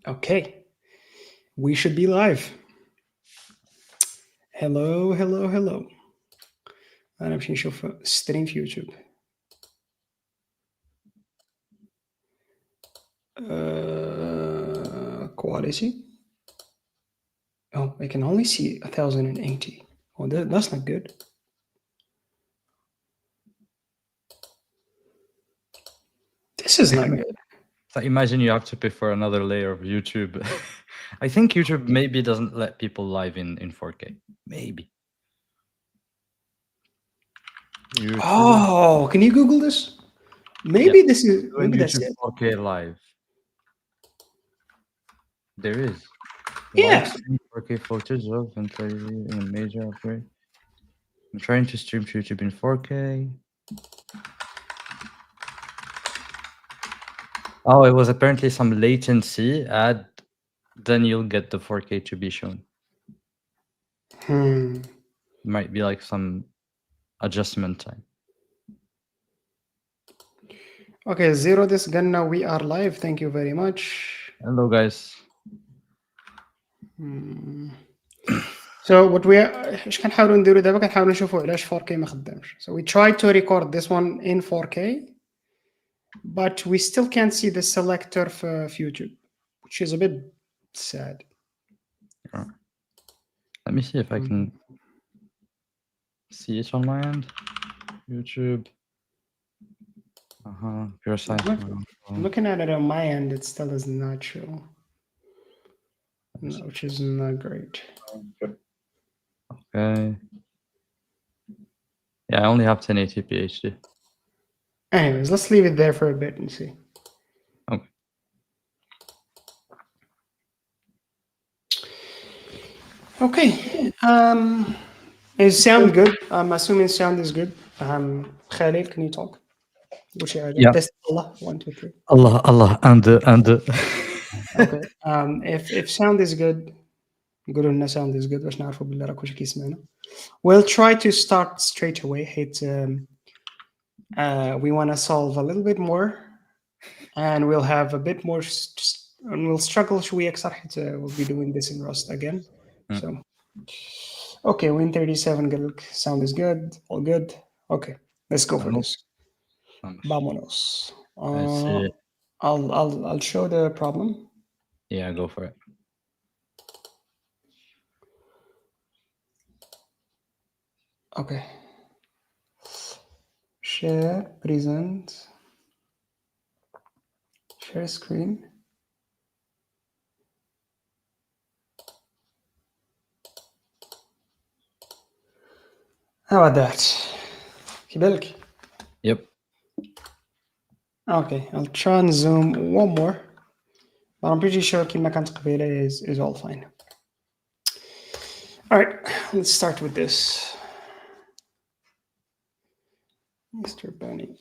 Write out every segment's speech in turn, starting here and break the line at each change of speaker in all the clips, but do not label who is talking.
Okay, we should be live. Hello, hello, hello. أنا باش نشوف ستريم في يوتيوب. Quality. Oh, I can only see 1080. Oh, that's not good. This is not good.
So imagine you have to pay for another layer of YouTube. I think YouTube maybe doesn't let people live in 4K. Maybe. YouTube.
Oh, can you Google this? Maybe this is
Doing
maybe that's
YouTube
it.
4K live. There is.
Yeah.
Live stream 4K footage of in a major upgrade. I'm trying to stream YouTube in 4K. Oh, it was apparently some latency. Then you'll get the 4K to be shown. Might be like some adjustment time.
Okay, Zero this gun now we are live. Thank you very much.
Hello guys.
So what we ايش كنحاولوا نديروا دابا كنحاولوا نشوفوا علاش 4K ما خدامش. So we tried to record this one in 4K but we still can't see the selector for YouTube, which is a bit sad.
Let me see if I can see it on my end. YouTube. Pure size.
I'm looking at it on my end, it still is not show. No, which is not great.
Okay. Yeah, I only have 1080p HD.
Anyways, let's leave it there for a bit and see.
Okay.
Okay. Is sound good? I'm assuming sound is good. Khalil, can you talk?
Yeah.
Test Allah, 1, 2, 3.
Allah, and
Okay. If sound is good, قولوا لنا sound is good باش نعرفوا بالله راكم كيسمعنا. We'll try to start straight away. We want to solve a little bit more, and we'll have a bit more, and we'll struggle شوية أكثر حتى we'll be doing this in Rust again. So, okay, Win37 قال لك sound is good, all good. Okay, let's go for this. Vámonos. I'll show the problem.
Yeah, go for it.
Okay. Share, present, share screen. How about that? كيبالك?
Yep.
Okay, I'll try and zoom one more. But I'm pretty sure كيما كانت قبيلة is all fine. Alright, let's start with this. Mr. Bunny.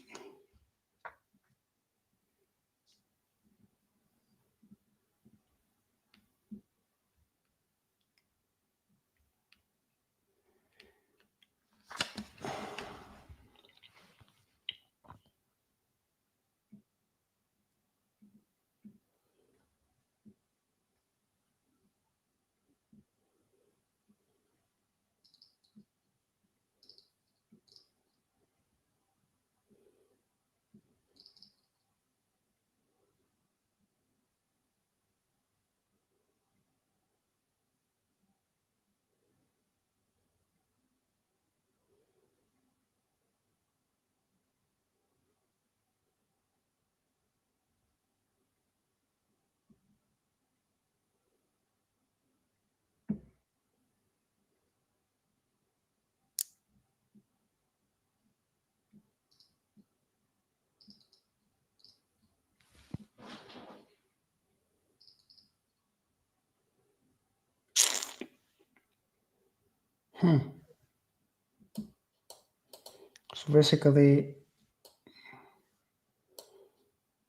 So basically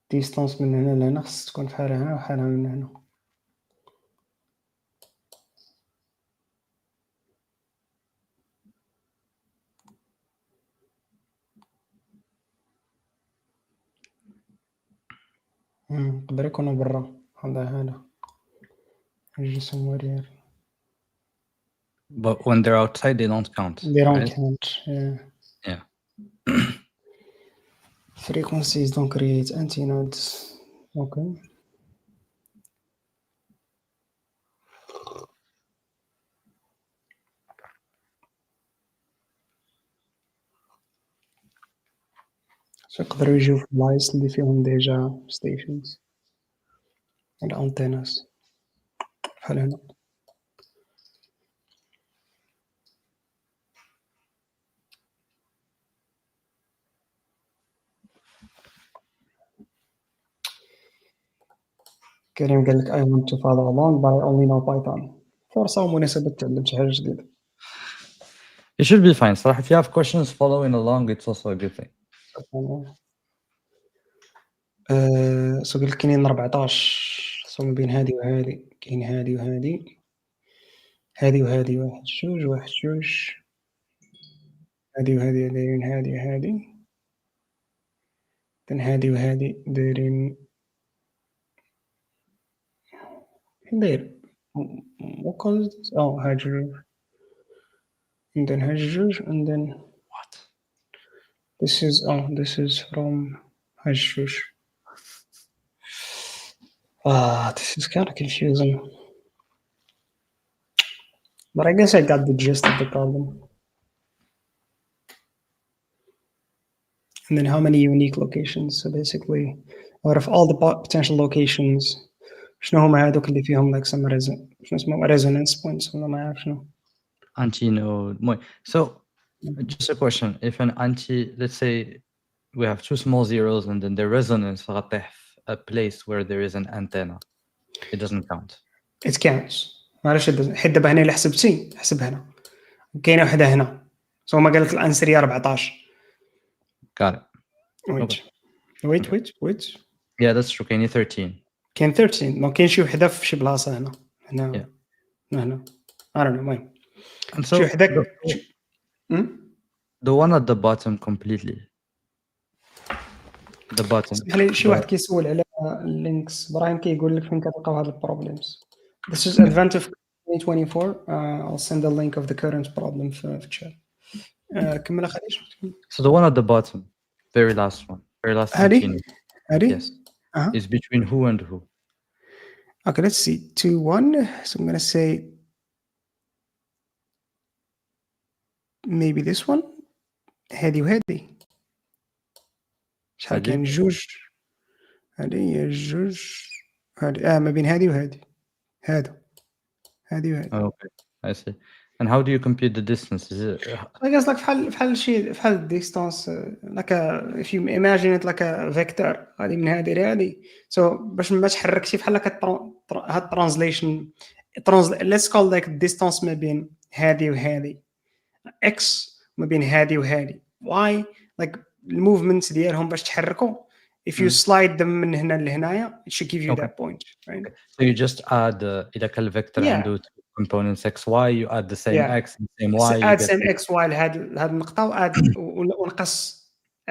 distance من هنا لهنا خص تكون بحال هنا وبحال من هنا. يقدر يكونوا برا هذا. Just somewhere here.
But when they're outside, they don't count.
They don't
right?
count. Yeah.
Yeah.
Frequencies don't create antinodes. Okay. So يقدروا يجيو في البلايص اللي فيهم ديجا ستيشنز ولا انتيناس بحال هنا. كريم قال لك I want to follow along but I only know Python. فرصة ومناسبة تعلم شي حاجة جديدة.
It should be fine. صراحة if you have questions following along, it's also a good thing.
سو قال لك كاينين 14 سو ما بين هادي وهادي كاين هادي وهادي هادي وهادي واحد جوج هادي وهادي دايرين هادي وهادي then هادي وهادي دايرين داير وقلت هاد جوج and then هاد جوج and then
What?
this is from هاد جوج. This is kind of confusing. But I guess I got the gist of the problem. And then how many unique locations? So basically, out of all the potential locations, شنو هما هادوك اللي فيهم like some شنو اسمه resonance points ولا ما عارف شنو.
Antinode. So, just a question. If an let's say we have two small zeros and then the resonance غطيح a place where there is an antenna, it doesn't count.
It counts. معليش حيت دابا هنا إلا حسبتي حسب هنا كاينه وحده هنا سو ما قال لك الانسر هي 14.
Got it.
wait.
Yeah, that's true. كاين 13.
كاين 13 دونك كاين شي وحده في شي بلاصه هنا هنا I don't know المهم
And
شي
so
وحده
the one at the bottom completely. The bottom.
اسمح لي شي واحد كيسول على اللينكس ابراهيم كيقول لك فين كتلقاو هاد البروبليمز. This is advent of 2024. I'll send the link of the current problem في chat. كمل خديج.
So the one at the bottom, very last one, very last
هادي
yes, is between who and who?
Okay, let's see. 2-1. So I'm gonna say maybe this one. هادي وهادي. شحال كاين جوج. هادي هي جوج. هادي ما بين هادي وهادي. هادو. هادي وهادي.
Okay, I see. And how do you compute the distance? Is it?
I guess like بحال شي بحال distance like if you imagine it like a vector هادي من هادي لهادي. So باش ما تحركش بحال هاد translation let's call like distance ما بين هادي وهادي. X ما بين هادي وهادي. Y like الموفمنت ديالهم باش تحركوا if you slide them من هنا لهنايا it should give you that point, right?
Okay. So you just add إذا كان vector عنده two components x y, you add the same x and same y.
add same x y لهاد النقطة وadd ونقص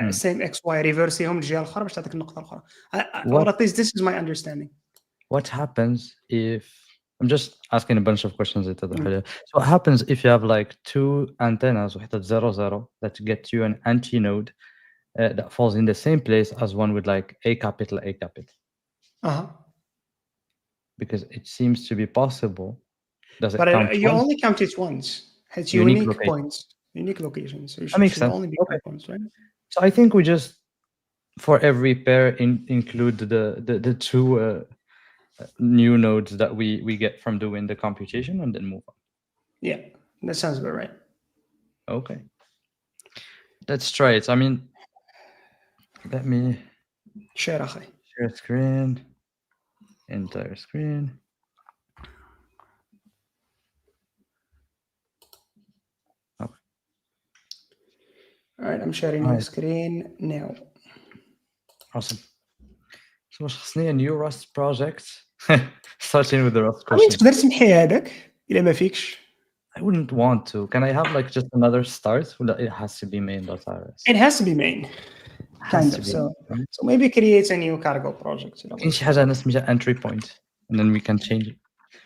same x y ريفرسيهم للجهة الأخرى باش تعطيك النقطة الأخرى. Or at least this is my understanding.
What happens if I'm just asking a bunch of questions. So what happens if you have like two antennas وحدة 0 0 that get you an antinode that falls in the same place as one with like A capital? Because it seems to be possible. Does it count
you
twice?
only count it once. It's unique points, unique locations. So it should only be points, right?
So I think we just, for every pair, include the two new nodes that we get from doing the computation and then move on.
Yeah, that sounds about right.
Okay. Let's try it. I mean, let me
share
screen, entire screen. Okay.
All right, I'm sharing my screen now.
Awesome. So خصني a new Rust project. Starting with the Rust
question. تقدر تمحي هذاك إلا ما فيكش.
I wouldn't want to. Can I have like just another start? It has to be main.rs.
It has to be main. Kind of. So maybe create a new cargo project.
كاين شي حاجة أنا سميتها entry point and then we can change it.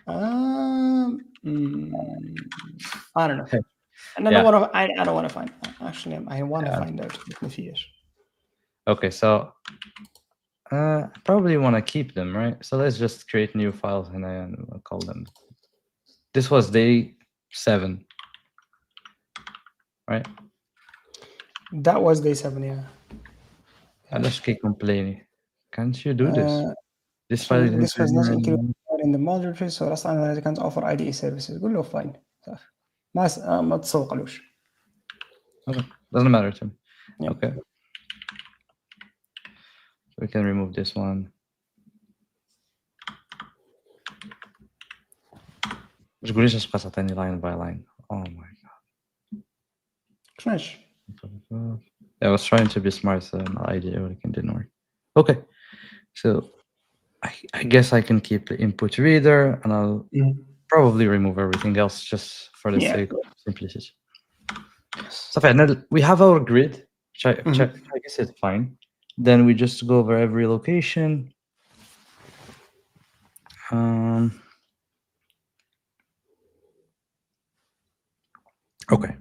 I don't know. And I don't want to. I don't want to find. Actually, I want to find out.
Okay, so I probably want to keep them, right? So let's just create new files and I'll call them. This was day 7, right?
That was day 7, yeah.
I'll just keep complaining. Can't you do this? This
So
file
this was not included in the module tree, so Rust Analytics can't offer IDE services. قول له fine. ما تسوقلوش.
Okay, doesn't matter to me.
Yeah.
Okay. We can remove this one. مش تقوليش اسبقى تعطيني line by line. Oh my god.
Trash.
I was trying to be smart, so my idea didn't work. Okay, so I guess I can keep the input reader, and I'll probably remove everything else just for the sake of simplicity. So we have our grid, which I guess is fine. Then we just go over every location. Okay.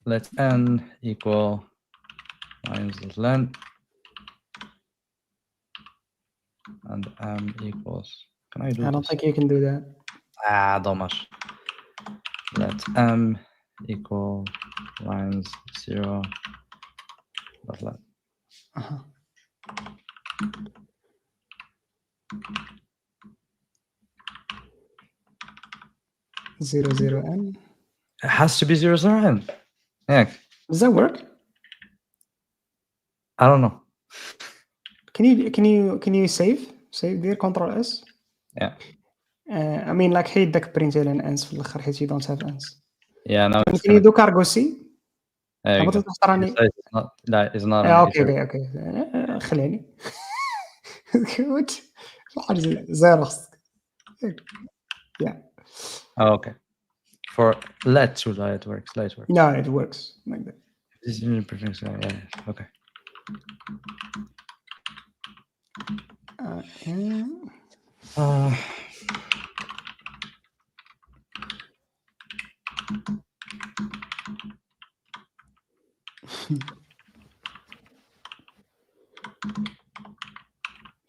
Let n equal lines length, and m equals. Can I do?
I don't think you can do that.
Don't much. Let m equal lines 0. Let.
0, 0, n.
It has to be 0, 0, n. Yeah.
Does that work?
I don't know.
Can you save there Control S?
Yeah.
I mean, like, hey, داك println ends في الآخر حيت you don't have ends.
Yeah. Now
can you do cargo C?
There you go. It's not.
Okay. خليني. What? زيرو. Yeah.
Oh, okay. For let it works.
No, it works like that.
This is yeah. Okay.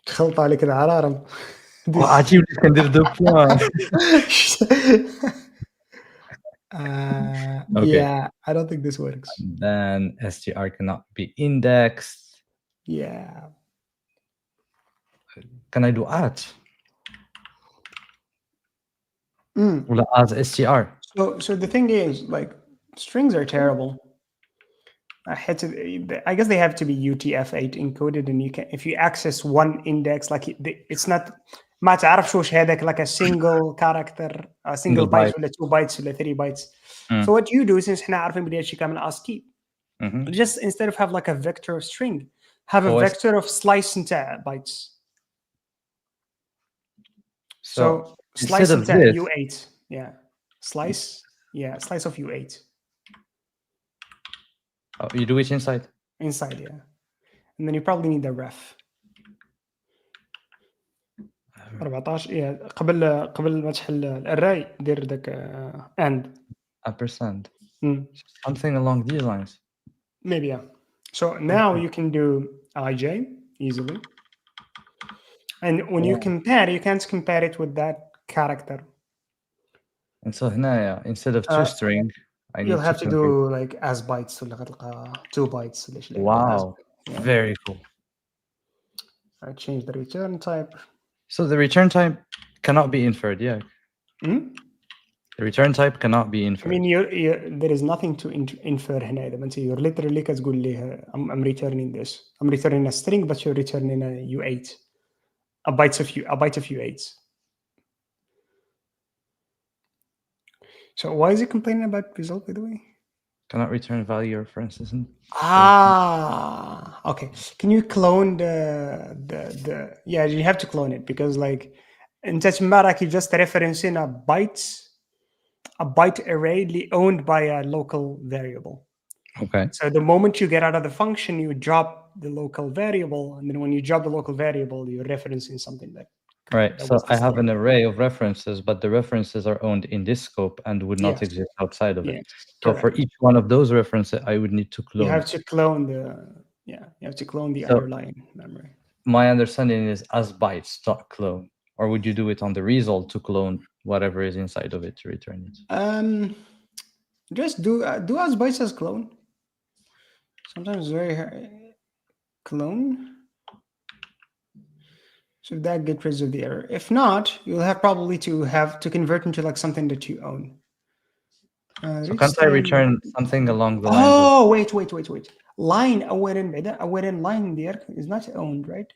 خلط عليك العرارم.
عجيب كان ندير 2 بوان.
Yeah, I don't think this works.
Then str cannot be indexed.
Yeah.
Can I do at? Well, as str.
So the thing is, like, strings are terrible. I guess they have to be UTF-8 encoded, and you can, if you access one index, like it's not ما تعرفش واش هذاك like a single character, a single byte ولا 2 bytes ولا 3 bytes. So what you do, since احنا عارفين بلي هادشي كامل ASCII, just instead of have like a vector of string, have a vector of slice نتاع bytes. So slice نتاع U8, yeah, slice of U8.
Oh, you do it inside?
Inside, yeah. And then you probably need the ref. 14 قبل ما تحل الاري دير داك and
%. Something along these lines.
Maybe, yeah. So now you can do IJ easily. And when you compare, you can't compare it with that character.
And so now, instead of 2 string,
you'll have to do like as bytes, 2 bytes.
Wow, very cool.
I change the return type. So
the return type cannot be inferred, yeah. The return type cannot be inferred.
I mean, there is nothing to infer هنا. You're literally كتقول ليه I'm returning this. I'm returning a string, but you're returning a U8, a byte of U8. So why is it complaining about result, by the way?
Cannot return value, for instance.
Okay. Can you clone the yeah, you have to clone it, because like in تسمى you just referencing a byte array owned by a local variable.
Okay.
So the moment you get out of the function, you drop the local variable, and then when you drop the local variable, you're referencing something that
Right.
That
So
was the
I have an
standard.
array of references, but the references are owned in this scope and would not
Yes,
exist outside of it.
yes,
So for
correct.
each one of those references, I would need to
You
clone
have
it.
to clone the
So
underlying memory.
my understanding is as bytes dot clone, or would you do it on the result to clone whatever is inside of it to return it?
Just do as bytes as clone. Sometimes very hard. Clone. So that gets rid of the error. If not, you'll have probably to have to convert into like something that you own.
So
Reach
can't I
time.
return something along the lines of
Oh, wait. Line أولا بعدين أولا line there is not owned, right?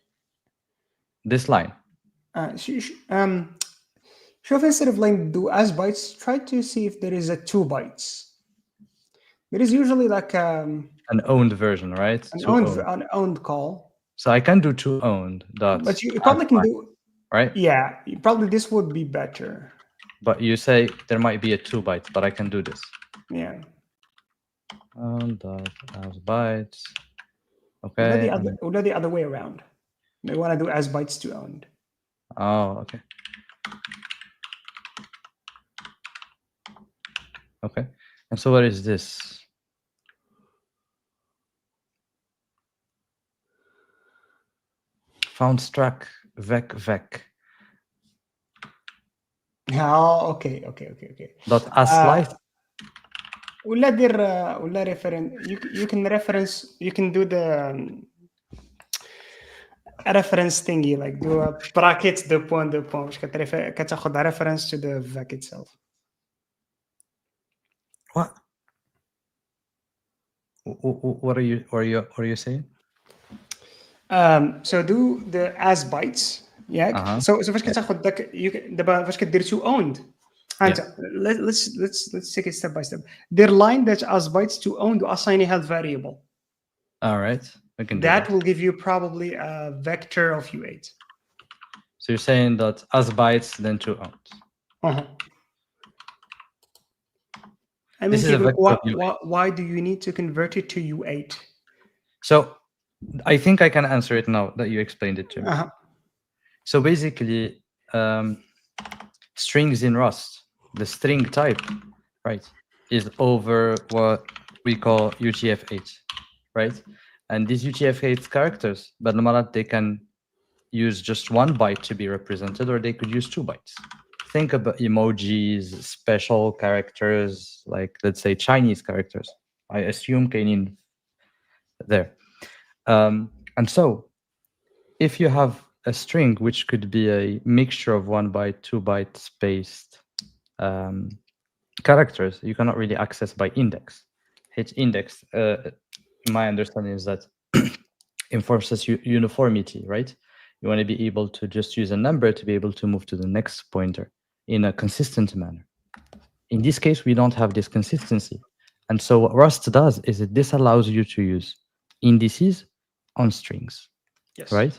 this line?
شوف instead of line do as bytes, try to see if there is a 2 bytes. There is usually like
An owned version, right? To own.
an owned call,
So I can do to owned dot
but you
as
probably can
byte,
do.
right?
Yeah, probably this would be better.
But you say there might be a 2 bytes, but I can do this.
Yeah.
Dot as bytes.
Or
Okay.
the other way around. They want to do as bytes to owned.
Oh, okay. Okay. And so what is this? Found struck vec.
Oh, okay.
Dot as slice.
ولا دير ولا reference you can reference, you can do the reference thingy, like do a brackets de point باش كتاخذ reference to the vec itself.
What? What are you saying?
So do the as bytes ياك. So فاش كتاخذ داك دابا فاش كدير to owned انت let's take it step by step. Their line that as bytes to owned assign a health variable.
All right, we can do
That
that.
will give you probably a vector of U8.
So you're saying that as bytes then to owned.
I mean,
This is a vector of U8.
why do you need to convert it to U8?
So I think I can answer it now that you explained it to me. So basically, strings in Rust, the string type, right, is over what we call UTF-8, right? And these UTF-8 characters, but normalmente they can use just 1 byte to be represented, or they could use 2 bytes. Think about emojis, special characters, like let's say Chinese characters. I assume Kainin there. And so if you have a string which could be a mixture of 1 byte, 2 byte spaced characters, you cannot really access by index. Hit index, my understanding is that enforces uniformity, right? You want to be able to just use a number to be able to move to the next pointer in a consistent manner. In this case, we don't have this consistency. And so what Rust does is it disallows you to use indices on strings.
Yes.
Right?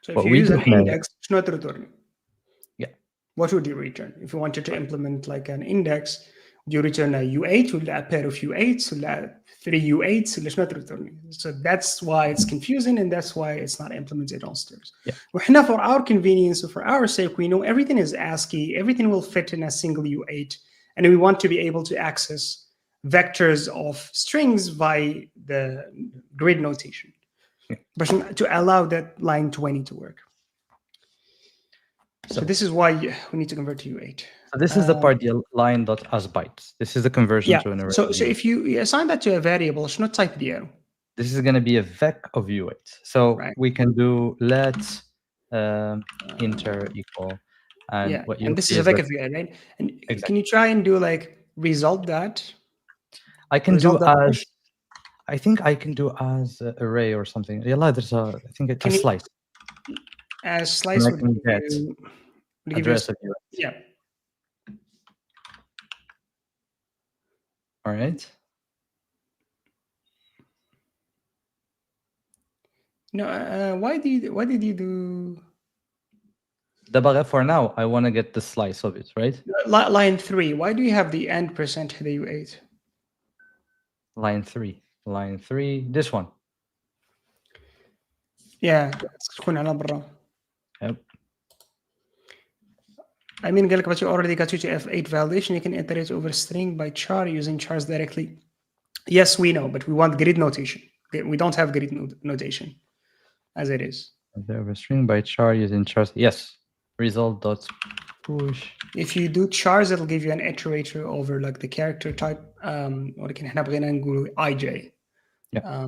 So if you use an index, it's not returning.
Yeah.
What would you return? If you wanted to implement like an index, would you return a U8 or a pair of U8s or 3 U8s? It's not returning. So that's why it's confusing, and that's why it's not implemented on strings.
Yeah.
For our convenience, or for our sake, we know everything is ASCII, everything will fit in a single U8, and we want to be able to access vectors of strings by the grid notation. But to allow that line 20 to work. So this is why we need to convert to U8.
So this is the part, the line dot as bytes. This is the conversion to an array.
So if you assign that to a variable, it's not type the arrow.
This is going to be a vec of U8. So we can do let inter equal. And what you
and this is a vec of U8, right? And can you try and do like result that?
I can do as, I think I can do as array or something. Yeah, there's I think a slice.
As slice would
get address of U8.
Yeah.
All right.
No, why did you do
the for now? I want to get the slice of it, right?
Line 3. Why do you have the end percent the U8?
Line 3. This one.
Yeah. Yep. I mean, قال لك, but you already got UTF-8 validation. You can iterate over string by char using chars directly. Yes, we know, but we want grid notation. We don't have grid notation as it is.
Over string by char using chars. Yes. Result dot push.
If you do chars, it'll give you an iterator over like the character type. ولكن احنا بغينا نقولوا IJ.
Yeah.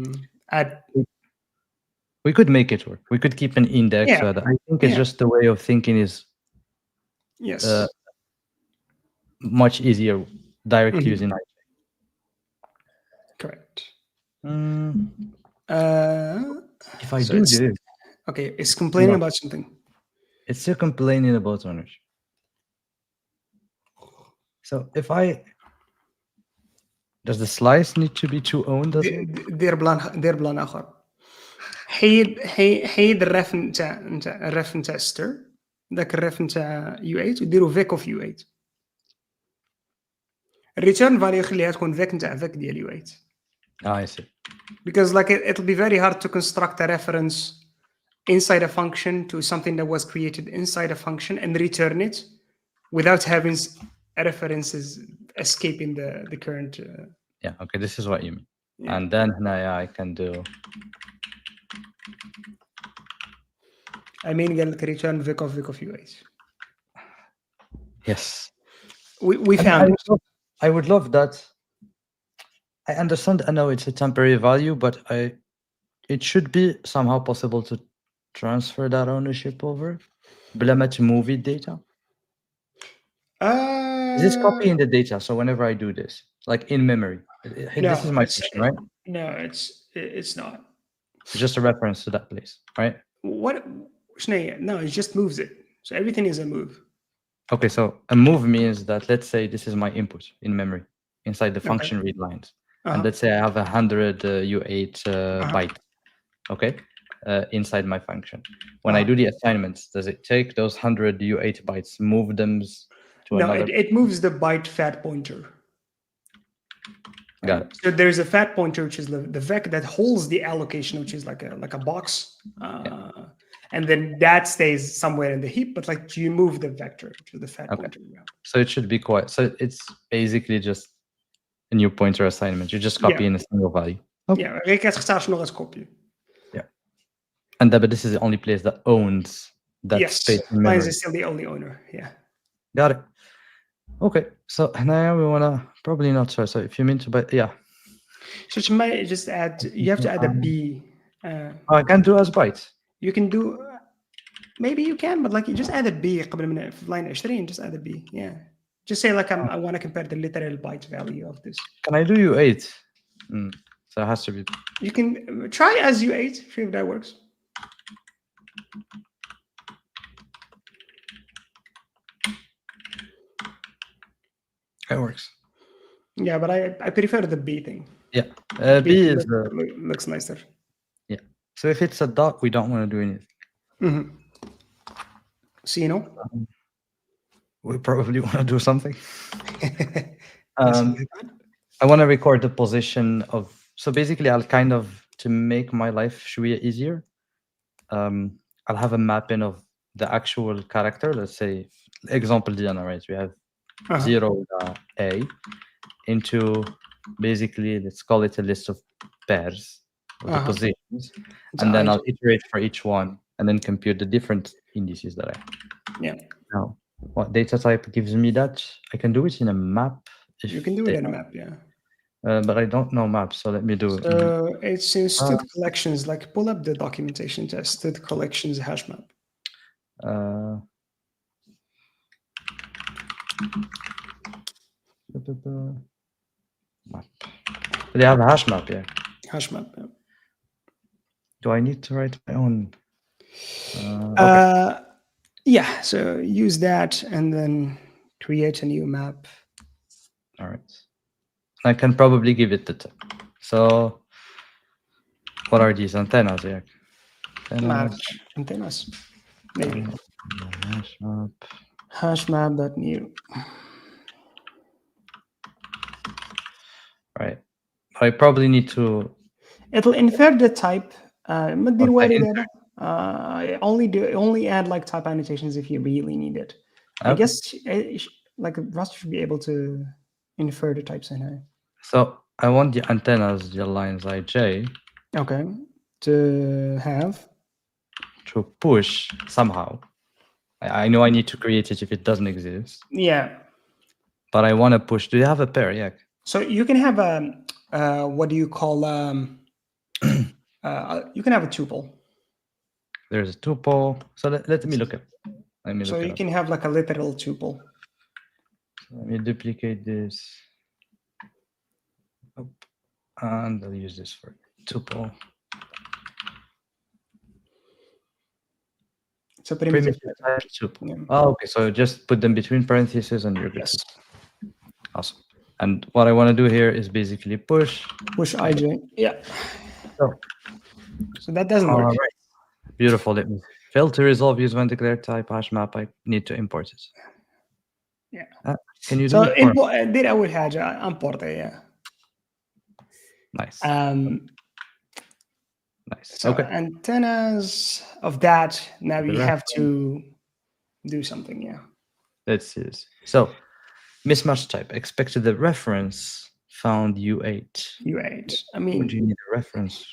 Add.
We could make it work. We could keep an index.
Yeah.
I think it's just the way of thinking is
Yes.
much easier direct using IJ.
Correct.
If I do this,
okay, it's complaining about something.
It's still complaining about ownership. So if does the slice need to be two owned as well?
دير بلان اخر. حيد الرف نتاع ستر, ذاك الرف نتاع U8 وديرو فيك اوف U8. الريتيرن فاليو خليها تكون فيك نتاع فيك ديال U8.
I see.
Because like it'll be very hard to construct a reference inside a function to something that was created inside a function and return it without having references escaping the current.
Yeah, okay, this is what you mean.
Yeah.
And then I can do.
I mean, قال لك return vic of U8.
Yes.
We found it.
I would love that. I understand. I know it's a temporary value, but it should be somehow possible to transfer that ownership over. بلا ما to move it data. Is this copying the data? So whenever I do this, like in memory, this is my question, right?
No, it's not.
It's just a reference to that place, right?
What? No, it just moves it. So everything is a move.
Okay, so a move means that let's say this is my input in memory inside the function read lines, and let's say I have 100 U8 bytes, okay, inside my function. When I do the assignments, does it take those 100 U8 bytes, move them to another?
No, it moves the byte fat pointer.
Got it.
So there's a fat pointer, which is the vec that holds the allocation, which is like a box, and then that stays somewhere in the heap. But like you move the vector to the fat pointer.
So it should be quite. So it's basically just a new pointer assignment. You just copy in a single value.
Okay. Yeah.
Yeah. And but this is the only place that owns that space in memory.
Mine is still the only owner. Yeah.
Got it. Okay, so now we wanna probably not so. So if you mean to, but yeah.
So you might just add. You have to add a B.
I can do as bytes.
You can do. Maybe you can, but like you just add a B قبل من في line 20. Just add a B. Yeah. Just say like I want to compare the literal byte value of this.
Can I do U8? So it has to be.
You can try as U8. See if that works.
It works.
Yeah, but I prefer the B thing.
Yeah, B is
looks nicer.
Yeah. So if it's a dot, we don't want to do anything.
So you know,
we probably want to do something. I want to record the position of. So basically, I'll kind of to make my life shwiya easier. I'll have a mapping of the actual character. Let's say, example Diana, right? We have 0 A into basically, let's call it a list of pairs of the positions, and then I'll iterate for each one and then compute the different indices that I have.
Yeah.
Now, what data type gives me that? I can do it in a map.
You can do it in a map, yeah.
But I don't know maps, so let me do it.
So it's in stud collections. Like pull up the documentation to stud collections hash map. Map. They have a hash map, yeah. Hash map. Yeah.
Do I need to write my own?
Okay. Yeah. So use that and then create a new map.
All right. I can probably give it the type. So, what are these antennas here?
Antennas. Maybe.
Hash map.
Hashmap.new.
Right. I probably need to.
It'll infer the type. Only add like type annotations if you really need it. I guess like Rust should be able to infer the types in here.
So I want the antennas, the lines ij,
Okay. To have.
to push somehow. I know I need to create it if it doesn't exist,
Yeah.
but I want to push. Do you have a pair? Yeah.
So you can have a what do you call you can have a tuple.
There's a tuple. So let me look at. Let me
So
look
you
it
can have like a literal tuple.
So let me duplicate this. And I'll use this for tuple.
It's a primitive
type tuple.
Yeah.
Oh, okay. So just put them between parentheses and you're good.
Yes.
Awesome. And what I want to do here is basically push.
Push ij. Yeah. So that doesn't work.
All right. Beautiful. Let me fail to resolve use when declared type hash map. I need to import it.
Yeah.
Can you do
So
it for me?
دير أول حاجة import yeah.
Nice. Nice.
So
Okay.
antennas of that. Now
The
you have to do something. Yeah.
Let's see this. So mismatch type expected the reference found U8.
U8. I
Would
mean,
you need a reference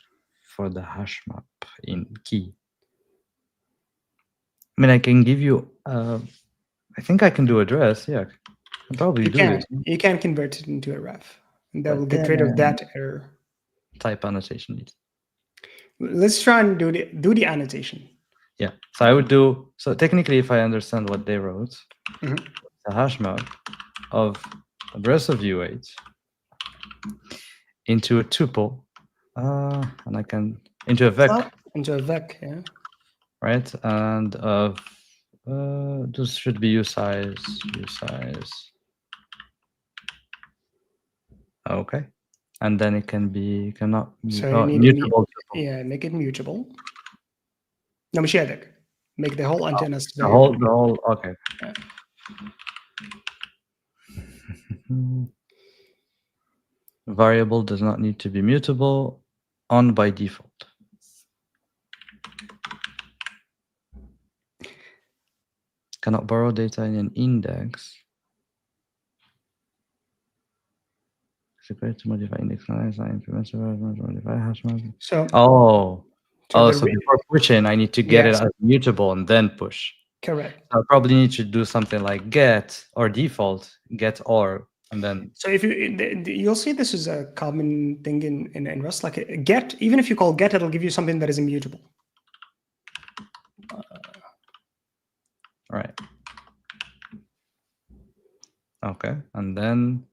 for the hash map in key? I mean, I can give you. I think I can do address. Yeah, I can probably
you
do
can
this.
you can convert it into a ref, and that
But
will get rid of that error.
Type annotation needs.
Let's try and do the annotation.
Yeah. So I would do. So technically, if I understand what they wrote,
Mhm.
the hash map of address of U8 into a tuple, and I can into a vec.
Into a vec, yeah.
Right, and of this should be usize. Okay, and then it can be cannot
So you need
mutable.
make it mutable. No, مش هذاك. Make the whole antennas
The whole. Okay.
Yeah.
Variable does not need to be mutable. On by default. Cannot borrow data in an index. To modify index modify hash map.
So
So before pushing, I need to get it as mutable and then push.
Correct.
I probably need to do something like get or default, get or, and then.
So if you'll see this is a common thing in Rust, like a get, even if you call get, it'll give you something that is immutable.
Right. Okay, and then.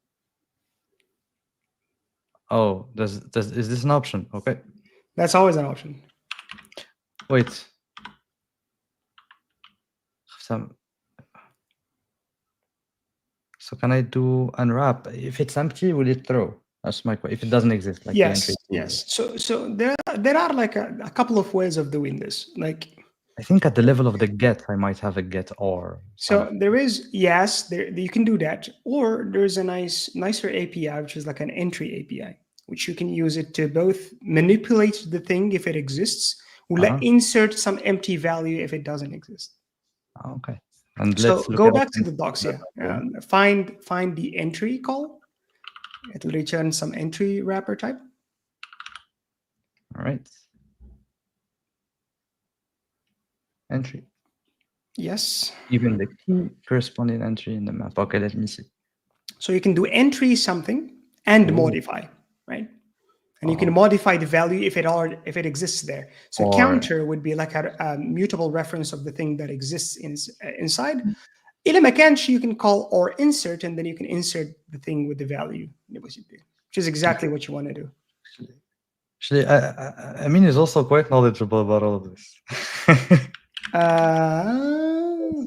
Oh, is this an option? Okay.
That's always an option.
Wait. So can I do unwrap? If it's empty, will it throw? That's my question. If it doesn't exist, like
yes,
the entry.
Yes. So there are like a couple of ways of doing this. Like
I think at the level of the get, I might have a get or.
So there is there you can do that, or there's a nicer API which is like an entry API, which you can use it to both manipulate the thing if it exists, or insert some empty value if it doesn't exist.
Okay. And
so
let's
go back to the docs here. Find the entry call. It'll return some entry wrapper type.
All right. Entry.
Yes.
Even the key corresponding entry in the map. Okay, let me see.
So you can do entry something and modify, right? And you can modify the value if it exists there. So counter would be like a mutable reference of the thing that exists inside. إلى ما كانش, you can call or insert, and then you can insert the thing with the value, which is exactly what you want to do.
Actually, I mean, he's also quite knowledgeable about all of this.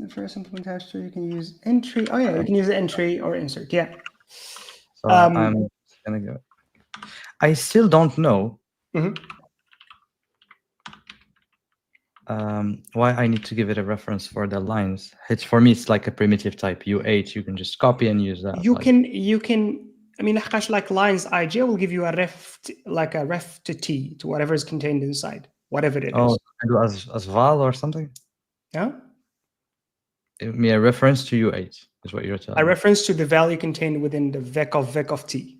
The first implementation, you can use entry. Oh yeah, you can use entry or insert. Yeah.
So I'm gonna go. I still don't know why I need to give it a reference for the lines. For me, it's like a primitive type U8. You can just copy and use that.
You can. I mean, like lines ij will give you a ref, like a ref to t, to whatever is contained inside, whatever it is.
Oh, I do as val or something.
Yeah.
me a reference to U8 is what you're telling
A
me.
reference to the value contained within the vec of t.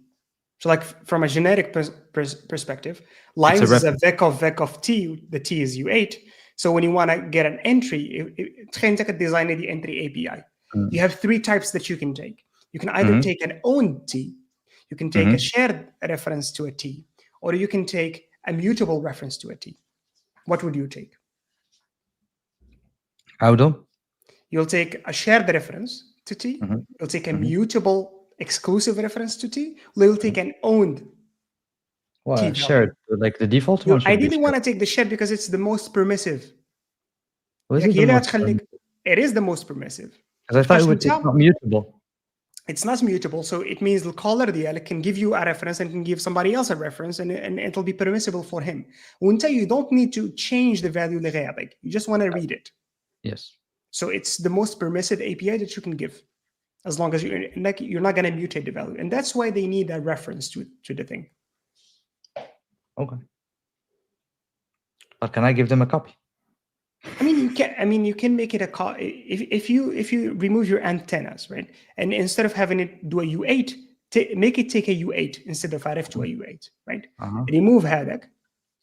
So like from a genetic perspective, lines is a vec of t, the t is U8. So when you want to get an entry, design the entry API. You have three types that you can take. You can either take an owned t, you can take a shared reference to a t, or you can take a mutable reference to a t. What would you take?
Auto?
You'll take a shared reference to t, you'll take a mutable exclusive reference to t, or you'll take an owned
Well, shared, like the default
you
one should
ideally
be
want to take the shared because it's the most permissive.
Was it the most
it is the most permissive.
Because I thought it's not mutable.
It's not mutable, so it means the caller ديالك can give you a reference and can give somebody else a reference, and it'll be permissible for him. وانت you don't need to change the value اللي غيعطيك. You just want to read it.
Yes.
So it's the most permissive API that you can give, as long as you're not going to mutate the value, and that's why they need a reference to the thing.
Okay. But can I give them a copy?
I mean, you can make it a if you remove your antennas, right? And instead of having it do a U8, make it take a U8 instead of RF to a U8, right? Remove هذاك,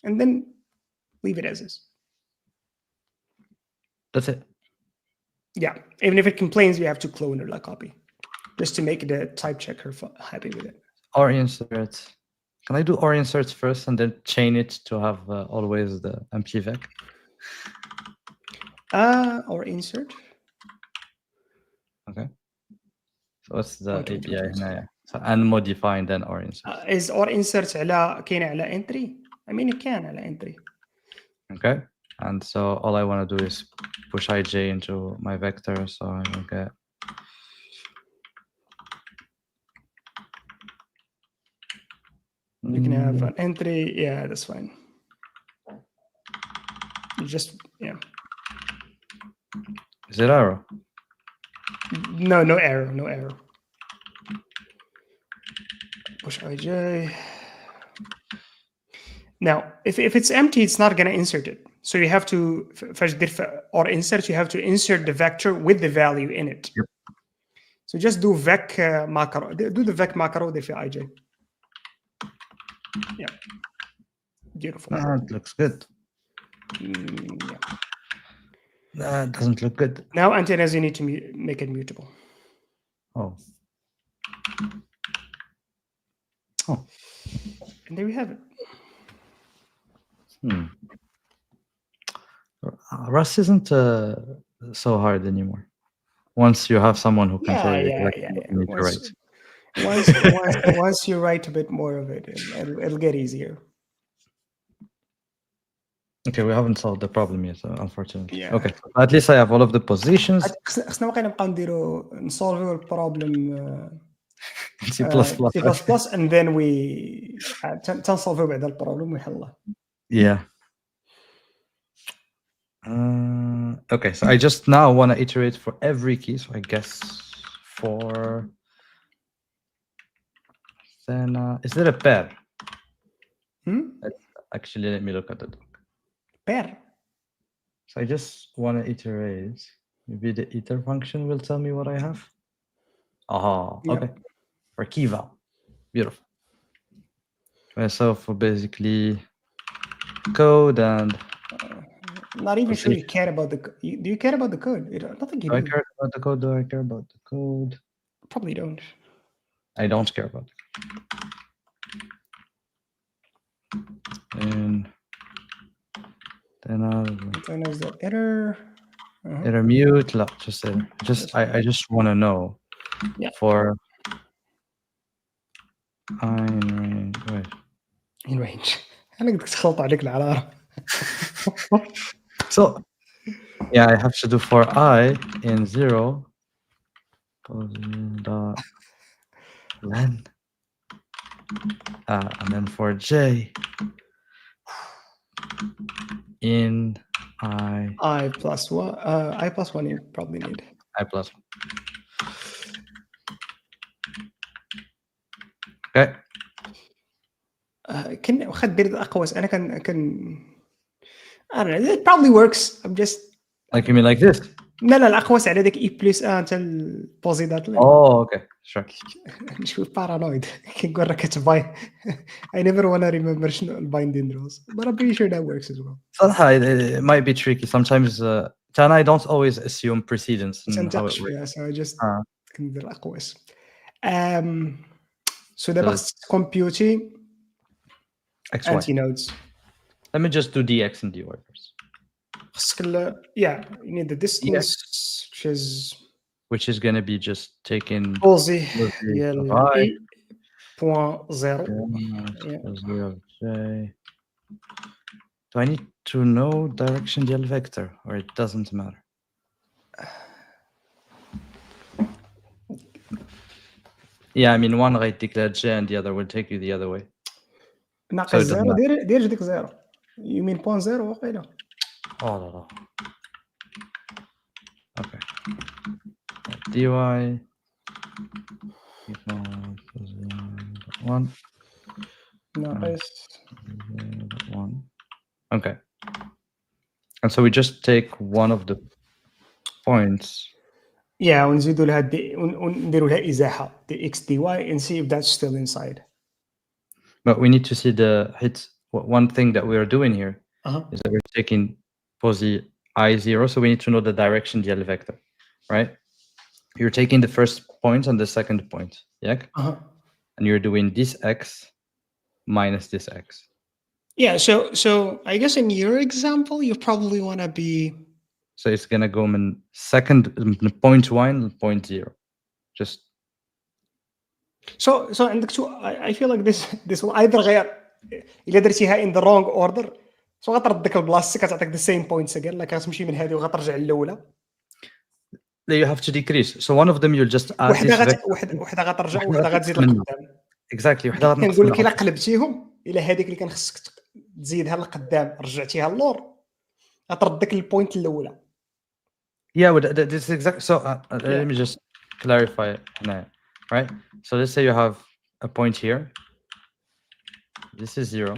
and then leave it as is.
That's it.
Yeah, even if it complains, you have to clone a copy, just to make the type checker happy with it.
Or insert. Can I do or inserts first and then chain it to have always the MPVec?
Or insert.
Okay. So what's the API هنا? So unmodify and then or insert.
Is or insert كاينة على entry? I mean, it can على entry.
Okay. And so all I want to do is push ij into my vector, so I will get
you can have an entry. Yeah, that's fine. You just
Is it arrow?
No error. No error. Push ij. Now, if it's empty, it's not going to insert it. So you have to, or insert, you have to insert the vector with the value in it.
Yep.
So just do vec macro. Do the vec macro في ij. Yeah. Beautiful.
That looks good.
Yeah.
That doesn't look good.
Now antennas, you need to make it mutable.
Oh.
And there we have it.
Rust isn't so hard anymore. Once you have someone who can tell you exactly what you need to write.
Once you write a bit more of it, it'll get easier.
Okay, we haven't solved the problem yet, unfortunately.
Yeah.
Okay, at least I have all of the positions.
خصنا واقيلا نبقاو نديرو نسولفيو البروبلم C++, and then we تنسولفيو بعدا البروبلم ويحلها.
Yeah. Okay, so I just now want to iterate for every key, so I guess for then is there a pair? Actually, let me look at it.
Pair.
So I just want to iterate. Maybe the iter function will tell me what I have. Okay. For key val. Beautiful. So for basically code and
not even sure you care about the do you care about the code? I don't think you do.
I care about the code. Do I care about the code?
Probably don't.
I don't care about it. And then
is the error.
Error mute. Just error. I just want to know.
Yeah.
For
in range. أنا قلت تخلط عليك العرارة.
So yeah, I have to do for I in 0. Then and then for J in
I plus 1. I plus 1 you probably need.
I plus 1. Okay.
كن واخا دير الاقواس انا كان I don't know, it probably works. I'm just
like you mean like this?
لا الاقواس على داك اي بلس ان تاع البوزيدات لي
Oh, okay, sure.
نشوف بارانويد كنقول راه كتباي I never wanna remember شنو البايندين rules but I'm pretty sure that works as well.
صراحة it might be tricky sometimes. And I don't always assume precedence in how it
تنتقش
works.
فيها so I just
Uh,
كندير الاقواس. um, so دابا
so
خصك تكمبيوتي
XY.
anti nodes.
Let me just do dx and dy first.
خصك yeah you need the distance which is
Which is going to be just taking
بوزي
Posy
ديال
of I.
اي بوان زيرو.
Zero of J. Do I need to know direction ديال vector or it doesn't matter? Yeah, I mean one غيديك لهاد J and the other will take you the other way.
ناقص
So it doesn't
زيرو
matter.
دير جديك زيرو you mean بوان زيرو واقيلا.
Oh لا لا. Okay. dy equals 1.
ناقص
1. Okay. And so we just take one of the points.
yeah ونزيدوا لها ونديروا لها ازاحه دي اكس دي واي and see if that's still inside.
But we need to see the hits. One thing that we are doing here is that we're taking posi I0, so we need to know the direction ديال vector, right? You're taking the first point and the second point, yeah? And you're doing this x minus this x.
Yeah, so I guess in your example you probably want to be
So it's gonna go من second point 1 point 0. Just
so عندك two I feel like this will either غير الا درتيها in the wrong order so غتردك لبلاصتك كتعطيك the same points again like غتمشي من هذه وغترجع للاولى.
you have to decrease. So one of them you'll just add this vector.
وحده غترجع وحده غتزيد لقدام.
Exactly. وحده غتنقص
كنقول لك
منها.
الا قلبتيهم الى هذيك اللي كان خصك تزيدها لقدام رجعتيها للور غتردك للبوينت الاولى.
Yeah, but this is exactly. So let me just clarify it now, right? So let's say you have a point here. This is 0,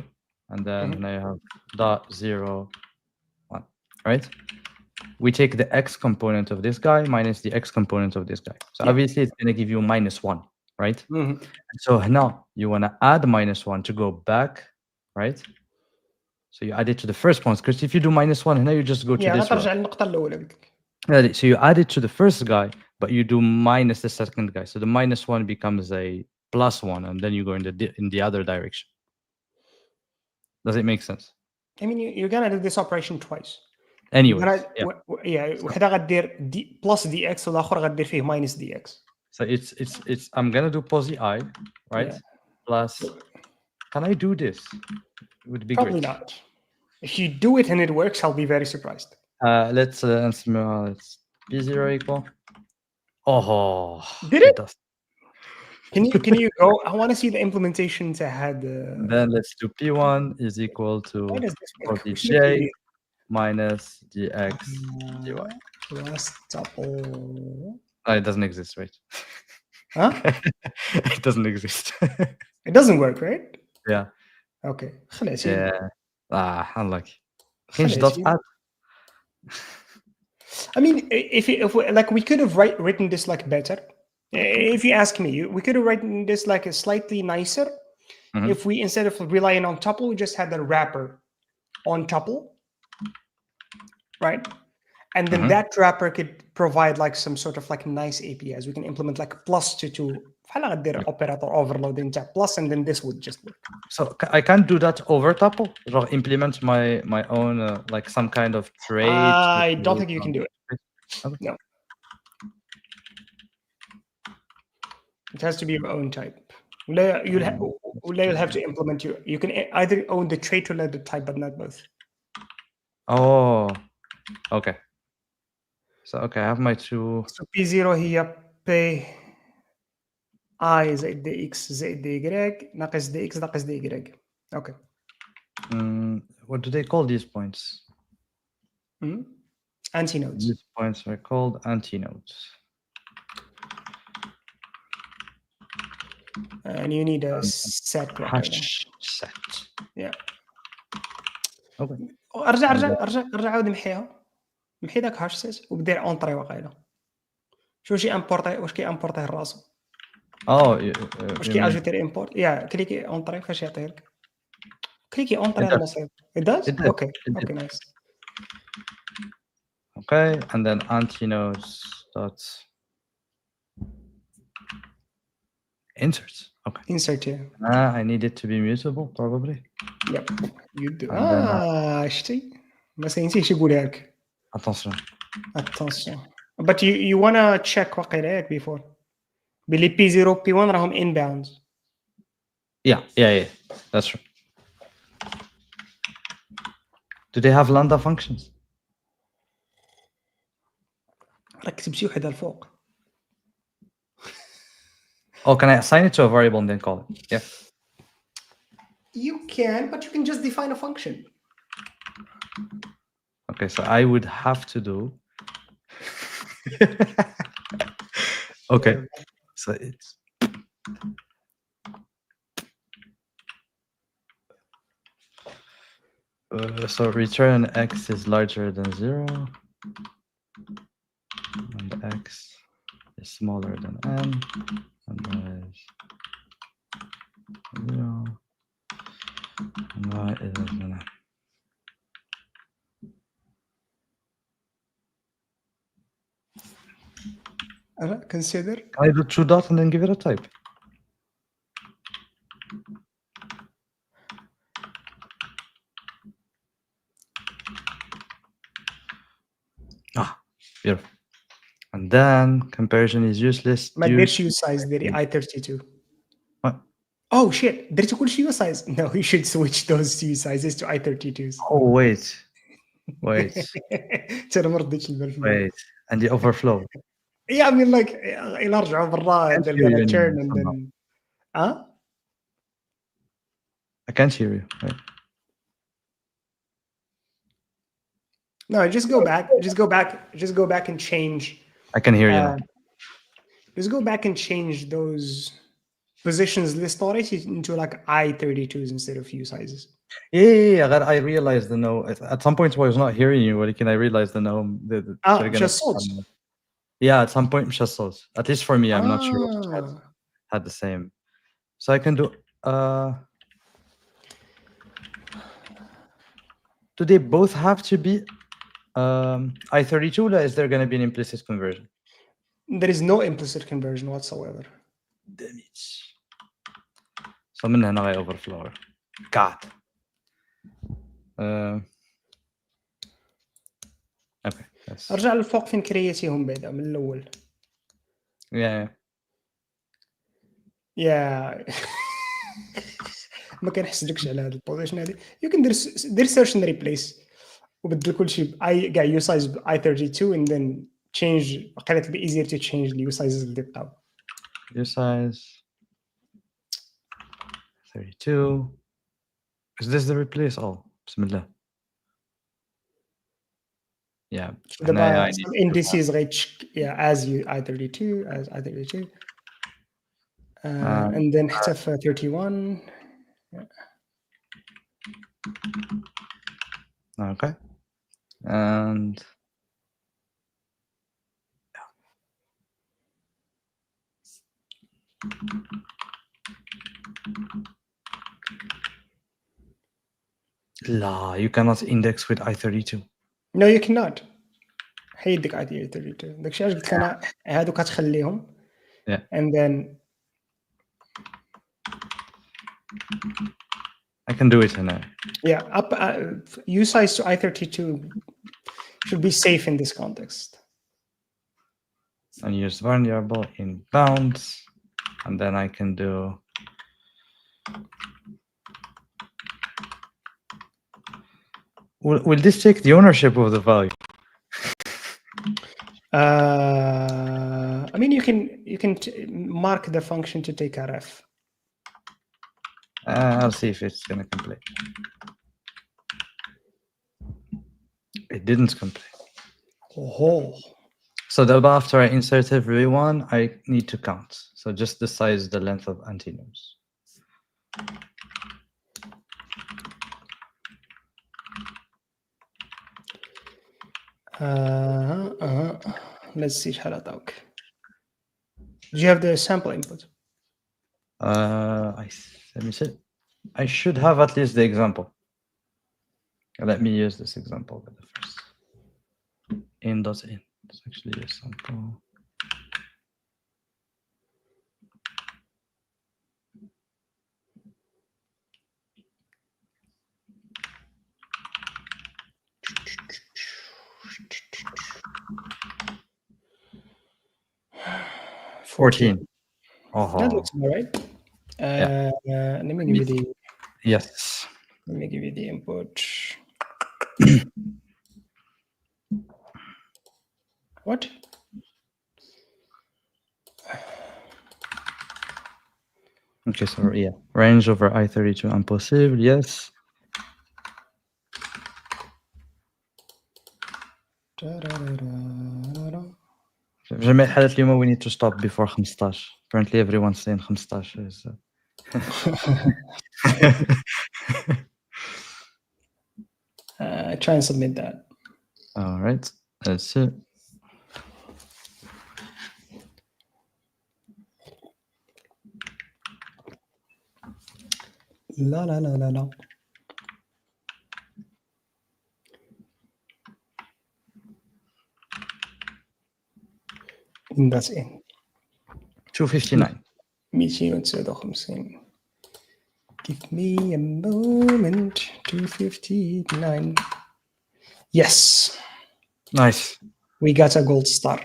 and then now you have dot 0, 1, right? We take the x component of this guy minus the x component of this guy. So obviously it's going to give you -1, right? So now you want to add -1 to go back, right? So you add it to the first point, because if you do -1, now you just go to this
غترجع للنقطه الاولى قلت لك.
So you add it to the first guy, but you do minus the second guy. So the -1 becomes a +1, and then you go in the other direction. Does it make sense?
I mean you're gonna do this operation twice.
Anyways,
وحده غدير دي بلس دي اكس والاخر غدير فيه ماينس دي اكس.
So it's I'm gonna do posi I, right? Plus, can I do this? It would be
Probably
great.
not. If you do it and it works, I'll be very surprised.
Let's p0 equal. Oh,
did it? Can you go? I want to see the implementation to had.
Then let's do p1 is equal to j minus dx dy
plus tuple.
Oh, it doesn't exist, right?
Huh?
It doesn't exist.
It doesn't work, right?
Yeah.
Okay.
Yeah. Unlucky. Can you dot add?
I mean, if like we could have written this like better. If you ask me, we could have written this like a slightly nicer. If we instead of relying on tuple, we just had a wrapper on tuple, right? And then that wrapper could provide like some sort of like nice APIs. We can implement like +2 بحال غدير operator overloading plus, and then this would just work.
So I can't do that over tuple, or implement my own like some kind of trade.
I don't think you can do it. Okay. No. It has to be your own type. You'll have to implement you can either own the trait or the type, but not both.
Oh, okay. So okay, I have my two.
So P0 هي P I زائد دي X زائد دي Y ناقص دي X ناقص دي Y. Okay.
What do they call these points?
Antinodes.
These points are called antinodes.
And you need a set.
Hash set.
Yeah.
Okay.
ارجع عاود نمحيها. محي داك هاش سيت ودير اونطري واقيلا. شو شي امبورطي واش كي امبورطيه راسو
Oh,
واش
you
كي
mean
اجوتي امبورت يا كليكي اونطري فاش يعطيه لك كليكي اونطري
it does.
المصيب it does
It did.
اوكي
It did.
اوكي نايس
Okay, and then antinodes dot inserts. Okay.
insert here
I need it to be mutable probably.
yep you do
And then
شتي ما سينسيش يقولها لك
attention.
attention but you wanna check واقيلا ياك before بلي P0 P1 راهم inbound
Yeah. That's true. Do they have lambda functions?
راك كتب شي وحده الفوق
Oh, can I assign it to a variable and then call it? Yeah.
you can but you can just define a function
Okay, so I would have to do. Okay, so it's. So return x is larger than 0, and x is smaller than n, and y is 0, and y is less than n.
consider
Can I do true dot and then give it a type? Beautiful. And then comparison is useless.
ما ديرش يو سايز ديري I32
What?
oh shit درتي كلشي يو سايز no you should switch those two sizes to I32s
Oh wait.
ترى ما رديتش البال في بالي.
Wait. And the overflow.
Yeah, I mean like إلا رجعوا برا
Can't
they're
hear
gonna
you
turn
anymore
and
somehow.
then
I can't hear you. Wait.
no just go back and change
I can hear you now.
just go back and change those positions list already into like I32s instead of few sizes
Yeah. I realized the no. At some point, I was not hearing you. But I realized the no.
just sorts
Yeah, at some point, مش الصوت. At least for me, I'm not sure if it had the same. So I can do. Do they both have to be I32? Or is there going to be an implicit conversion?
there is no implicit conversion whatsoever
Damn it. So من هنا غي overflow. God. Okay.
ارجع للفوق فين كرياتيهم بعدا من الاول
Yeah.
ما كنحسدكش على هذا البوزيشن هذه you can دير search and replace وبدل كل شيء اي كاع يو سايز ب I32 and then change قالت it be easier to change the U sizes اللي بقاو
U size 32. Is this the replace? Oh, bismillah. Yeah.
دابا some indices غيتشك as you I32 as I32 and then حتى في 31
Okay. And La, you cannot index with I32.
no you cannot حيد ديك I32 داكشي علاش قلت لك انا هادو كتخليهم
Yeah.
and then
I can do it هنا.
yeah up U size to I32 should be safe in this context
And use variable in bounds, and then I can do will this take the ownership of the value?
I mean you can mark the function to take ref
I'll see if it's gonna complete. It didn't complete.
Oh.
So after I insert everyone, I need to count. So just the size, the length of antinodes.
Let's see شحال عطاوك. Do you have the sample input?
Let me see. I should have at least the example. Let me use this example with the first. In.in. It's actually a sample. $14.
That looks all right. Let me give you the
Yes.
let me give you the input. What?
Okay, so yeah, range over I32 impossible, yes. جميع الحالات اليوم we need to stop before 15. Apparently everyone's saying 15 is
Try and submit that.
all right. Let's see.
La la la la la. That's it.
259.
259. Give me a moment. 259. Yes.
Nice.
We got a gold star.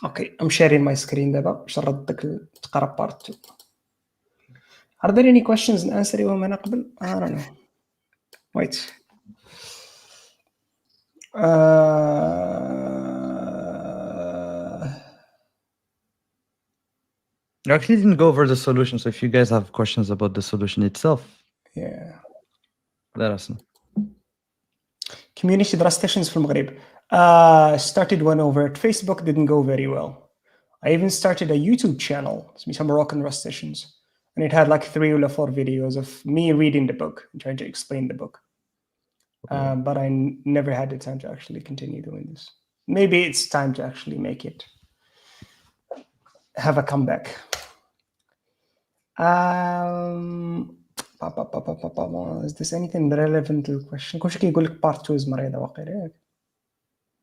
Okay, I'm sharing my screen دابا باش نردك تقرا part 2. Are there any questions نانسريهم هنا قبل؟ I don't know. Wait.
You actually didn't go over the solution, so if you guys have questions about the solution itself,
yeah.
let us know.
Community دراسة stations في المغرب. Started one over at Facebook, didn't go very well. I even started a YouTube channel, سميتها Moroccan Rust Stations, and it had like 3 or 4 videos of me reading the book and trying to explain the book. But I never had the time to actually continue doing this. Maybe it's time to actually make it have a comeback. Is this anything relevant to the question? كلشي كيقول لك part 2 is مريضة واقيلا ياك؟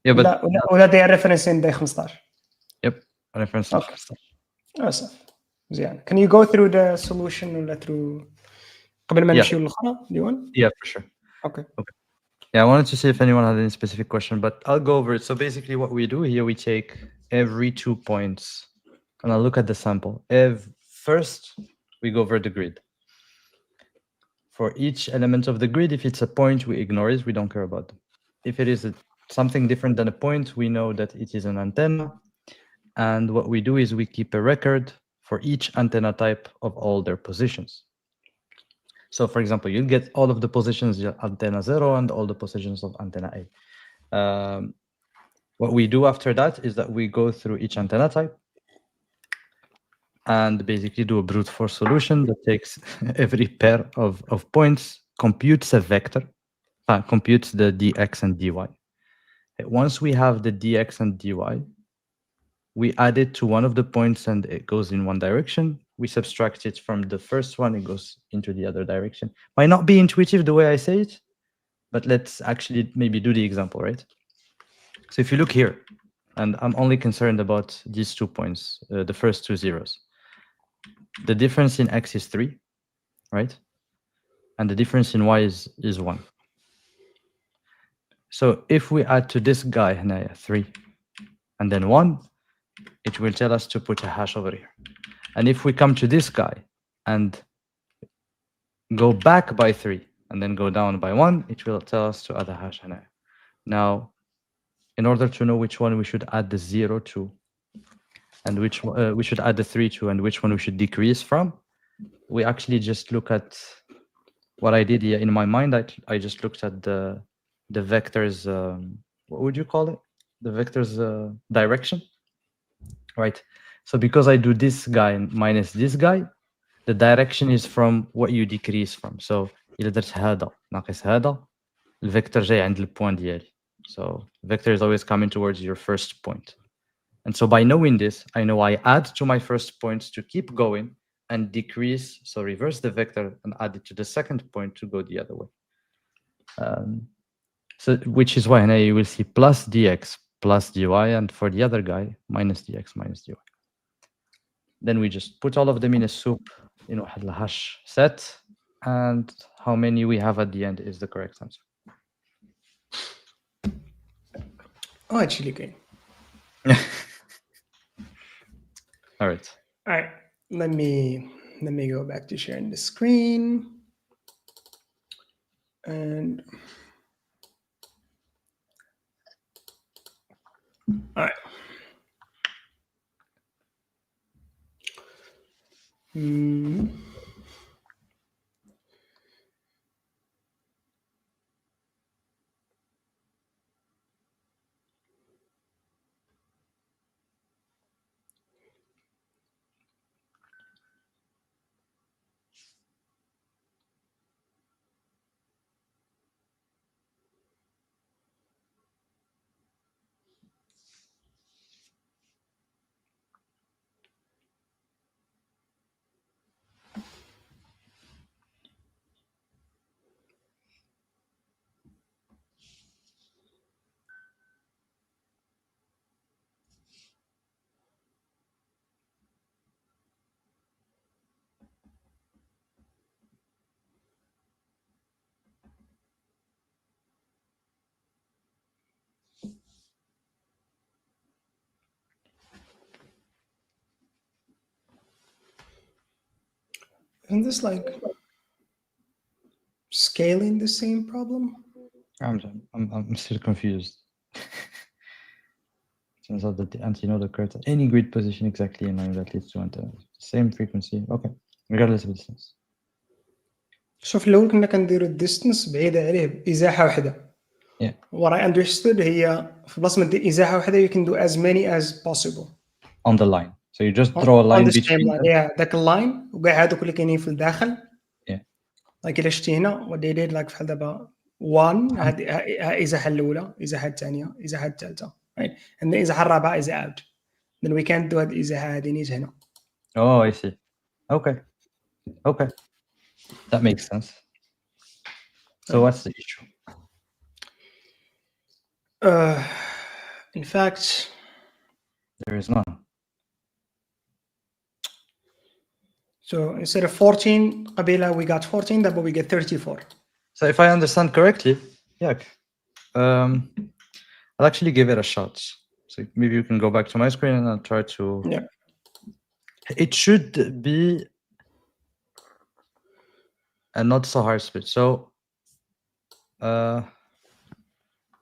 Yeah, but
ولا they are referencing day 15.
Yep, reference.
Okay. صافي مزيان. Can you go through the solution ولا through قبل ما نمشيو للأخرى؟ Do you want?
Yeah, for sure.
Okay.
Yeah, I wanted to see if anyone had any specific question, but I'll go over it. So basically what we do here, we take every 2 points and I'll look at the sample. First, we go over the grid. For each element of the grid, if it's a point, we ignore it. We don't care about them. If it is something different than a point, we know that it is an antenna. And what we do is we keep a record for each antenna type of all their positions. So for example, you'll get all of the positions of antenna 0 and all the positions of antenna A. What we do after that is that we go through each antenna type and basically do a brute force solution that takes every pair of points, computes a vector, computes the dx and dy. Once we have the dx and dy, we add it to one of the points and it goes in one direction. We subtract it from the first one, it goes into the other direction. Might not be intuitive the way I say it, but let's actually maybe do the example, right? So if you look here, and I'm only concerned about these 2 points, the first 2 zeros. The difference in x is 3, right? And the difference in y is 1. So if we add to this guy, 3, and then 1, it will tell us to put a hash over here. And if we come to this guy and go back by 3 and then go down by 1, it will tell us to add a hash. Now, in order to know which one we should add the 0 to, and which we should add the 3 to, and which one we should decrease from, we actually just look at what I did here. In my mind, I just looked at the vector's, what would you call it? The vector's direction, right? So because I do this guy minus this guy, the direction is from what you decrease from. So إذا درت هذا ناقص هذا الفيكتور جاي عند البوان ديالي. So vector is always coming towards your first point. And so by knowing this, I know I add to my first point to keep going and decrease, so reverse the vector and add it to the second point to go the other way. So which is why now you will see plus dx plus dy, and for the other guy, minus dx minus dy. Then we just put all of them in a soup, a hash set, and how many we have at the end is the correct answer.
Oh, actually, okay.
All right.
All right. Let me go back to sharing the screen. And all right. Isn't this like scaling the same problem?
I'm still confused. Turns out that the antinode occurs at any grid position exactly in line that leads to antennas. Same frequency. Okay. Regardless of distance.
شوف الأول كنا كنديرو الديستنس بعيدة عليه بإزاحة واحدة.
Yeah.
What I understood هي في بلاصة ما دير إزاحة واحدة you can do as many as possible.
On the line. So you just draw a line
on the same
between
line.
them.
Yeah, ذاك اللاين وكاع هادوك اللي كاينين في الداخل.
Yeah.
Like إلا شتي هنا what they did like بحال دابا 1 هاد الإزاحة الأولى الإزاحة الثانية الإزاحة الثالثة right and then الإزاحة الرابعة is out. Then we can't do هاد الإزاحة هادي نيت هنا.
Oh, I see. Okay. That makes sense. So what's the issue?
In fact,
there is none.
So instead of 14 قبيلة we got 14 but we get 34.
So if I understand correctly, yeah, I'll actually give it a shot. So maybe you can go back to my screen and I'll try to.
Yeah.
It should be a not so hard split. So, are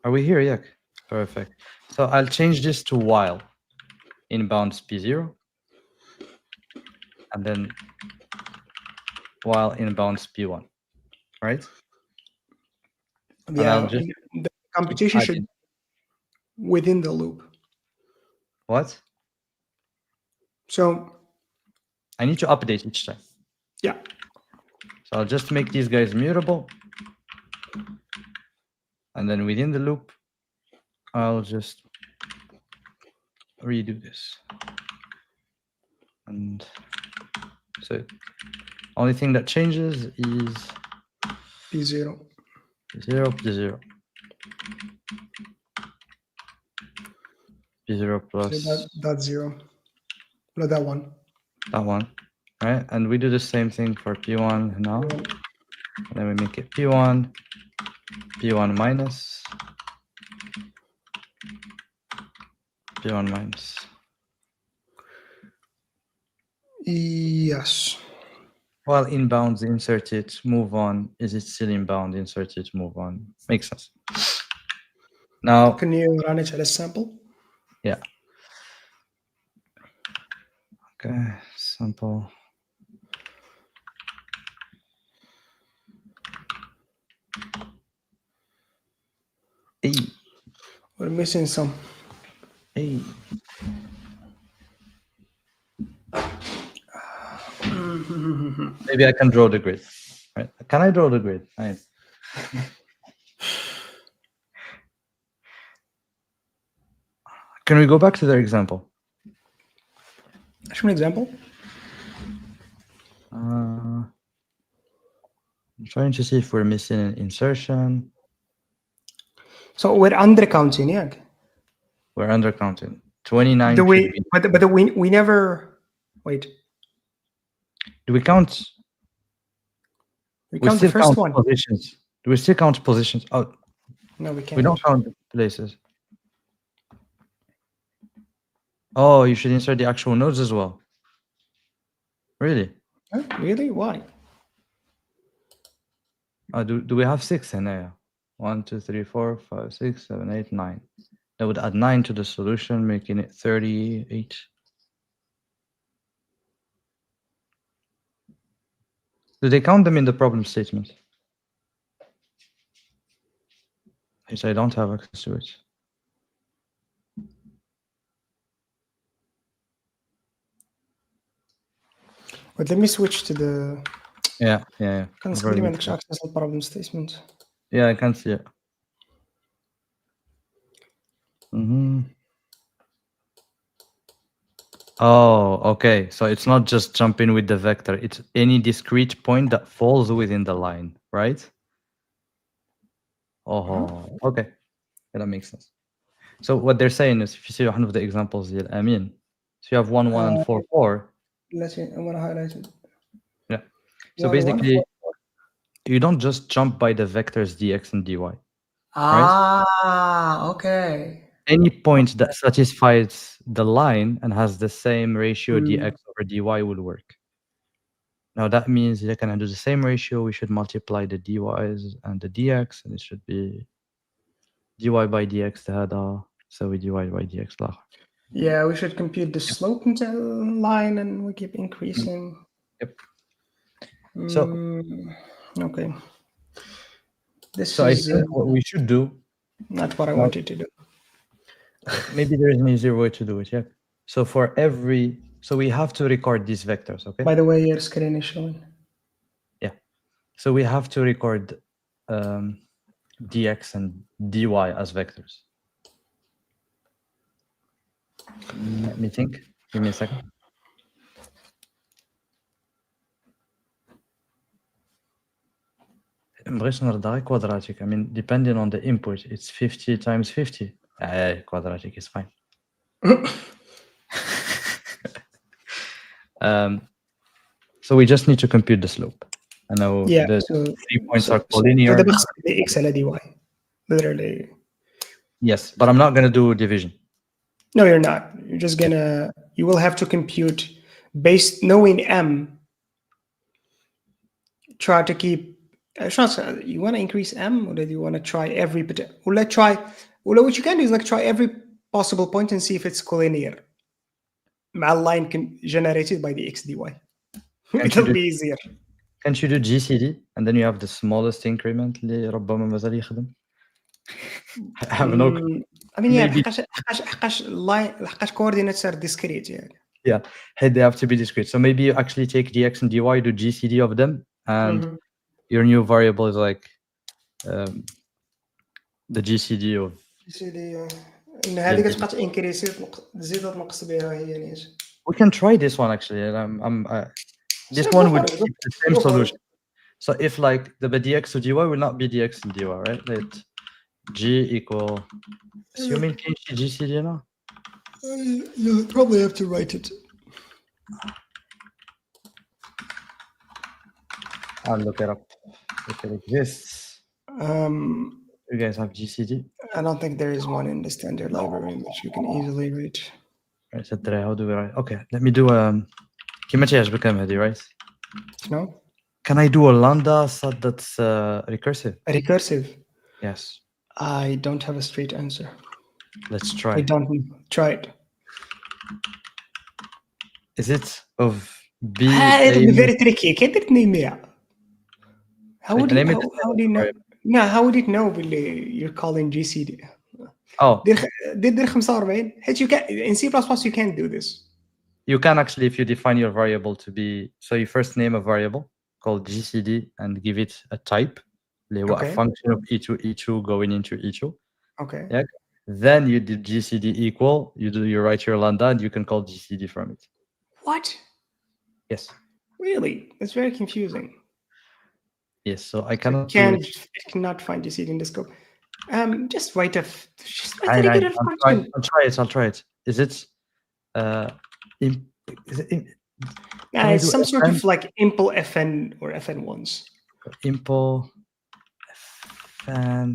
we here? Yeah. Perfect. So I'll change this to while inbounds P0, and then while inbounds P1, right?
Yeah.
And just
the computation should be within the loop.
What?
So
I need to update each time.
Yeah.
So I'll just make these guys mutable. And then within the loop, I'll just redo this. And so only thing that changes is
P0.
P0, P0. P0 plus
So that's 0. No, that one.
That one. Right? And we do the same thing for P1 now. And then we make it P1, P1 minus, P1 minus.
Yes.
While inbounds, insert it, move on. Is it still inbound? Insert it, move on. Makes sense. Now,
can you run it at a sample?
Yeah. Okay, sample. Hey.
We're missing some.
Hey. Maybe I can draw the grid. Right? Can I draw the grid? Right. Can we go back to their example?
شو example?
I'm trying to see if we're missing an insertion.
So we're undercounting, yeah.
We're undercounting. 29
Do
should be.
but we never wait.
Do we count?
We
We
count the
still
first
count
one.
positions. Do we still count positions? Oh,
No, we
we
can't.
don't count places. Oh, you should insert the actual nodes as well. Really?
Huh? Really? Why?
Do we have 6 in there? 1, 2, 3, 4, 5, 6, 7, 8, 9. That would add 9 to the solution, making it 38. Do they count them in the problem statement? Yes, I don't have access to it.
But let me switch to the.
Yeah.
كان
I've
نسخلي
already
ما عندكش
tried.
access للبروبلم statement.
Yeah, I can't see it. Oh, okay. So it's not just jumping with the vector. It's any discrete point that falls within the line, right? Oh, okay. Yeah, that makes sense. So what they're saying is, if you see one of the examples here, I mean, so you have 1, 1, and 4, 4.
Let's see. I want to highlight it.
Yeah. So
1, 1,
basically,
4.
you don't just jump by the vectors dx and dy.
Ah, okay.
Any point that satisfies the line and has the same ratio dx over dy will work. Now that means you're gonna do the same ratio. We should multiply the dy's and the dx, and it should be dy by dx هذا يساوي dy by dx الآخر.
Yeah, we should compute the slope until line, and we keep increasing.
Yep. So
okay. This
so
is
I think what we should do.
not what I wanted to do.
Maybe there is an easier way to do it. Yeah. So for every, so we have to record these vectors. Okay.
By the way, your screen is showing.
Yeah. So we have to record dx and dy as vectors. Let me think. Give me a second. Quadratic. I mean, depending on the input, it's 50 times 50. Quadratic is fine. So we just need to compute the slope. I know the 3 points are collinear.
x على dy. Literally.
Yes, but I'm not going to do division.
No, you're not. You're just gonna. You will have to compute based knowing m. Try to keep. You want to increase m, or do you want to try every? Well, let's try. Well, what you can do is like try every possible point and see if it's collinear. مع line generated by the x dy. It'll be easier.
Can't you do GCD and then you have the smallest increment اللي ربما مازال يخدم? I have no.
I mean, yeah, حقاش coordinates are discrete.
Yeah, they have to be discrete. So maybe you actually take dx and dy, do GCD of them, and your new variable is like the GCD of.
GCD. إن هذه كتبقى تنكريسي تزيد تنقص بها هي نيت.
We can try this one actually. This one would keep the same solution. So if like the dx to dy will not be dx and dy, right? Let g equal. Assuming GCD now.
You'll probably have to write it.
I'll look it up if it exists. You guys have GCD?
I don't think there is one in the standard library which you can easily read.
Right, so how do we write? Okay, let me do كيما تعجبك هذه, right?
No?
Can I do a lambda such that's recursive?
Recursive?
Yes.
I don't have a straight answer.
Let's try.
I don't try it.
Is it of B?
It'll be very tricky. Can't it name it? How would you know? No, how would it know you're calling GCD?
Oh.
دير 45 حيت you can in C++ you can't do this.
You can actually, if you define your variable to be, so you first name a variable called GCD and give it a type, a function of E2 going into E2.
Okay.
Yeah. Then you did GCD equal. You write your lambda, and you can call GCD from it.
What?
Yes.
Really? It's very confusing.
Yes. So I
So
cannot
it cannot find GCD in the scope. Just write just write a
I
regular function.
I'll try it. Is it is it can I
It's
do
some sort
fn?
of like impl fn or fn1s.
Impl fn.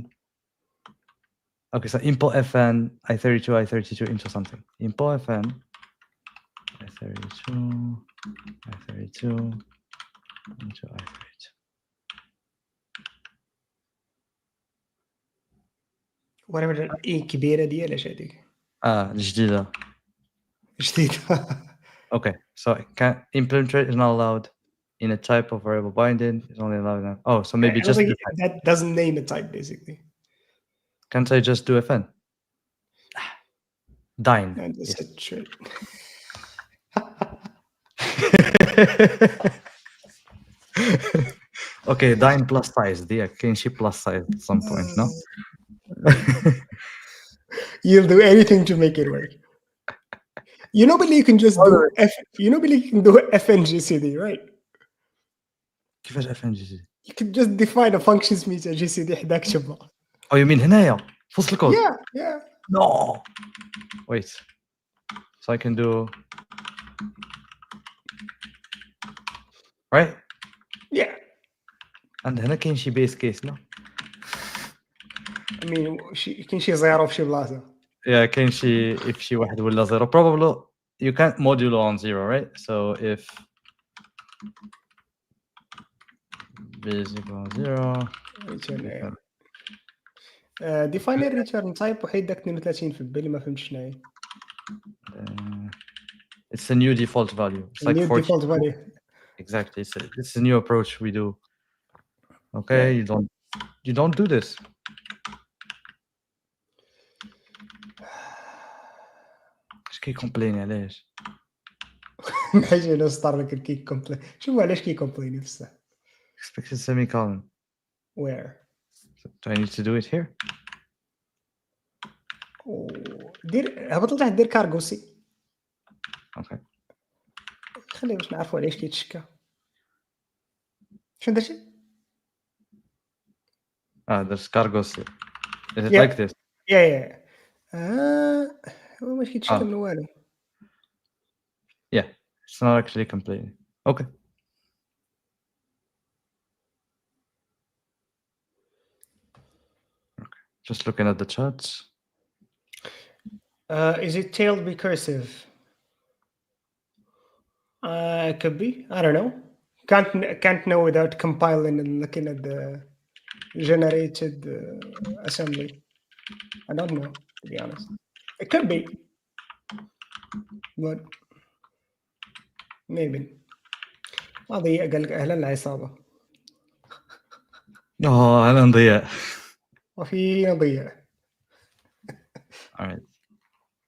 Okay, so impl fn I32 into something. Impl fn I32 into I32.
whatever اي كبيره دي ايش هذيك
جديدة.
جديده.
Okay, so implementation is not allowed in a type of variable binding. It's only allowed in so maybe
I don't
just
think that doesn't name a type basically.
can't I just do fn? Dine.
No, that's
Yes.
a trait.
Okay, dine plus size. Can she plus size at some point? No.
You'll do anything to make it work. You know, but you can just do you know, but you can do fngcd, right?
كيفاش fn GCD?
You can just define a function سميتها GCD حداك شبه.
Oh, you mean هنايا في وسط الكود?
Yeah.
No. Wait. So I can do right?
Yeah.
And هنا كاين شي base case, no?
I mean, كاين شي زيرو في شي بلاصه.
Yeah, كاين شي if شي واحد ولا zero. Probably you can't modulo on 0, right? So if b is equal to 0,
return define a return type وحيد داك 32 في بالي ما فهمتش شنو هي.
it's a new default value. It's like
new
40.
default value.
Exactly. It's a new approach we do. Okay,
Yeah.
you don't do this. اش كيكومبليني علاش؟
نحيجي لو ستار لك الكيك كومبلين. شوف علاش كي كومبلين بصح.
Expected semicolon.
Where?
Do I need to do it here?
دير هبط لتحت دير كارغو سي.
Okay.
خليه باش نعرفوا علاش كيتشكى. شنو درتي؟
There's cargo C. Is it
Yeah.
like this?
Yeah. هو ماشي كيتشكى من والو.
Yeah, it's not actually complaining. Okay. Just looking at the charts.
Is it tailed recursive? Could be. I don't know. Can't know without compiling and looking at the generated assembly. I don't know, to be honest. It could be, but maybe. هذه قال لك اهلا العصابه.
أهلا ضياء.
وفي ضياء.
All right.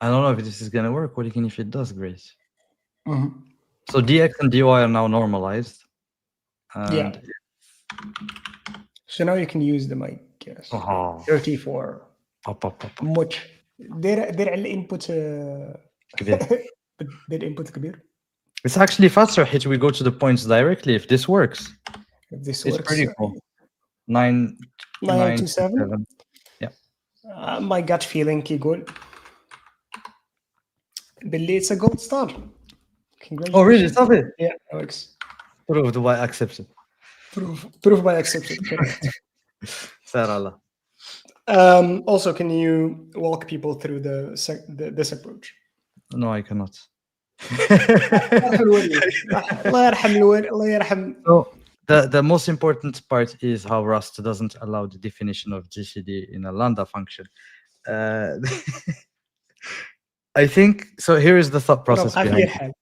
I don't know if this is gonna work. What if it does, Grace? So dx and dy are now normalized. And
So now you can use them, I guess. 34. much. دير على الانبوت
كبير.
دير انبوت كبير.
It's actually faster hit. We go to the points directly if this works.
If this
it's
works,
pretty cool. 927. Yeah.
My gut feeling كيقول باللي it's a gold star. Congratulations.
Oh really? Stop it.
Yeah, it works.
Proved by accepted.
Proof by accepted. Correct.
Sarala.
Also, can you walk people through this approach?
No, I cannot. So the most important part is how Rust doesn't allow the definition of GCD in a lambda function. I think so. Here is the thought process behind it.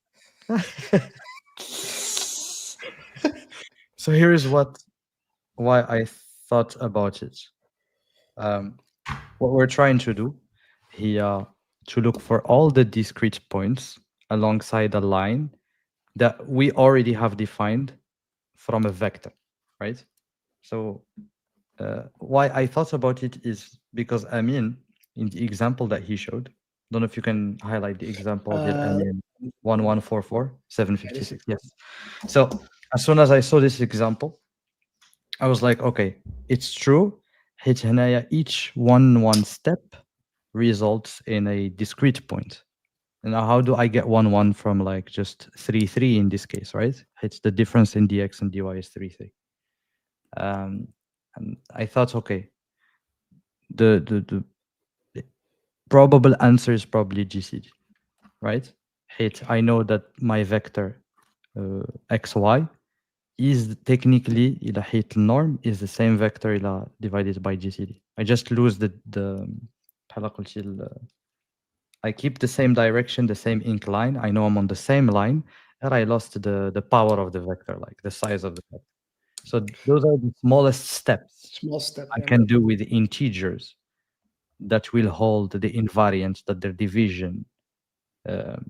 So here is why I thought about it. What we're trying to do here to look for all the discrete points alongside a line that we already have defined from a vector, right? So why I thought about it is because Amin, in the example that he showed. Don't know if you can highlight the example here.
Uh,
I mean, 1144
yeah, this
756.
is
Yes. So as soon as I saw this example, I was like, okay, it's true. حيت هنايا each one step results in a discrete point. And now how do I get 1 from like just 3 in this case, right? It's the difference in dx and dy is 3. And I thought, okay, the probable answer is probably GCD, right? I know that my vector xy is technically إلى حيت norm is the same vector إلى divided by GCD. I just lose the بحال قلتي I keep the same direction, the same incline. I know I'm on the same line, and I lost the power of the vector, like the size of the vector. So those are the smallest steps
small step.
I
Yeah.
can do with integers that will hold the invariance that their division um,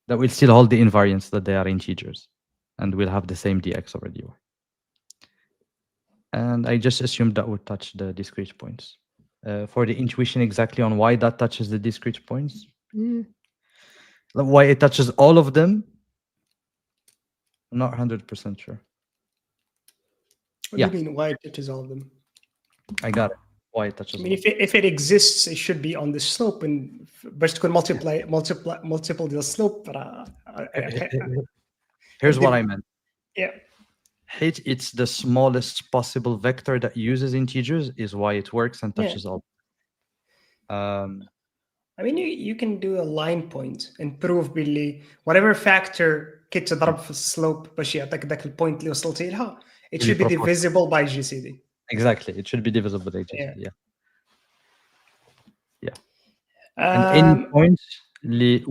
that will still hold the invariance that they are integers, and will have the same dx over dy. And I just assumed that would touch the discrete points. For the intuition exactly on why that touches the discrete points, why it touches all of them, I'm not 100% sure.
What do
Yeah,
you mean? Why it touches all of them?
I got it. Why it
I
touches
mean,
all.
if it exists, it should be on the slope, and باش تكون multiple the slope.
Here's what I meant.
Yeah.
It's the smallest possible vector that uses integers is why it works and
Yeah.
touches all.
I mean, you can do a line point and prove باللي whatever factor كتضرب في السلوب باش يعطيك ذاك البوينت اللي وصلتي لها, it
Really
should be
proportional.
divisible by GCD.
Exactly. It should be divisible by GCD.
Yeah.
Yeah. And any
Um,
point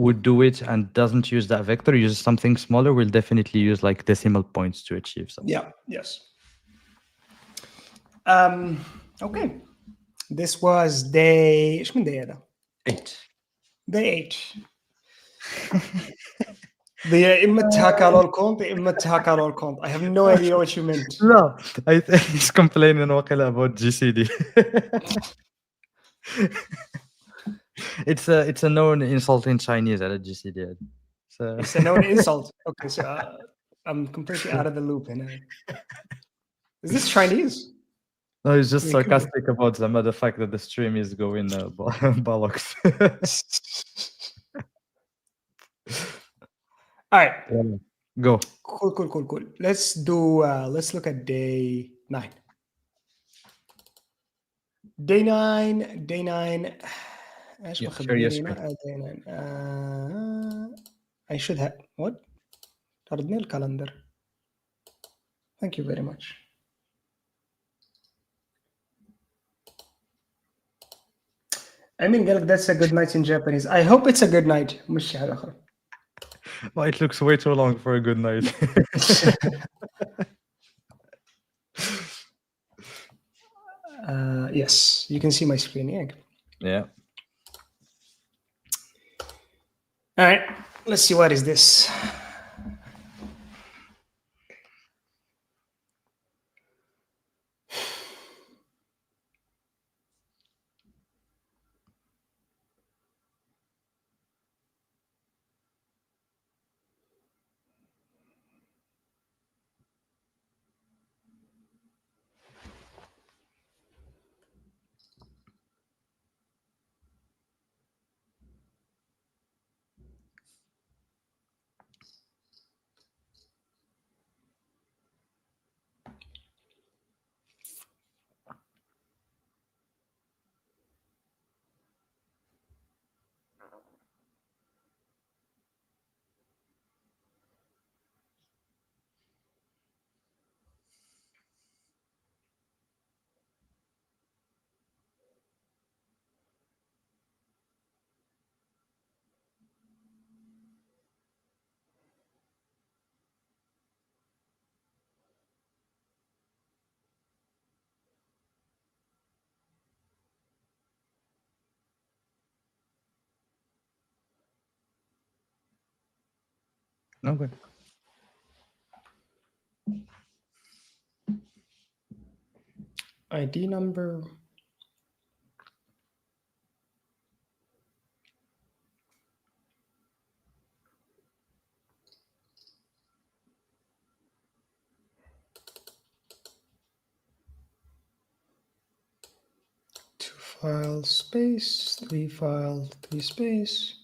would do it and doesn't use that vector, uses something smaller, will definitely use like decimal points to achieve something.
yeah. Yes. Okay. This was day. ايش من day هذا?
8.
Day 8. The إما تهكروا الكونت إما تهكروا الكونت. I have no idea what you meant.
No, I think he's complaining وقيلا about GCD. It's a known insult in Chinese at GCD. So
It's a known insult. Okay, so I'm completely out of the loop. And is this Chinese?
no, it's just
I mean, could be.
sarcastic about the fact that the stream is going bollocks.
All right.
Go.
Cool. Let's look at day 9. Day 9. ايش
Yeah, share your
مخبيني
screen.
هنا؟ day 9. I should have what? طردني الكالندر. Thank you very much. I mean, that's a good night in Japanese. I hope it's a good night. مش شي حاجة أخرى.
Well, it looks way too long for a good night.
Yes, you can see my screen. Yeah.
Yeah.
All right. Let's see, what is this?
Okay.
ID number. file space, 3 file, 3 space.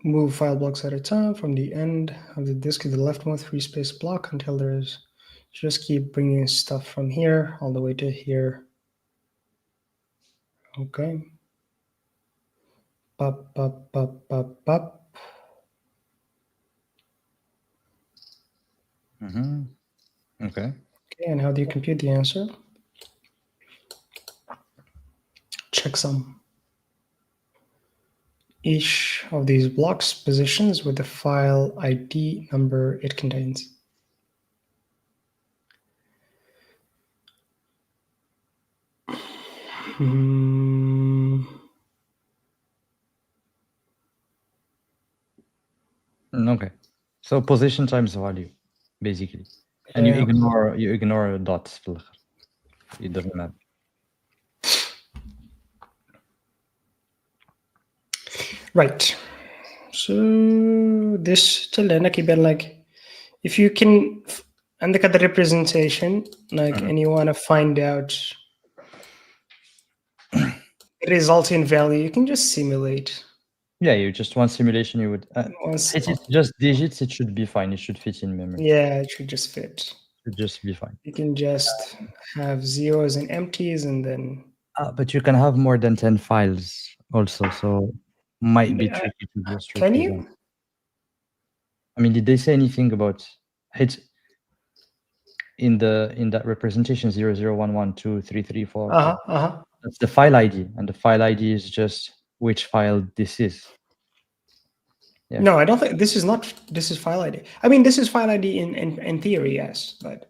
Move file blocks at a time from the end of the disk to the leftmost 3 space block until there's, just keep bringing stuff from here all the way to here. Okay. Pop, pop, pop, pop, pop.
Okay.
Okay, and how do you compute the answer? Checksum. Each of these blocks positions with the file ID number it contains.
Okay. So position times value, basically. And you ignore dots. It doesn't matter.
Right. So this till then كيبان like if you can عندك the representation like and you want to find out the resulting value, you can just simulate.
Yeah, you just one simulation. You would
Once,
if it's just digits. It should be fine. It should fit in memory.
yeah, it should just fit.
It should just be fine.
You can just have zeros and empties and then.
But you can have more than 10 files also, so might be tricky to just
Can
represent.
you?
I mean, did they say anything about it in that representation 00112334? That's the file ID, and the file ID is just which file this is. Yeah.
No, I don't think this is not. This is file ID. I mean, this is file ID in theory, yes, but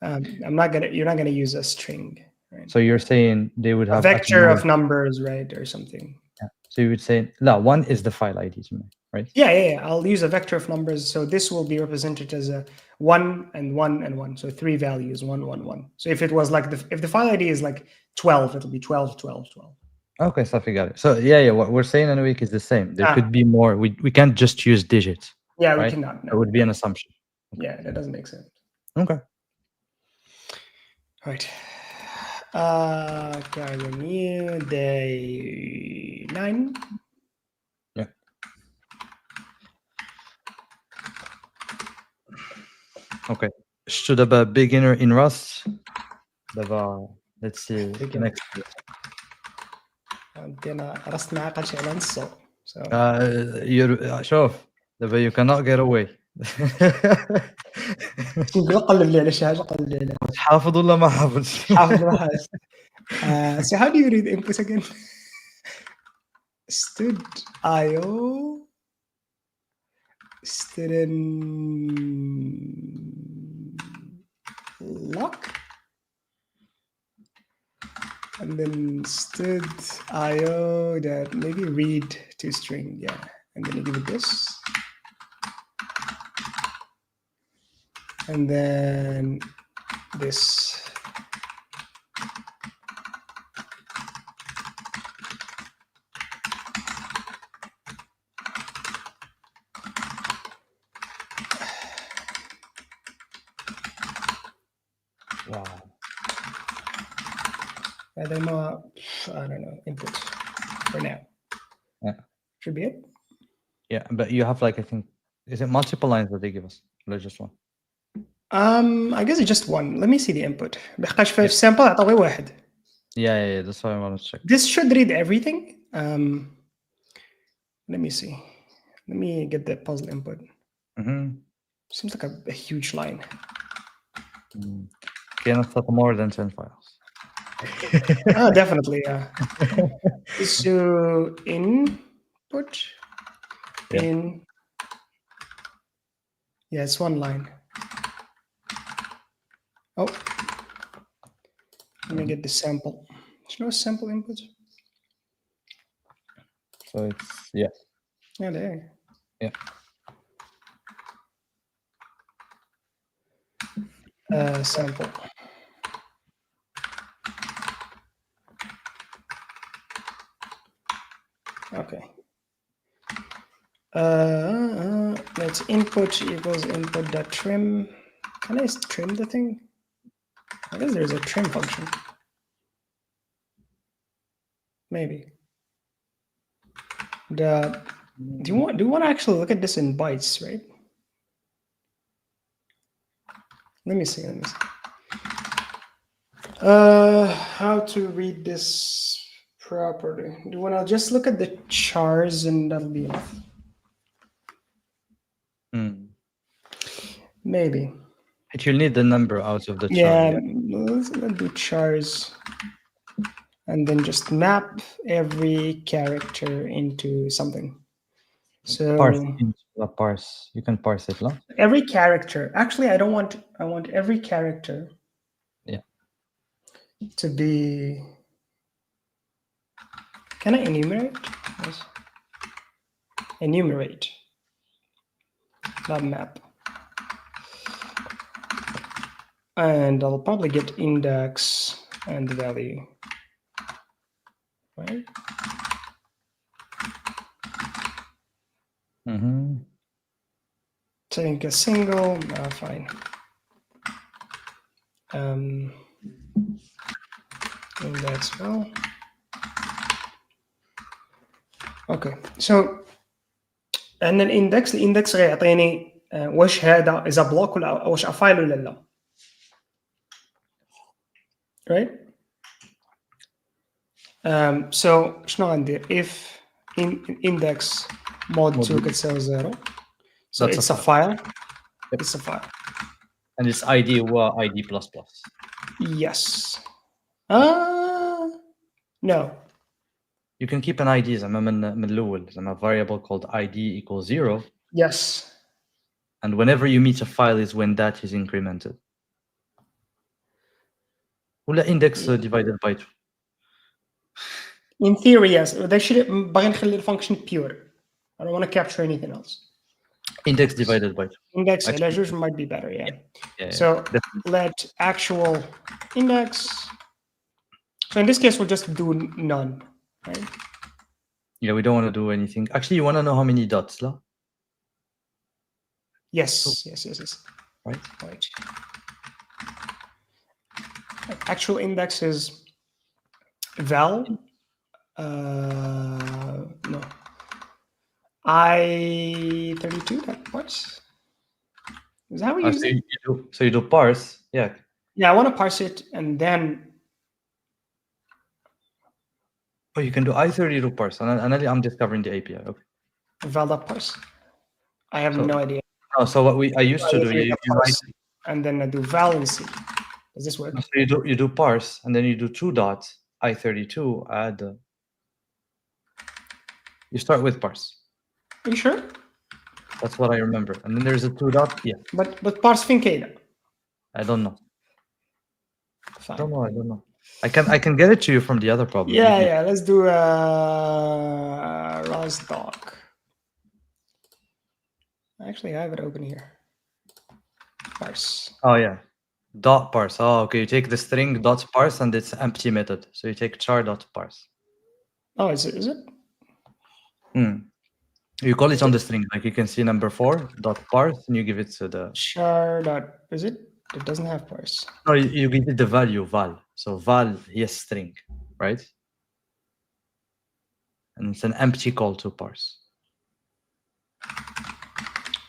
I'm not gonna. You're not gonna use a string. Right?
So you're saying they would have
a vector of numbers, right, or something.
Yeah. So you would say no. One is the file ID to me, right?
Yeah. I'll use a vector of numbers. So this will be represented as a 1 and 1 and 1. So 3 values, 1, 1, 1. So if it was like if the file ID is like 12, it'll be 12, 12, 12.
Okay, so I got it. So yeah, what we're saying in a week is the same. There could be more. We can't just use digits.
Yeah,
right?
we cannot. No,
it would be an assumption.
Okay. Yeah, that doesn't make sense.
Okay.
Right. New day 9.
Yeah. Okay. Should have a beginner in Rust. Let's see. Next.
عندنا رست معقد شغله نصو. So
شوف دابا you cannot get away.
قلب لي على شي حاجه قلب لي على
حافظ ولا ما حافظ؟
حافظ ولا حافظ. So how do you read input again? Stud IO student lock and then stud IO that maybe read to string, yeah, and then you give it this, and then this.
Wow.
I don't know, input for now.
Yeah.
Should be it.
Yeah, but you have like, I think, is it multiple lines that they give us? Or just one?
I guess it's just one. Let me see the input. بحقاش في sample عطاوي واحد.
Yeah, that's why I want to check.
This should read everything. Let me see. Let me get the puzzle input. Seems like a huge line.
Cannot set more than 10 files.
Definitely, yeah. So input in, yeah, it's one line. Oh, let me get the sample. There's no sample input.
So it's, yeah,
there.
Yeah.
Sample. Okay. Let's input equals input.trim. Can I trim the thing? I guess there's a trim function. Maybe. Do you want to actually look at this in bytes, right? Let me see. How to read this properly? Do you want to just look at the chars and that'll be enough? Maybe.
But you'll need the number out of the char.
Yeah, let's do chars. And then just map every character into something. So
Parse. You can parse it, no?
every character. Actually, I don't want. I want every character.
Yeah.
To be. Can I enumerate? Yes. Enumerate. Not map. And I'll probably get index and value. Right? Take a single, fine. Index well. Okay, so and then الانdex غيعطيني واش هذا اذا بلوك ولا واش فايل ولا لا. Right? So شنو غندير if index mod 2 كتساوي 0. So
That's
it's a file.
Yep.
It's a file.
And its ID was ID++.
Yes. No.
You can keep an ID من الأول a variable called ID equals 0.
Yes.
And whenever you meet a file is when that is incremented. ولا index divided by 2.
In theory, yes. They should باغي نخلي الفانكشن pure. I don't want to capture anything else.
Index divided by 2.
Index على جوج might be better, yeah. So
definitely.
let actual index. So in this case, we'll just do none, right?
Yeah, we don't want to do anything. Actually, you want to know how many dots, la?
Yes. Right. Actual index is val. No. I32 that parse. Is that how we use it?
So you do parse, yeah.
Yeah, I want to parse it and then.
Oh, you can do I32 parse, and I'm discovering the API. Okay.
Val.parse. I have no idea.
Oh, so what I used to do, you write,
and then I do val and C. Does this work?
So you do parse, and then you do 2 dots I32 add. You start with parse.
Are you sure?
That's what I remember. And then there's a 2 dot. Yeah.
But parse fin كده.
I don't know.
Fine.
I don't know. I can get it to you from the other problem.
Yeah. Let's do ROS doc. Actually, I have it open here. Parse.
Oh yeah, dot parse. Oh, okay. You take the string dot parse and it's empty method. So you take char dot parse.
Oh, is it?
You call it on the string, like you can see number 4 dot parse, and you give it to the
char dot. Is it? It doesn't have parse.
No, you give it the value val. So val yes string, right? And it's an empty call to parse.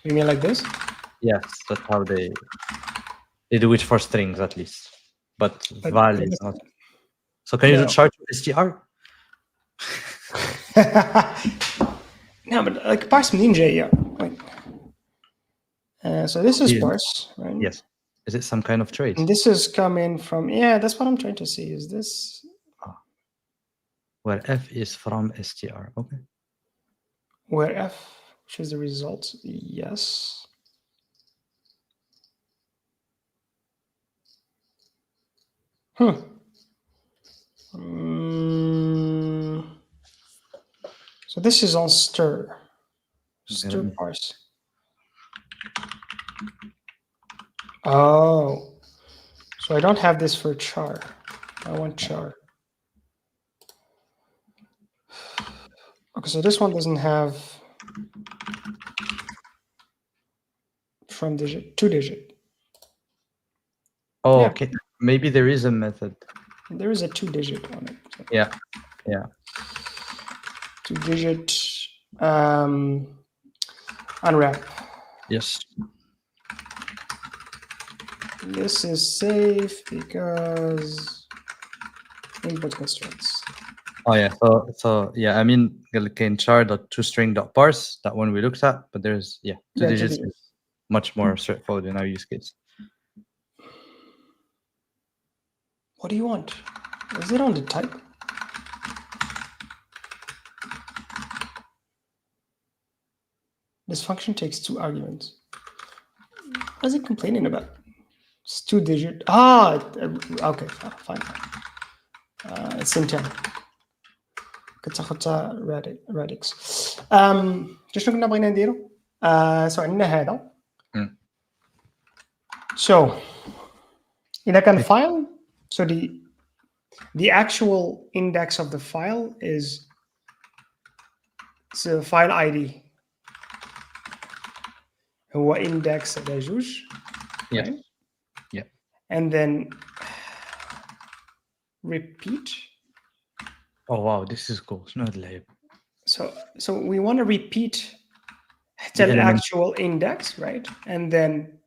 You mean like this?
Yes, that's how they do it for strings at least. But val is not. So can you do char to str?
No, but like parse منين جاية? Like, so this is parse, right?
Yes. Is it some kind of trace?
And this is coming from, that's what I'm trying to see. Is this?
Where f is from str, okay.
Where f, which is the result, yes. So this is on stir parse. Oh, so I don't have this for char. I want char. Okay, so this one doesn't have from digit, 2 digit.
Oh, okay. Maybe there is a method.
There is a 2 digit on it. So.
Yeah. Yeah.
2-digit unwrap.
Yes.
This is safe because input constraints.
Oh yeah. So yeah, I mean, can char.toString.parse, that one we looked at, but there's two
Yeah,
digits
2 digits.
is much more straightforward in our use case.
What do you want? Is it on the type? This function takes 2 arguments. What is it complaining about? It's 2-digit. Okay, fine. It's in 10. كتاخدها radix. شنو كنا بغينا نديرو؟ سو عندنا هذا. So إذا كان file, so the actual index of the file is so file ID. هو index هذا جوج.
Yeah.
Right?
Yeah.
And then repeat.
Oh wow, this is cool. شنو هاد اللعيب؟
So we want to repeat
The
the
element.
actual index, right? And then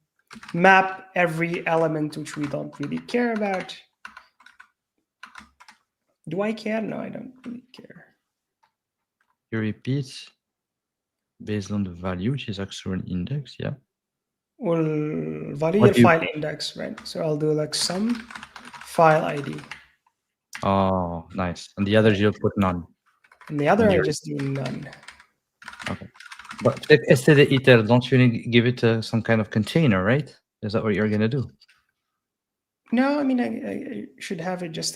map every element which we don't really care about. Do I care? No, I don't really care.
You repeat based on the value, which is actually an index, yeah.
Well, value
What do you-
file index, right? So I'll do like some file ID.
Oh, nice. And the others you'll put none.
And the other I
Here.
just do none.
Okay. But like std_iter, don't you need to give it some kind of container, right? Is that what you're gonna do?
No, I mean I should have it just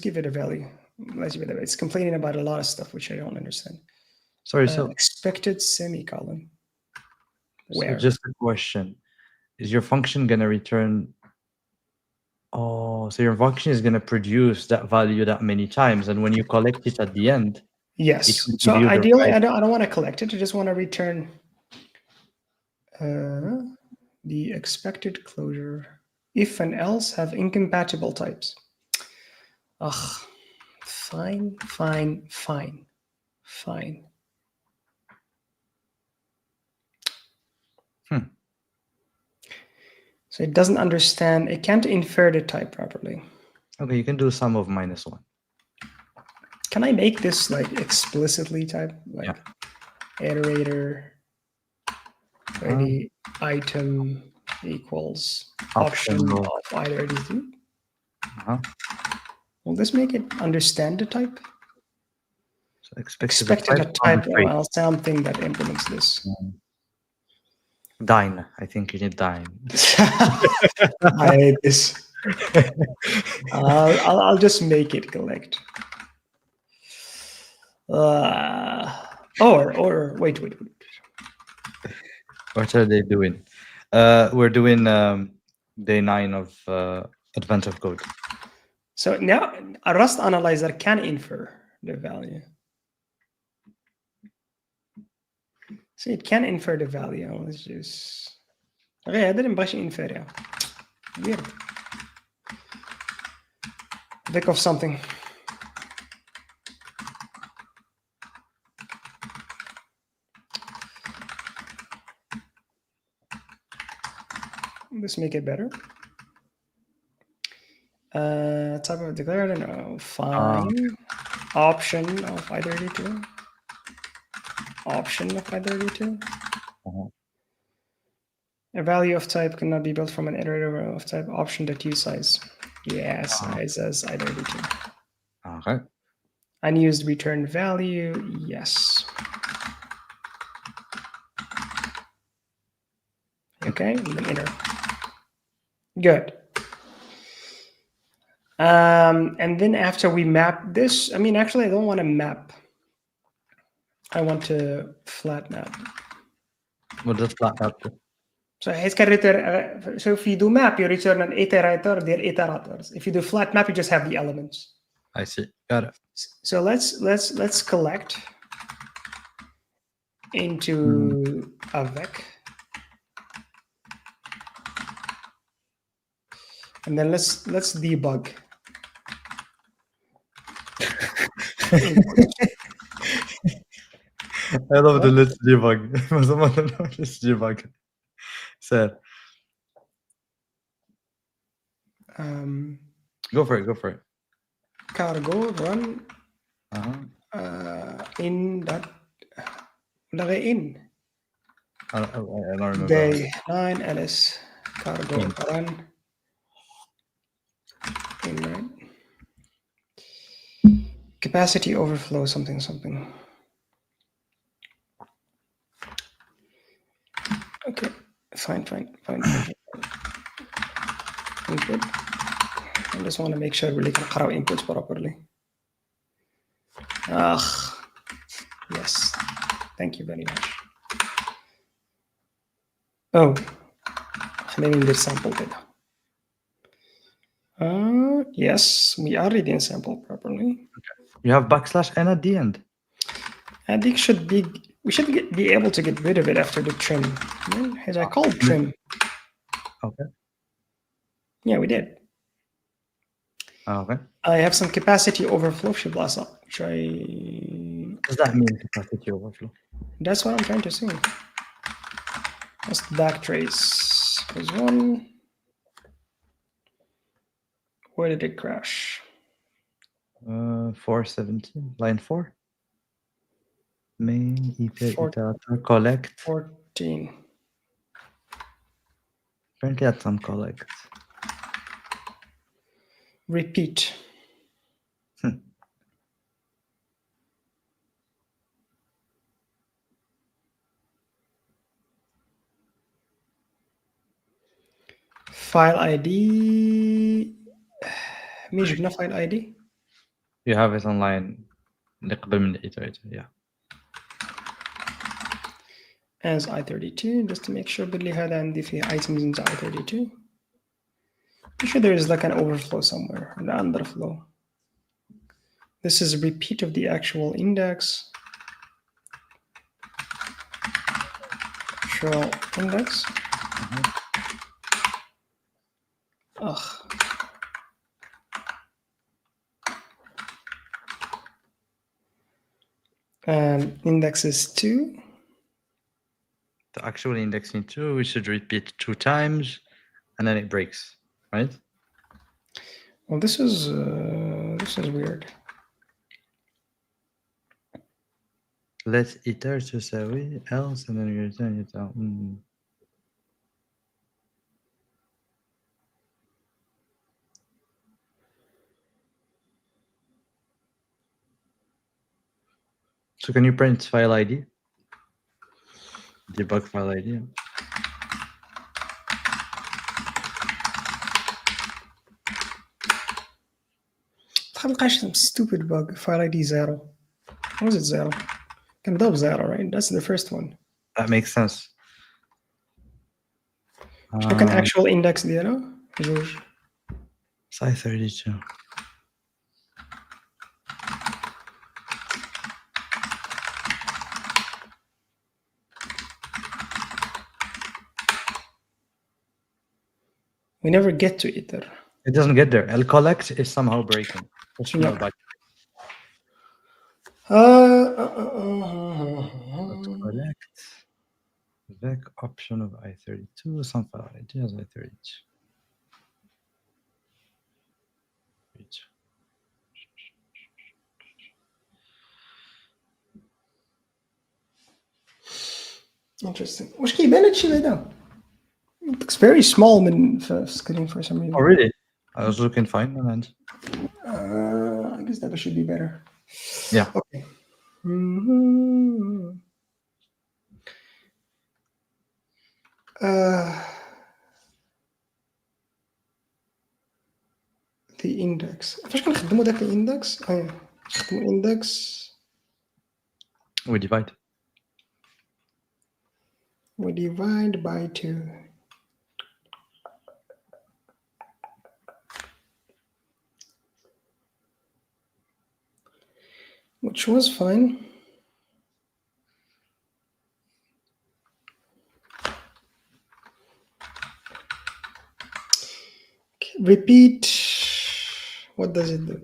give it a value. It's complaining about a lot of stuff which I don't understand.
Sorry, so
Expected semicolon. Where?
So just a question. Is your function gonna return? Oh, so your function is gonna produce that value that many times, and when you collect it at the end,
Yes.
it will
So
give you the
ideally,
right-
I don't want to collect it. I just want to return the expected closure. If and else have incompatible types. Ugh. Fine. So it doesn't understand. It can't infer the type properly.
Okay, you can do sum of -1.
Can I make this like explicitly type? Like iterator any item equals option of either of these two? Will this make it understand the type?
So
Expected a type or something that implements this.
Dine. I think you need dine.
I hate this. I'll just make it collect. Or wait.
What are they doing? We're doing day 9 of Advent of Code.
So now a Rust analyzer can infer the value. So it can infer the value. Let's just غير هذا اللي مبغاش ينفر. Weird. Think of something. Let's make it better. Type of declared, no, fine. Option of I32. Option of I32. A value of type cannot be built from an iterator of type option.useSize. Yeah, size as I32.
Okay.
Unused return value, yes. Okay, and then enter. Good. And then after we map this, I mean, actually, I don't want to map. I want to flat map.
What does flat map do?
So so if you do map, you return an iterator, they're iterators. If you do flat map, you just have the elements.
I see. Got it.
So let's collect into a vec. And then let's debug.
I love the let's debug. Let's debug. So go for it.
Cargo run in that lagay in
I don't remember.
day 9 ls cargo
In.
run in right capacity overflow something. Okay, fine. Input. I just want to make sure we can قرأ inputs properly. Yes, thank you very much. Oh, خلينا ندير sample كده. Yes, we are reading sample properly.
You have \n at the end.
And it should be. We should be able to get rid of it after the trim. Has I called trim?
Okay.
Yeah, we did.
Okay.
I have some capacity overflow. Which I.
What does that mean, capacity overflow?
That's what I'm trying to say. Let's backtrace. There's one. Where did it crash?
417, line 4. Main iterator collect.
14.
Apparently that's some collect.
Repeat. File ID. مين جبنا file ID?
You have it online. اللي قبل من iterator, yeah.
As I32 just to make sure باللي هذا عندي فيه items into I32. I'm sure there is like an overflow somewhere, an underflow. This is a repeat of the actual index. Actual index. And index is 2.
The actual indexing 2, we should repeat 2 times, and then it breaks, right?
Well, this is weird.
Let's iter تساوي else, and then we return it out. So can you print file ID? Debug file ID.
Some stupid bug. File ID 0. How is it 0? Can double 0, right? That's the first one.
That makes sense.
شنو كان actual index ديالو؟ جوج.
Size 32.
We never get to iter.
It doesn't get there. L collect is somehow breaking.
Yeah.
Let's collect. Vec option of I32. Some file ID as I32.
Interesting. واش كيبان هادشي بعدا؟ It looks very small من في screen for some reason.
Oh really? I was looking fine, man.
I guess that should be better.
Yeah.
Okay. The index. فاش كنخدموا داك الاندكس؟ نخدموا index.
We divide.
We divide by 2. Which was fine. Okay, repeat. What does it do?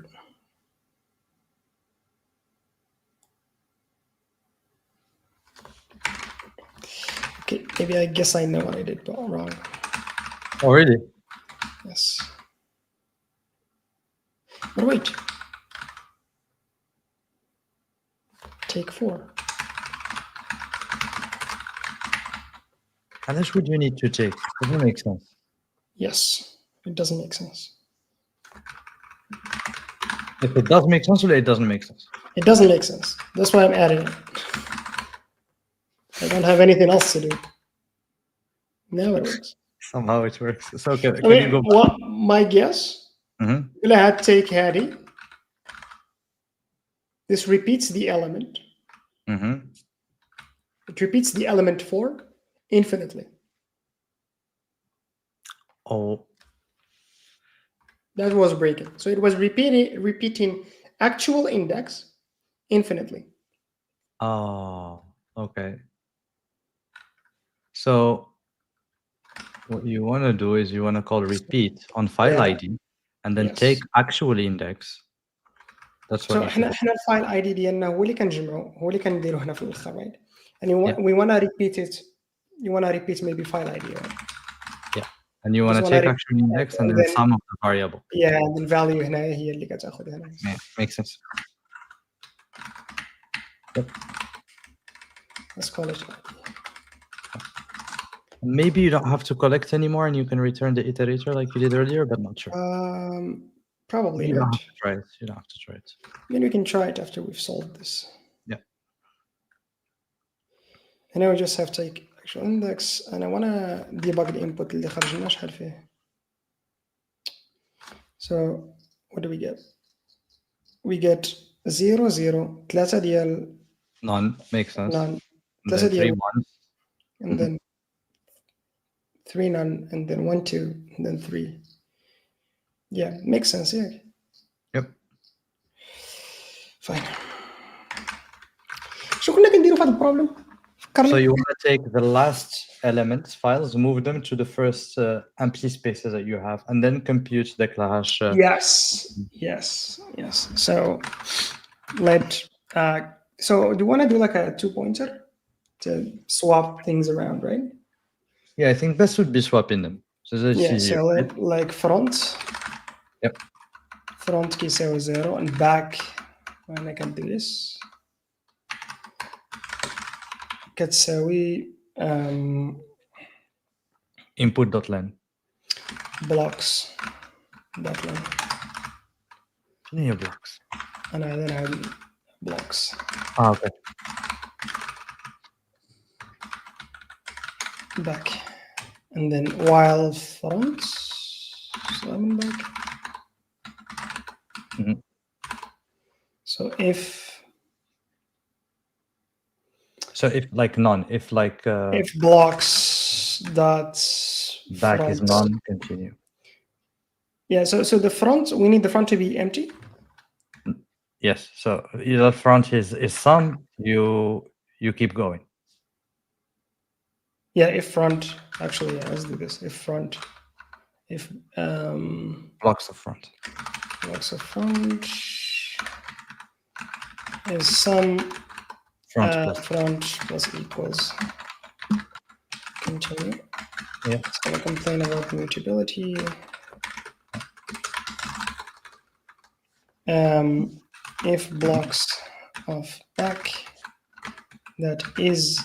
Okay, maybe I guess I know what I did wrong.
Oh, really?
Yes. But wait. Take 4.
How much would you need to take? Doesn't make sense.
Yes, it doesn't make sense.
If it does make sense, or it doesn't make sense.
It doesn't make sense. That's why I'm adding it. I don't have anything else to do. Now it works.
Somehow it works. So can
I
you
mean,
go back?
what my guess? Will I have to take Hattie? This repeats the element. It repeats the element 4 infinitely.
Oh,
That was breaking. So it was repeating actual index infinitely.
oh, okay. So what you want to do is you want to call repeat on file
Yeah.
ID and then
Yes.
take actual index. That's what
So
you should do.
احنا الفايل اي دي ديالنا هو اللي كنجمعو هو اللي كنديرو هنا في الاخر right and we want to repeat it. You want to repeat maybe file ID, right?
Yeah. And you want to
Just
take
wanna
actual index and then
then-
sum of the variable.
Yeah, and then value هنا هي اللي كتاخذ هنا.
Yeah, makes sense.
Let's call it.
Maybe you don't have to collect anymore and you can return the iterator like you did earlier, but not sure.
Probably
You don't
not.
have to try it. You don't have to try it.
Then we can try it after we've solved this.
Yeah.
And now we just have to take actual index and I want to debug the input اللي خرجنا شحال فيه. So what do we get? We get 0 0 3 ديال
None makes sense.
none.
And then 3 1.
And then 3 none, and then 1 2, and then 3. Yeah, makes sense. Yeah.
Yep.
Fine. شو كنا كنديرو في هذا البروبلم؟
So you want to take the last elements files, move them to the first empty spaces that you have, and then compute the clash.
Yes. So so do you want to do like a 2-pointer to swap things around, right?
Yeah, I think best would be swapping them. So that's easier.
So like front.
Yep.
Front كيساوي 0 and back, and I can do this. كتساوي
input.len.
blocks.len.
شنو هي blocks؟
أنا then I have blocks.
Okay.
Back. And then while front, so I'm back. So if
like none, if
blocks dot
back
front.
is none, continue.
Yeah, so the front, we need the front to be empty.
Yes, so either front is some, you keep going.
Yeah, if front, actually, yeah, let's do this. If
blocks of front
is some
front
plus equals continue.
Yeah.
It's going to complain about mutability. If blocks of back that is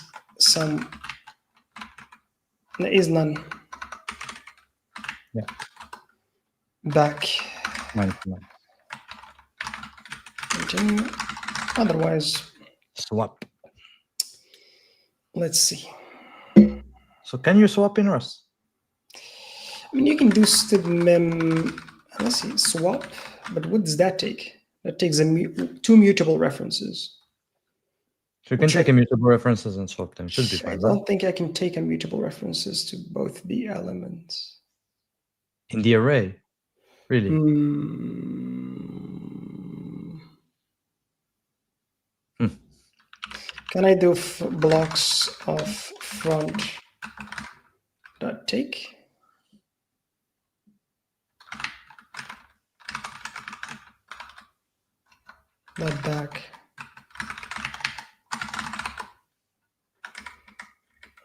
none.
Yeah.
Back.
-1.
Continue. Otherwise,
swap.
Let's see.
So can you swap in Rust?
I mean, you can do let's see, swap, but what does that take? That takes two mutable references.
So you can take immutable references and swap them. Should be fine.
I don't think I can take immutable references to both the elements.
In the array? Really?
Can I do blocks of front dot take? Dot back.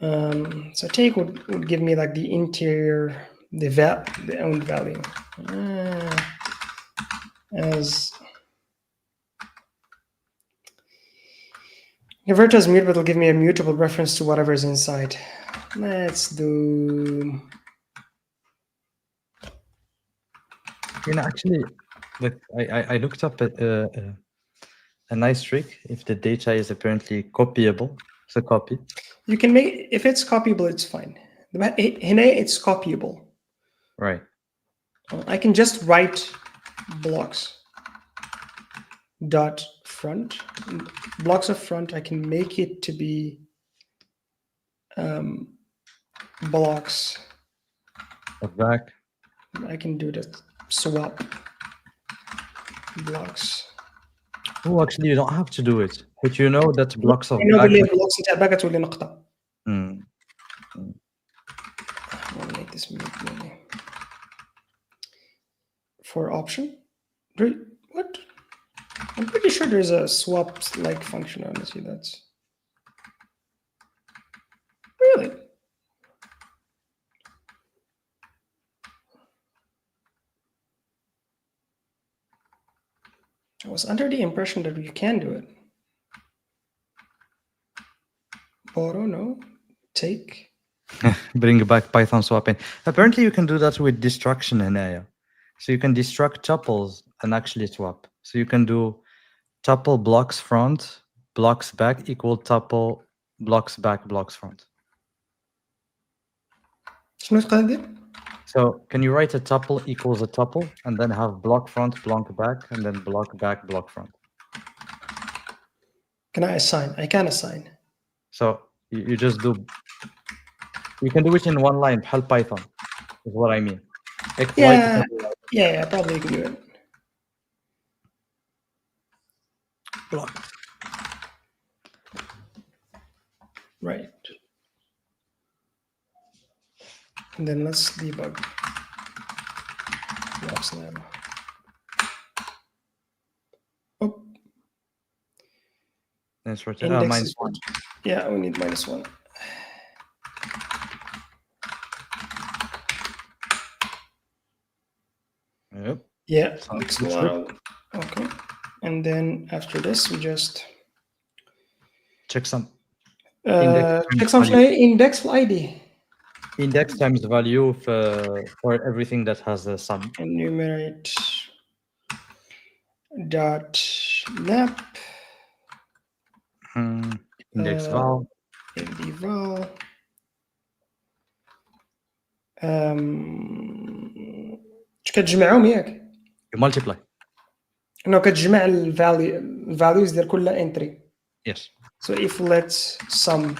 So take would give me like the interior, the owned value as convert as mute, but it'll give me a mutable reference to whatever is inside. Let's do.
Actually, look, I looked up a nice trick. If the data is apparently copyable, it's a copy.
You can make if it's copyable, it's fine. It's copyable.
Right.
I can just write blocks dot front blocks of front. I can make it to be blocks
of back.
I can do that swap blocks.
Oh, actually, you don't have to do it, but you know that blocks of
I know
back.
blocks نتاع باك تولي نقطة. I'll make this maybe. For option, what? I'm pretty sure there's a swap like function. Honestly, that's really. I was under the impression that you can do it. Borrow, no. Take.
Bring back Python swapping. Apparently, you can do that with destruction in AI. So you can destruct tuples and actually swap. So you can do tuple blocks front, blocks back equal tuple blocks back, blocks front.
شنو تقدر دير؟
So can you write a tuple equals a tuple and then have block front, block back, and then block back, block front?
Can I assign? I can assign.
So you just do. You can do it in one line. Help Python is what I mean.
Yeah, probably can do it.
Block.
Right. And then let's debug. Blocks now. Oh.
That's right. Minus one.
Yeah, we need -1.
Yep.
Yeah. Okay. And then after this, we just
check some.
Check some index ID.
Index times value for everything that has a sum.
Enumerate dot map.
Index val.
MD val. كتجمعهم ياك؟
You multiply.
No, كتجمع values ديال كل entry.
Yes.
So if let's sum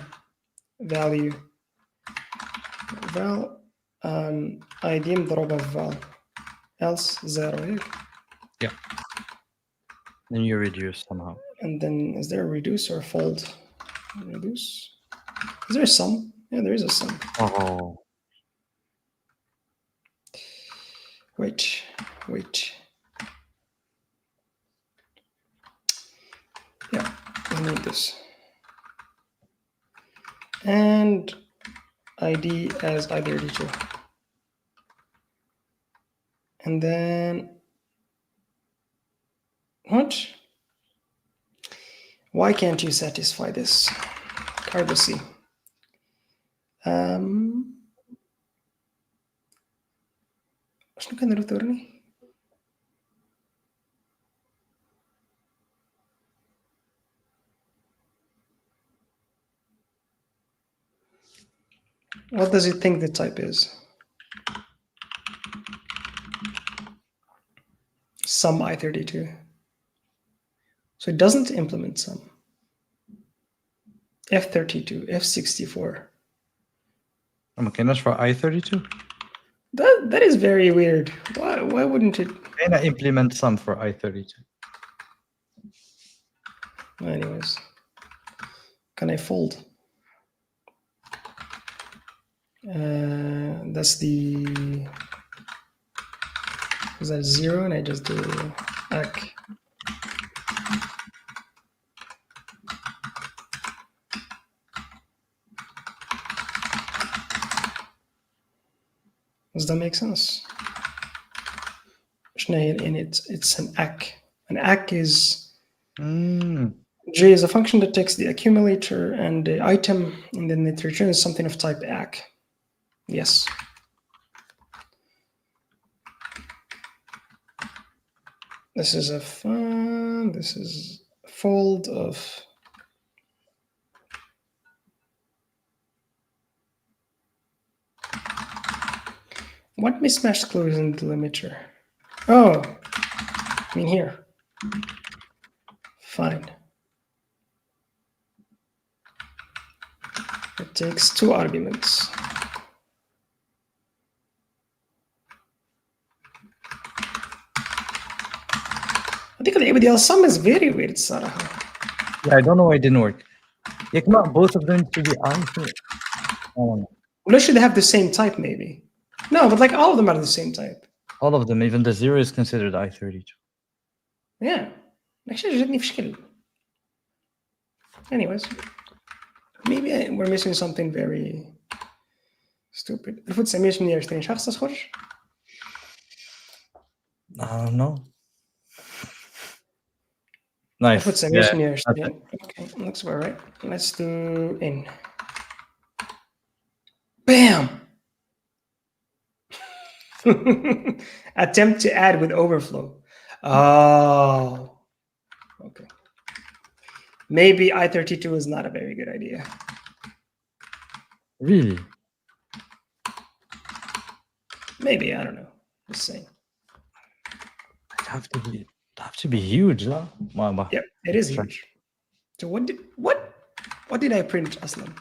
value val ID مضروبة في val else 0
Yeah. Then you reduce somehow.
And then is there a reduce or fold? Reduce. Is there a sum? Yeah, there is a sum.
Oh.
Wait. Yeah, I need this. And ID as ID32. And then what? Why can't you satisfy this? Carbocy. شنو كنديرو ثورني؟ What does it think the type is? Sum I32. So it doesn't implement sum. F32, F64.
Okay, that's for I32.
That is very weird. Why wouldn't it?
Can I implement sum for I32?
Anyways, can I fold? That's the. Is that 0? And I just do ACK. Does that make sense? In it's an ACK. An ACK is J is a function that takes the accumulator and the item, and then it returns something of type ACK. Yes. This is a fold of what mismatched clues in delimiter? Oh, I mean here. Fine. It takes 2 arguments. I think the ideal sum is very weird, Sarah.
Yeah, I don't know why it didn't work. Yeah, come on, both of them should be answered. I don't know.
Well, should they have the same type, maybe? No, but like all of them are the same type.
All of them, even the 0 is considered I32.
Yeah. Actually, جاتني في شكل. Anyways, maybe we're missing something very stupid. 1928 شخص تخرج؟
I don't know. Nice.
1928. Okay, looks about right. Let's do in. Bam! Attempt to add with overflow. Oh. Okay. Maybe I32 is not a very good idea.
Really?
Maybe, I don't know. Just saying.
It'd have to be huge, huh?
Yep, it is huge. So what did I print, Aslan?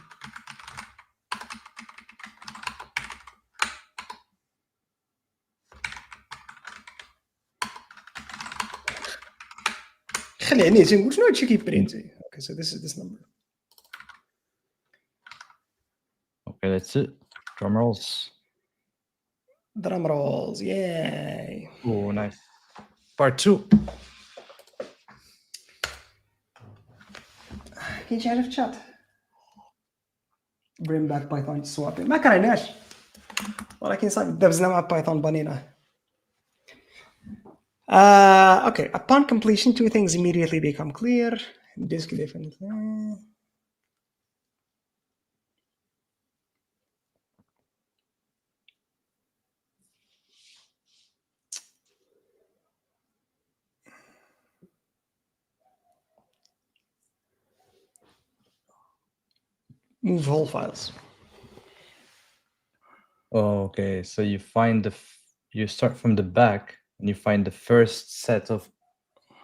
Okay, so this is this number.
Okay, that's it. Drum rolls.
Drum rolls, yay.
Oh, nice. Part 2.
كاين شي حاجه في الشات bring back Python swapping ما كرهناش ولكن صافي دبزنا مع بايثون بانينا. Okay, upon completion, 2 things immediately become clear. Disk definitely. Move whole files.
Oh, okay, so you find you start from the back and you find the first set of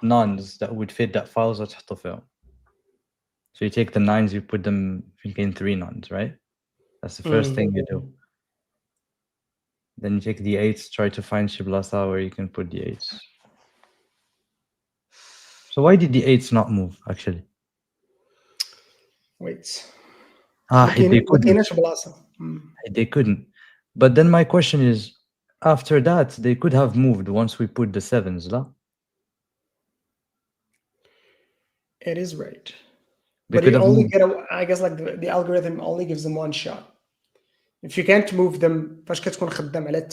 nuns that would fit that files وتحطه فيهم. So you take the 9s, you put them in 3 nuns, right? That's the first thing you do. Then you take the 8s, try to find Shiblasa where you can put the 8s. So why did the 8s not move, actually?
Wait.
They couldn't. They couldn't. But then my question is, after that, they could have moved once we put the 7s, la?
It is right. But you only get I guess like the algorithm only gives them one shot. If you can't move them, فاش كتكون خدام على 8,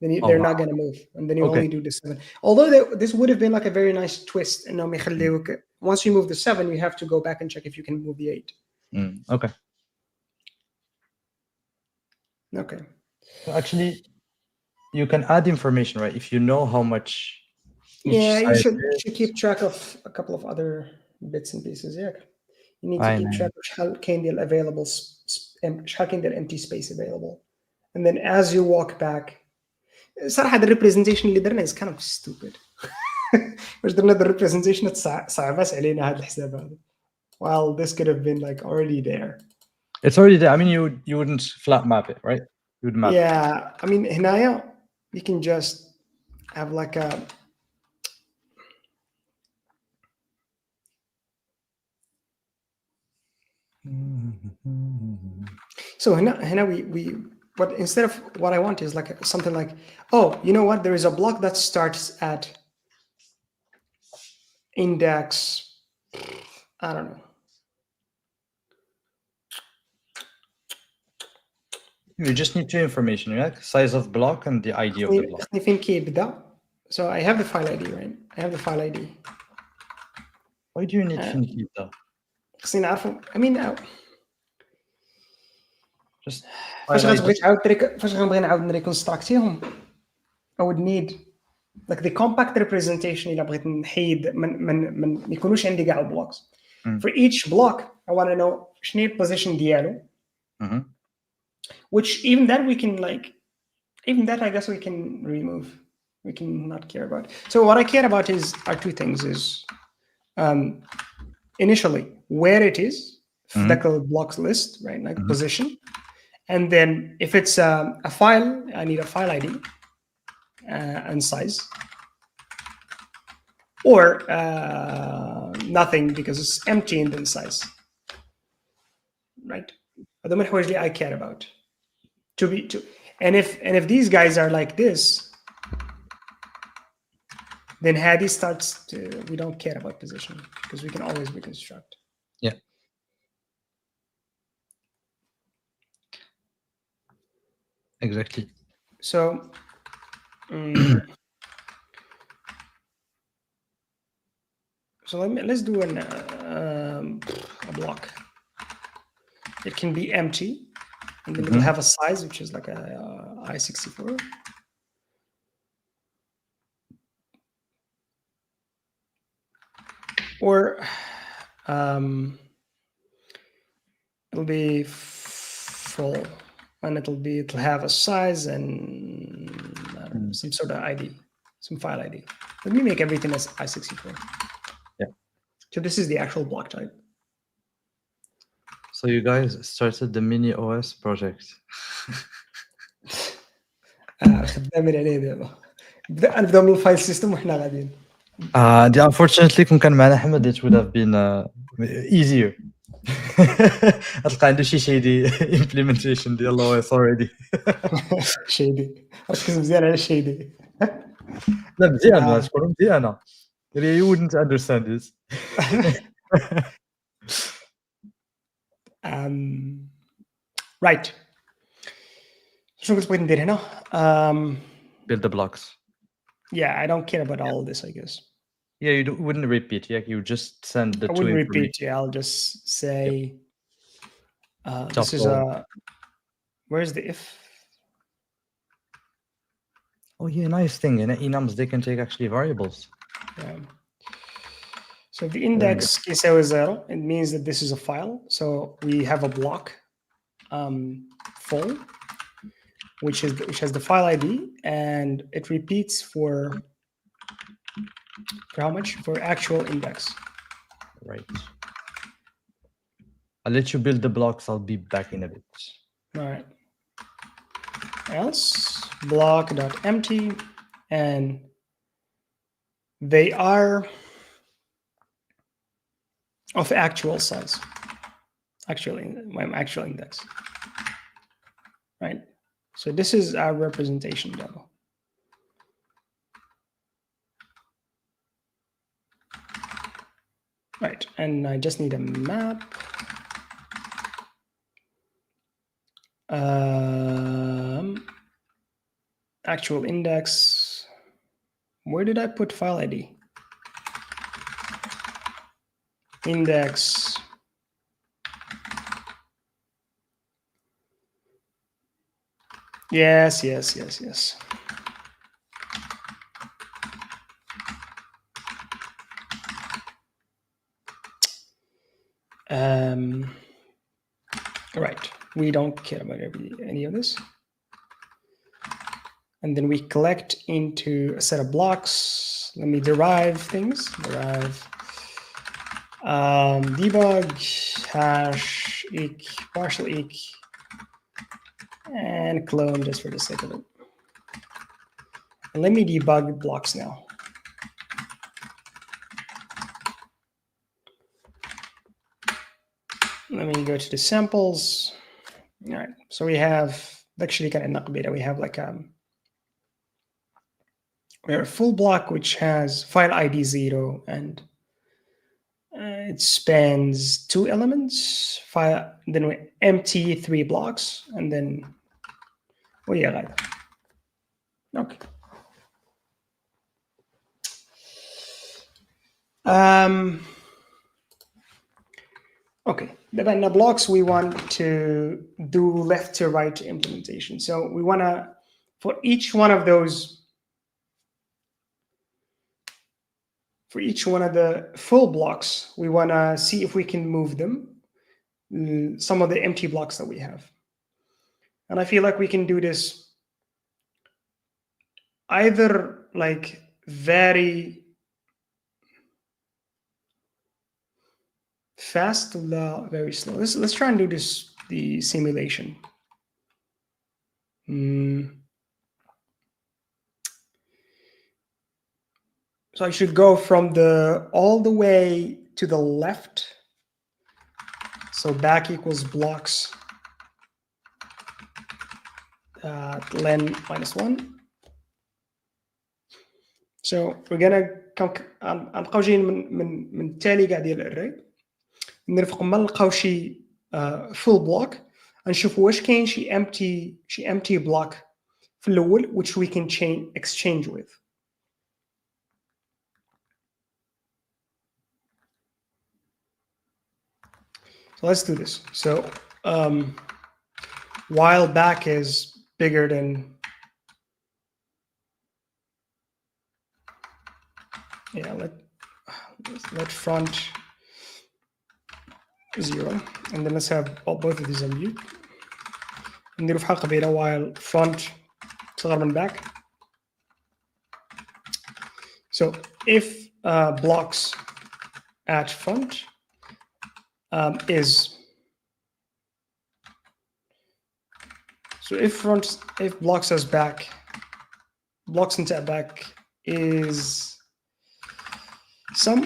then they're not going to move, and then you only do the 7. Although this would have been like a very nice twist. إنهم يخليوك once you move the 7, you have to go back and check if you can move the 8.
Okay.
Okay.
So actually, you can add information, right? If you know how much.
Yeah, you should keep track of a couple of other bits and pieces. Yeah, you need to keep track of how can the available how can the empty space available, and then as you walk back. صراحة the representation اللي درنا is kind of stupid. واش درنا the representation صعباش علينا هذا الحساب هذا. Well, this could have been like already there.
It's already there. I mean, you wouldn't flat map it, right? You would map.
Yeah, I mean, هنايا you can just have like a. So هنا but instead of what I want is like something like, oh, you know what? There is a block that starts at index, I don't know.
You just need two information, right? Size of block and the ID of the block.
خصني فين كيبدا. So I have the file ID, right? I have the file ID.
Why do you need فين كيبدا?
خصني نعرفو. I mean,
Just
فاش
file
غتبغي
ID.
تعاود فاش غنبغي نعاود نريكونستراكتيهم I would need like the compact representation إلا بغيت نحيد من يكونوش عندي كاع البلوكس. For each block I want to know شنو هي البوزيشن ديالو. Which even that we can even that I guess we can remove. We can not care about. So what I care about are two things: is initially where it is, the blocks list, right? Like position, and then if it's a file, I need a file ID and size, or nothing because it's empty and then size, right? هذا من الحوايج اللي I care about. And if these guys are like this, then Hadi starts to, we don't care about position because we can always reconstruct.
Yeah. Exactly.
So let's do a block. It can be empty, and then we'll have a size which is like a I64. Or it'll be full, and it'll have a size and some sort of ID, some file ID. Let me make everything as I64.
Yeah.
So this is the actual block type.
So you guys started the mini OS project.
خدامين عليه دابا. نبداو من الفايل سيستم وحنا غاديين.
Unfortunately كون كان معنا أحمد it would have been easier. غتلقى عنده شي shady implementation ديال OS already.
شيدي ركز مزيان على الشيدي.
لا مزيان تكون مزيانة. You wouldn't understand this.
Right. شنو كنت بغيت ندير هنا؟
Build the blocks.
Yeah, I don't care about all of this, I guess.
Yeah, you wouldn't repeat. Yeah, you just send the
I wouldn't repeat. Yeah, I'll just say this is where's the if?
Oh yeah, nice thing. In enums they can take actually variables.
Yeah. So if the index is 0, it means that this is a file. So we have a block full, which has the file ID, and it repeats for how much? For actual index.
Right. I'll let you build the blocks. I'll be back in a bit.
All right. Else block.empty, and they are of actual size, actually my actual index, right? So this is our representation demo. Right, and I just need a map. Actual index. Where did I put file ID? Index. Yes. Right, we don't care about any of this. And then we collect into a set of blocks. Let me derive things. Debug hash eq partial eq and clone just for the sake of it. And let me debug blocks now. Let me go to the samples. All right, so we have actually kind of naqbida. We have like we have a full block which has file ID 0 and it spans 2 elements. Then we empty 3 blocks, and then وهي غايبة. اوكي. Okay, then the blocks we want to do left to right implementation. So we want to, for each one of those, for each one of the full blocks, we want to see if we can move them, some of the empty blocks that we have. And I feel like we can do this either like very fast or very slow. Let's try and do this, the simulation. So I should go from all the way to the left. So back equals blocks len -1. So we're gonna نبقاو جايين من التالي كاع ديال الاري، نرفقوا ما نلقاو شي full block، نشوفوا واش كاين شي empty block في الاول which we can exchange with. So let's do this. So while back is bigger than let front 0, and then let's have both of these on mute. نديرو فحال قبيله while front صغر من back. So if blocks at front is, so if blocks as back, blocks into back is some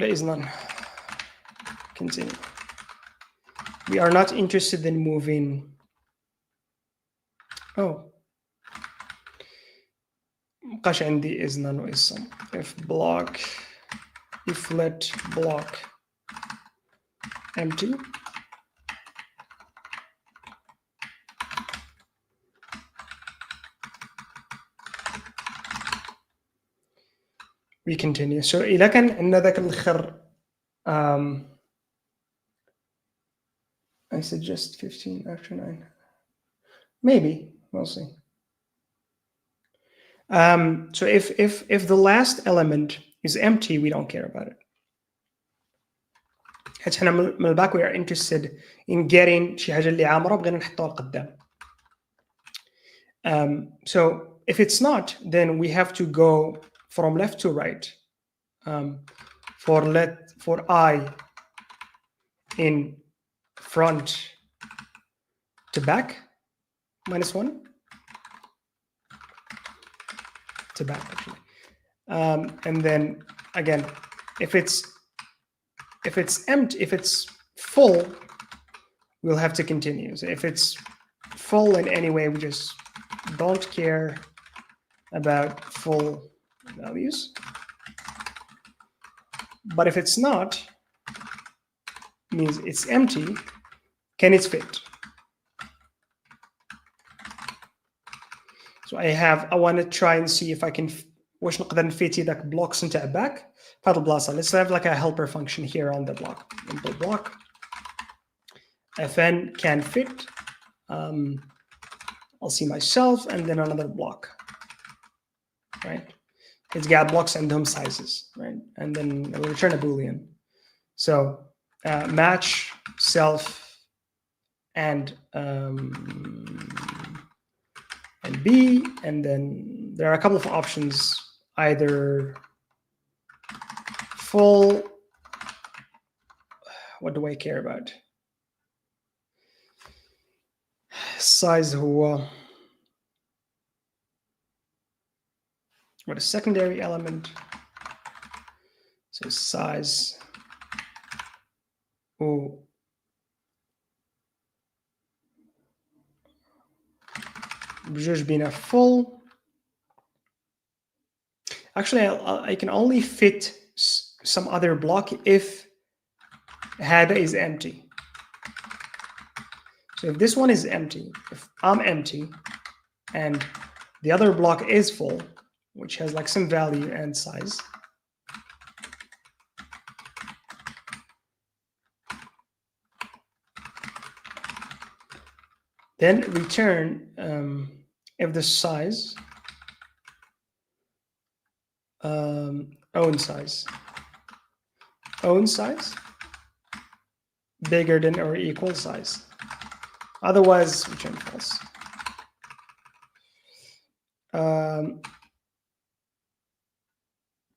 there is none. Continue. We are not interested in moving. Oh, مبقاش عندي is none or is some. If let block empty, we continue. So إذا كان عندنا ذاك الآخر I suggest 15 after 9. Maybe, we'll see. So if the last element is empty, we don't care about it. حيت حنا من الباك we are interested in getting شي حاجة اللي عامرة بغينا نحطوها لقدام. So if it's not, then we have to go from left to right for I in front to back -1 to back actually, and then again if it's empty, if it's full, we'll have to continue. So if it's full in any way, we just don't care about full values. But if it's not, means it's empty, can it fit? So I want to try and see if I can واش نقدر نفيتي داك blocks نتاع back في هاد البلاصه. Let's have like a helper function here on the block. Input block fn can fit. I'll see myself and then another block, right? It's got blocks and them sizes, right? And then I will return a boolean. So match self and B, and then there are a couple of options, either full, what do I care about? Size هو what a secondary element, so size بجوج بينا full. Actually I can only fit some other block if هذا is empty. So if this one is empty, if I'm empty and the other block is full, which has like some value and size, then return if the size own size bigger than or equal size. Otherwise, return false.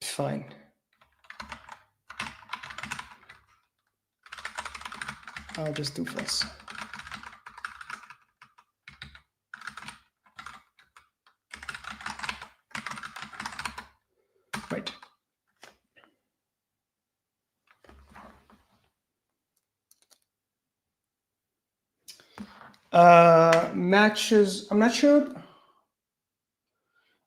Fine. I'll just do false. Right. Matches. I'm not sure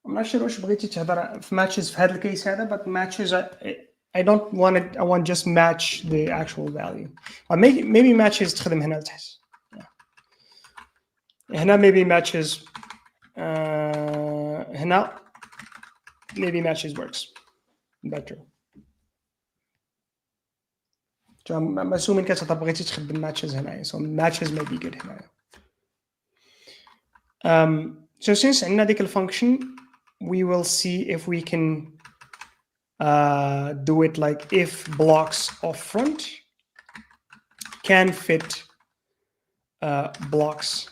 واش بغيتي تهضر في matches في هذا الكيس هذا, but matches I don't want it. I want just match the actual value. Or maybe matches تخدم هنا لتحت. هنا maybe matches هنا maybe matches works better. I'm assuming كتهضر بغيتي تخدم matches هنايا, so matches may be good هنايا. So since عندنا ديك الfunction, we will see if we can do it like if blocks of front can fit blocks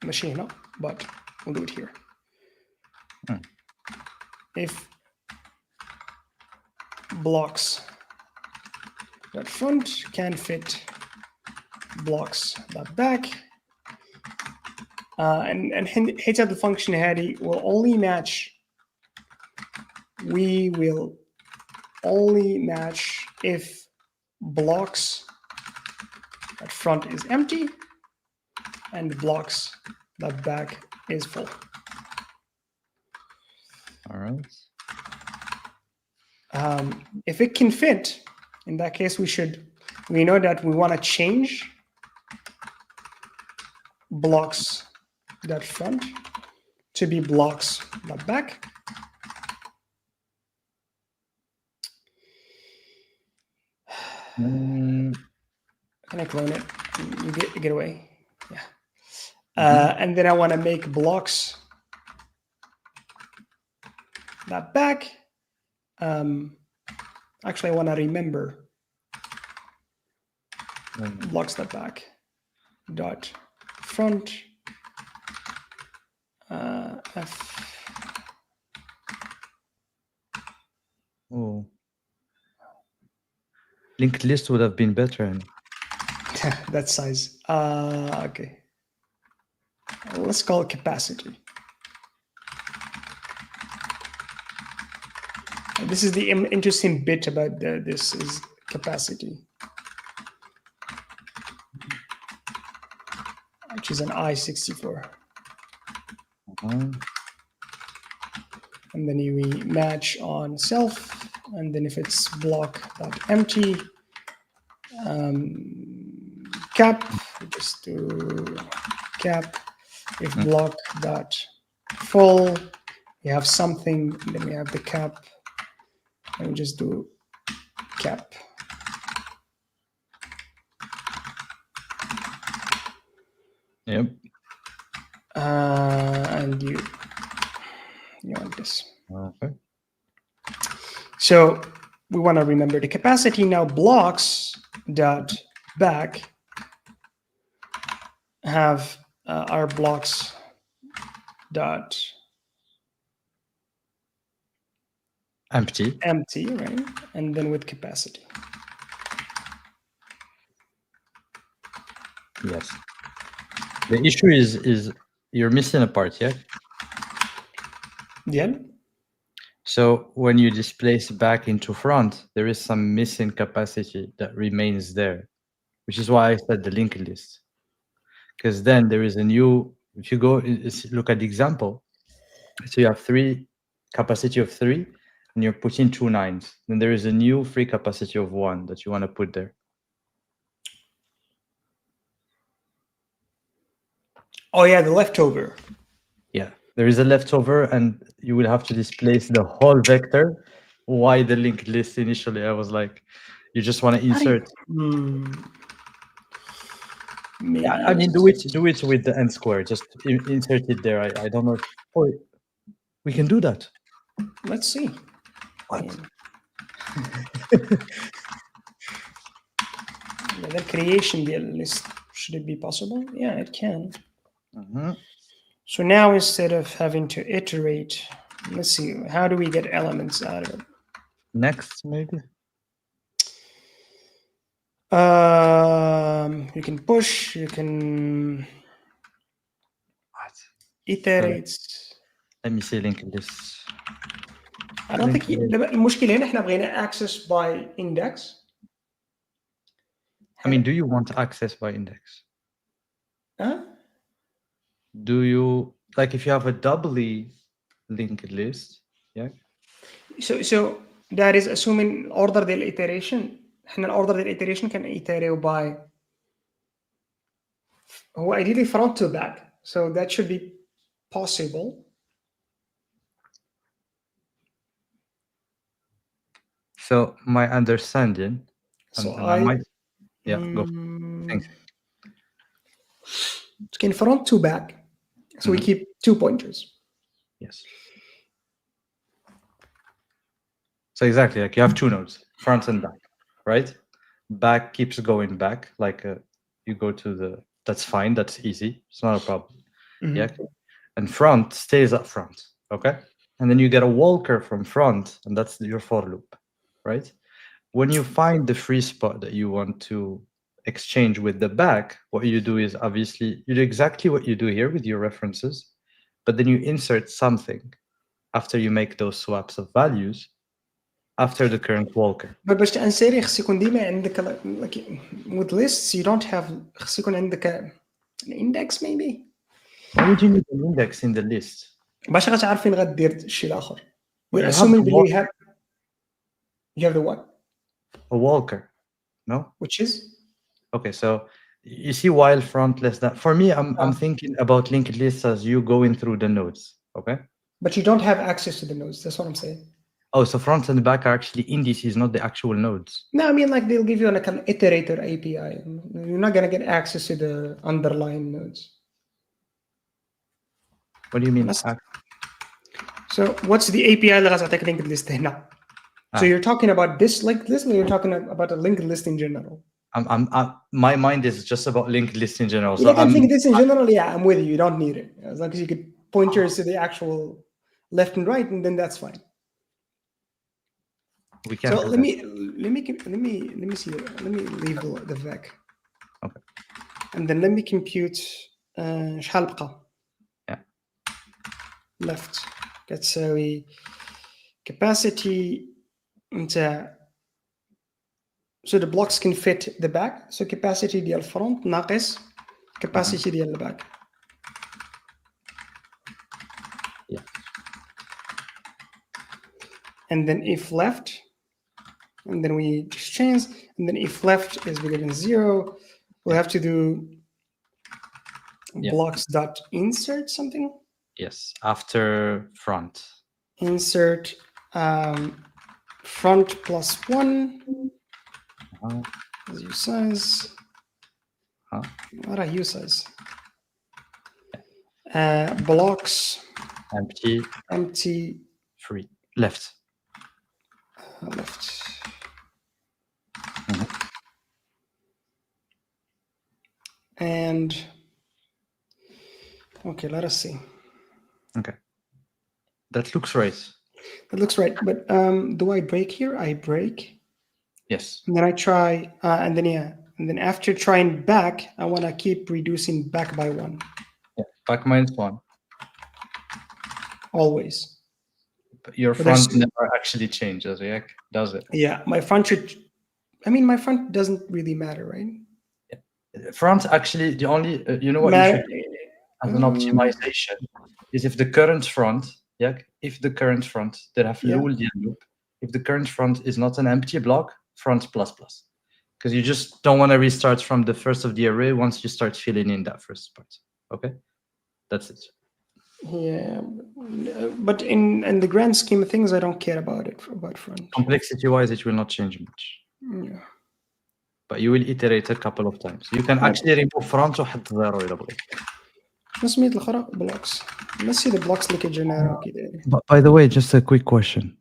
machine, but we'll do it here. If blocks that front can fit blocks that back, and حيت هذا الفانكشن هذه will only match. We will only match if blocks that front is empty and blocks that back is full.
All right.
If it can fit, in that case, we know that we want to change blocks that front to be blocks that back. Can I clone it? You get away. Yeah. And then I want to make blocks that back. Actually, I want to remember blocks that back dot front f.
Oh, linked list would have been better.
That size. Okay. Let's call it capacity. This is the interesting bit about this is capacity, which is an I64. And then we match on self, and then if it's block.empty, cap, we just do cap. If block.full, we have something, then we have the cap, and we just do cap.
Yep.
And you want this.
Okay.
So we want to remember the capacity. Now blocks dot back have our blocks dot
Empty,
right? And then with capacity.
Yes. The issue is you're missing a part, yeah?
Yeah.
So when you displace back into front, there is some missing capacity that remains there, which is why I said the linked list. Because then there is a new, if you go look at the example, so you have capacity of 3, and you're putting 2 9s, then there is a new free capacity of 1 that you want to put there.
Oh yeah, the leftover.
Yeah, there is a leftover, and you will have to displace the whole vector. Why the linked list initially? I was like, you just want to insert.
Maybe.
Yeah, I mean, do it with the n square. Just insert it there. I don't know. Oh, we can do that.
Let's see.
What?
The creation list, should it be possible? Yeah, it can. So now instead of having to iterate, let's see, how do we get elements out of it?
Next, maybe.
You can push, you can iterate.
Let me see linked list.
I don't think المشكلة هنا احنا بغينا access by index.
I mean, do you want access by index?
Huh?
Do you, like, if you have a doubly linked list, yeah?
So that is assuming order the iteration. احنا order the iteration can iterate by هو ideally front to back. So that should be possible.
So my understanding,
So
I might, yeah, go. Thanks.
It's in front to back. So we keep 2 pointers.
Yes. So exactly, like you have 2 nodes, front and back, right? Back keeps going back, like you go to the, that's fine, that's easy, it's not a problem. Yeah. And front stays up front, okay? And then you get a walker from front, and that's your for loop, right? When you find the free spot that you want to exchange with the back, what you do is obviously you do exactly what you do here with your references, but then you insert something after you make those swaps of values after the current walker.
But باش تنسيري خص يكون ديما عندك like with lists you don't have خص يكون عندك an index maybe.
Why would you need an index in the list?
باش غتعرف فين غدير الشيء الاخر. We're
You
assuming
have
that you have the what?
A walker, no?
Which is?
Okay, so you see while front less than, for me, I'm thinking about linked lists as you going through the nodes, okay?
But you don't have access to the nodes, that's what I'm saying.
Oh, so front and back are actually indices, not the actual nodes.
No, I mean like they'll give you like an iterator API. You're not gonna get access to the underlying nodes.
What do you mean?
So what's the API اللي غتعطيك linked list هنا? So you're talking about this linked list, or you're talking about a linked list in general?
My mind is just about linked list in general.
So I think this in general, yeah, I'm with you. You don't need it as long as you could pointers to the actual left and right, and then that's fine.
We can.
So let me see. Let me leave the vec.
Okay.
And then let me compute شحال بقى.
Yeah.
Left كتساوي capacity نتاع. So the blocks can fit the back. So capacity ديال front ناقص capacity ديال the back.
Yeah.
And then if left, and then we exchange, and then if left is bigger than 0, we'll have to do blocks dot insert something.
Yes, after front.
Insert front plus 1 as your size. What are you size? Blocks empty
free left.
Left. And okay, let us see.
Okay, that looks right.
That looks right, but do I break here? I break.
Yes.
And then I try, and then after trying back, I want to keep reducing back by 1.
Yeah, back -1.
Always.
But your front never actually changes, yeah? Does it?
Yeah, my front should. I mean, my front doesn't really matter, right?
Yeah. Front actually, the only you know what you should do as an optimization is if the current front ياك if the current front ديرها في
Yeah.
الأول ديال loop, if the current front is not an empty block, front plus plus, because you just don't want to restart from the first of the array once you start filling in that first part. Okay, that's it.
Yeah, but in the grand scheme of things, I don't care about it, about front.
Complexity wise, it will not change much,
Yeah.
but you will iterate a couple of times. You can actually remove front وحط zero إذا بغيت.
شنو سميت الأخرى؟ blocks. Let's see the blocks اللي كيجينيراو كي دايرين.
But by the way, just a quick question.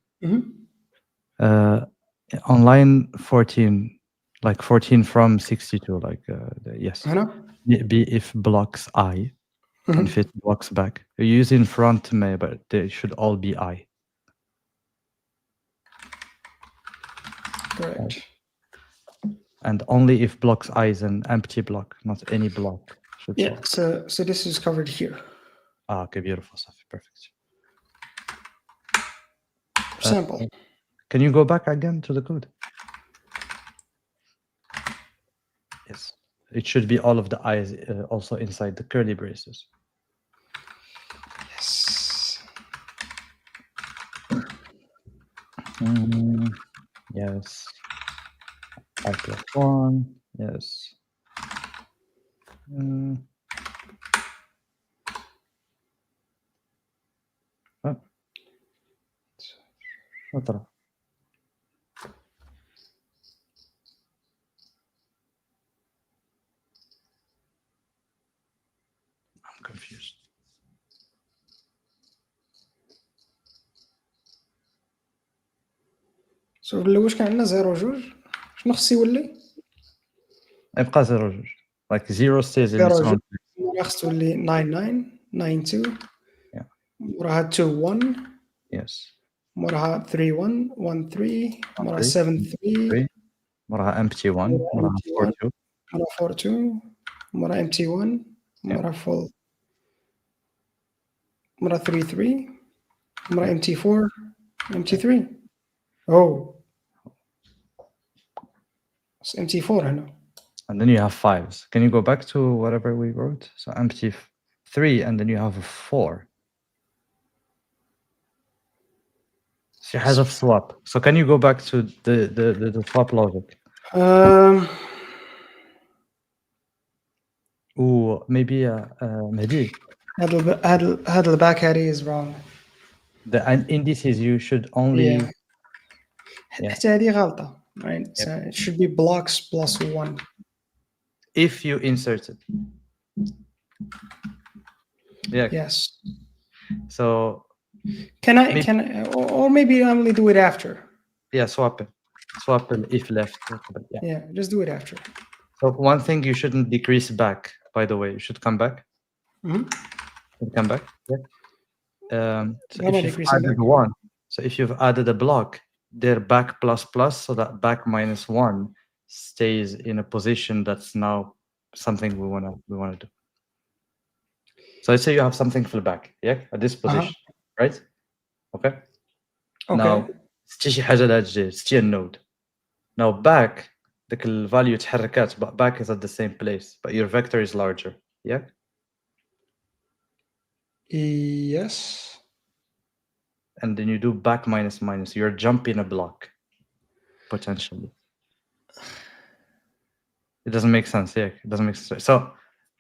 On line 14, like 14 from 62, like yes,
هنا
be if blocks I can fit blocks back. You're using front may, but they should all be I.
correct.
And only if blocks I is an empty block, not any block. Should
Yeah, so this is covered here.
Okay, beautiful stuff. Perfect.
Sample.
Can you go back again to the code? Yes. It should be all of the I's also inside the curly braces.
Yes.
Yes. I plus 1. Yes. What the? I'm confused.
So واش كان عندنا 0 جوج شنو خص يولي؟
يبقى 0 جوج. Like 0 stays in its
0
own.
جوج خص تولي 99 92
Yeah.
موراها 2 1
Yes.
موراها 3 1 1 3 موراها 7 3
3. موراها empty 1. موراها 4 2.
موراها 4 2 موراها empty 1 موراها full موراها 3 3 موراها empty 4 empty 3 oh it's empty 4 هنا.
And then you have 5s. Can you go back to whatever we wrote? So empty 3 and then you have a 4. She has a swap. So can you go back to the swap logic? Ooh, maybe Mehdi.
هذا الباك هذه is wrong.
The indices you should only.
حتى هذه غلطة. Right? So it should be blocks plus 1.
If you insert it. Yeah.
Yes.
So.
Can I or maybe I only do it after.
Yeah, swap it. Swap it if left.
Yeah, just do it after.
So one thing you shouldn't decrease back, by the way. You should come back. Come back. Yeah. So if you've added 1, so if you've added a block, they're back plus plus, so that back minus 1 stays in a position that's now something we wanna do. So let's say you have something for the back, yeah, at this position, right? Okay. Now, ستي حاجة لا تجي ستي node. Now back, the value تحركات, but back is at the same place, but your vector is larger, yeah.
Yes.
And then you do back minus minus. You're jumping a block, potentially. It doesn't make sense. Yeah, it doesn't make sense. So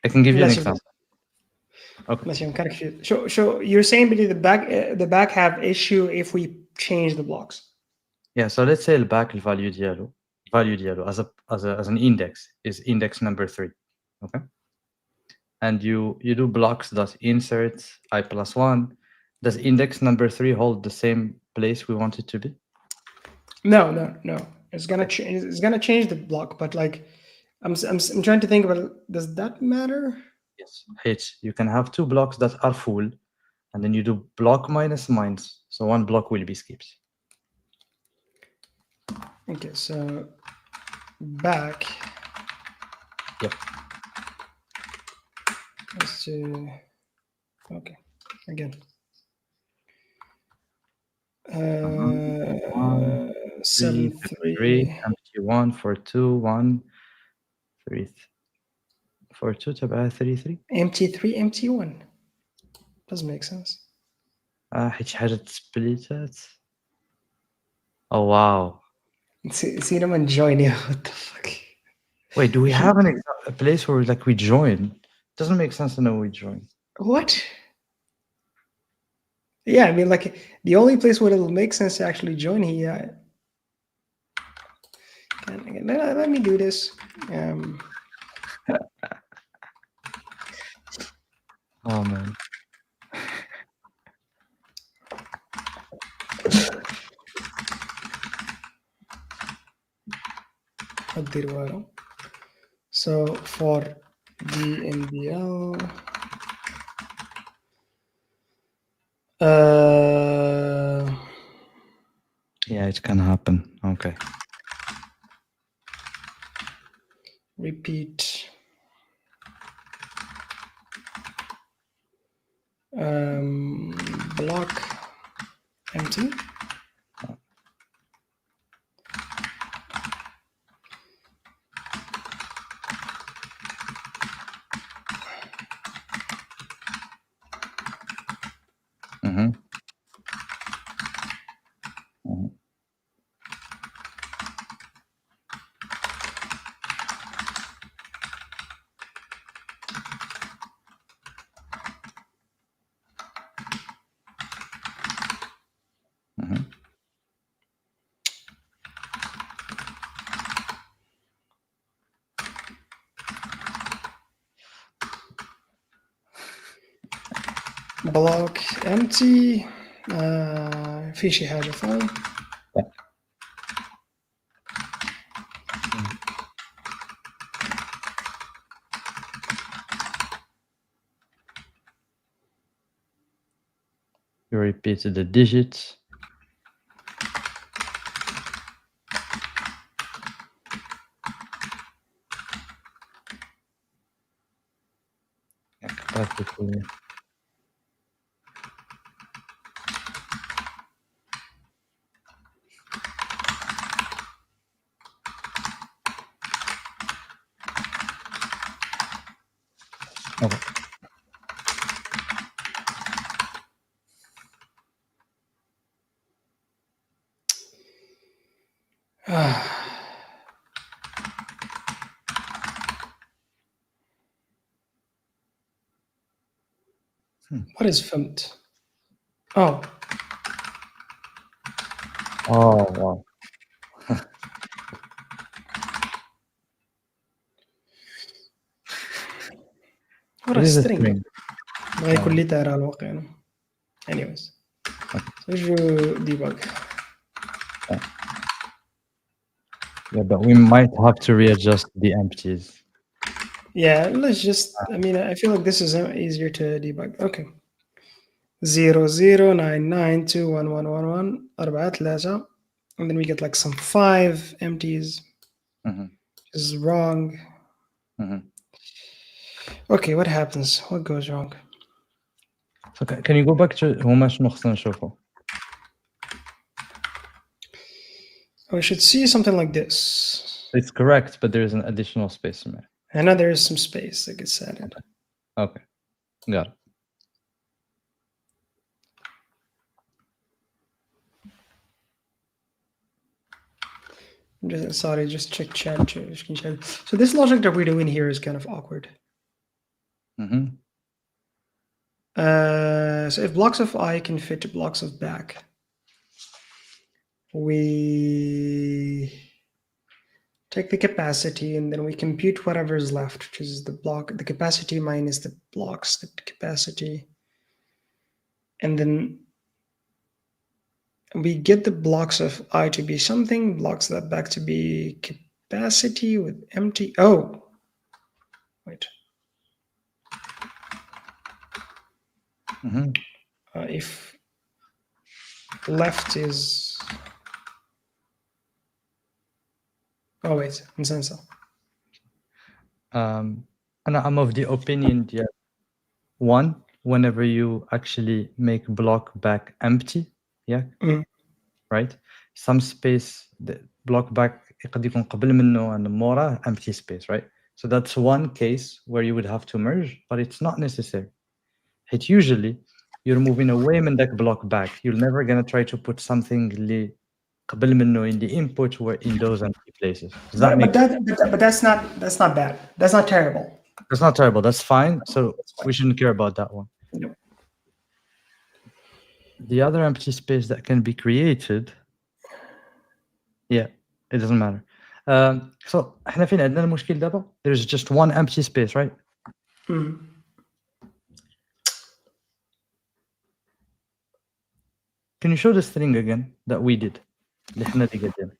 I can give you an example. Okay.
I'm kind of confused. So you're saying the back have issue if we change the blocks?
Yeah. So let's say the back value dialo as an index is index number 3. Okay. And you do blocks that insert I plus 1. Does index number 3 hold the same place we want it to be?
No. It's gonna change. It's gonna change the block, but like, I'm trying to think about. Does that matter?
Yes. You can have 2 blocks that are full, and then you do block minus minus. So 1 block will be skipped.
Okay. So back.
Yep.
Let's see. Okay. Again. 7 3
empty 1 4 2 1 3 4 2 تبع 3 3
empty 3 empty 1 doesn't make sense.
حيت شي حاجة تسبليتات. Oh wow.
Cinema and join. Yeah, what the fuck?
Wait, do we have a place where like we join? Doesn't make sense to know we join.
What? Yeah, I mean, like the only place where it'll make sense to actually join here. Let me do this.
Oh man.
So for DNBL,
Yeah, it can happen. Okay.
repeat block empty.
Mm-hmm. Mm-hmm. Mm-hmm.
block empty. في شي حاجة فاهم.
You repeated the digits. Practically. Okay.
What is FIMT? Oh.
Oh wow.
What
It
a
is a
string.
string.
ما يكون لي تارة على الواقع. Anyways. So debug.
Yeah, but we might have to readjust the empties.
Yeah, let's just, I mean, I feel like this is easier to debug. Okay. 00992111 4 3, and then we get like some 5 empties.
Mm-hmm.
This is wrong.
Mm-hmm.
Okay, what happens? What goes wrong?
So can you go back to هما شنو خصنا نشوفو؟
We should see something like this.
It's correct, but there's an additional space in there.
And now there is some space that gets added.
Okay, got it.
Sorry, just check chat. So this logic that we're doing here is kind of awkward.
Mm-hmm.
So if blocks of I can fit blocks of back, we take the capacity and then we compute whatever is left, which is the capacity minus the blocks, the capacity. And then we get the blocks of I to be something, blocks that back to be capacity with empty. Oh, wait.
Mm-hmm.
If left is, oh wait, consensus.
And I'm of the opinion that one, whenever you actually make block back empty, yeah, right? Some space the block back يقد يكون قبل منه and موراه empty space, right? So that's one case where you would have to merge, but it's not necessary. It usually you're moving away من that block back. You're never gonna try to put something اللي قبل منه in the input or in those empty places. Does that make sense?
But that's not bad. That's not terrible.
That's not terrible. That's fine. So
fine.
we shouldn't care about that one.
No.
The other empty space that can be created, yeah, it doesn't matter. So احنا فين عندنا المشكل دابا؟ There's just one empty space, right? Can you show the string again that we did? اللي احنا اللي قدينا.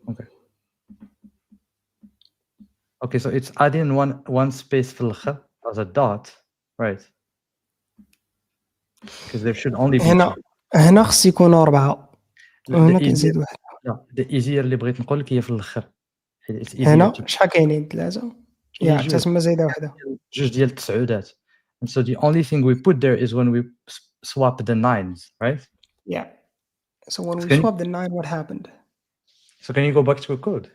Okay. Okay, so it's adding one space في الآخر as a dot, right? Because there should only be
هنا خص يكونوا 4 وهنا
the
كنزيد
easier,
واحد.
لا, the easier اللي بغيت نقول لك هي في الآخر. It's easier
هنا
to
شحال كاينين 3 يا تسمى زايده واحده.
جوج ديال التسعودات. And so the only thing we put there is when we swap the 9s, right?
Yeah. So when we swap the 9, what happened?
So can you go back to a code?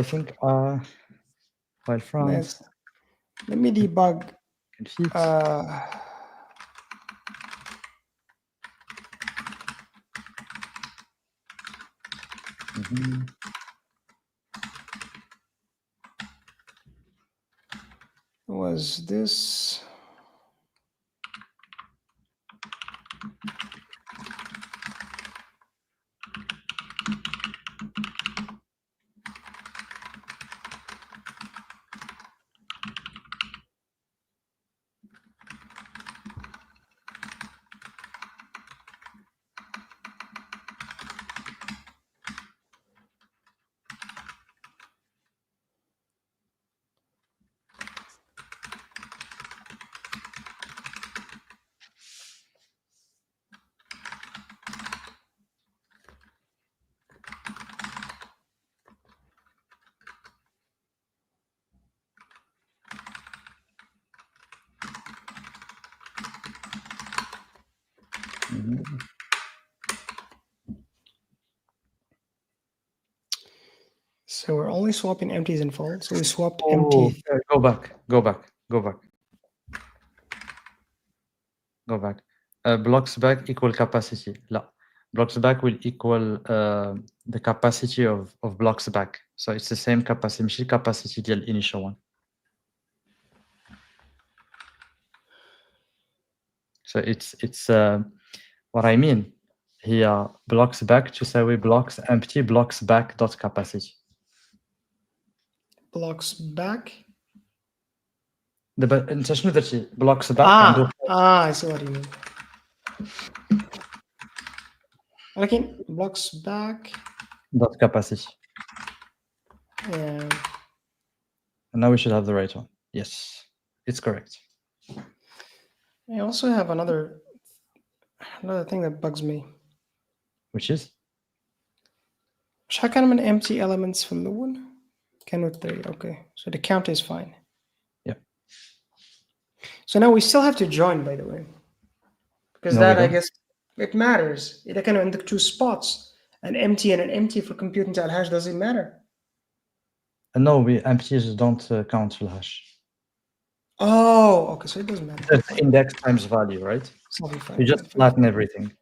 I think while France.
Let me debug. Was this? So we're only swapping empties and fulls. So we swapped empty.
Go back. Blocks back equal capacity. لا. Blocks back will equal the capacity of blocks back. So it's the same capacity. ماشي capacity ديال initial one. So it's what I mean هي blocks back تساوي blocks empty blocks back dot capacity.
Blocks back.
دابا انت شنو درتي blocks back عنده
I see what you mean. ولكن blocks back
dot capacity.
Yeah.
And now we should have the right one. Yes, it's correct.
I also have another thing that bugs me.
Which is?
شحال كان من empty elements from the one? Can with 3. Okay, so the count is fine.
Yeah.
So now we still have to join, by the way, because that I guess it matters. إذا كانوا عندك 2 spots, an empty and an empty for computing تاع الhash, does it matter?
No, empties don't count في الhash.
Oh, okay, so it doesn't matter.
That's index times value, right?
Fine,
you just flatten everything.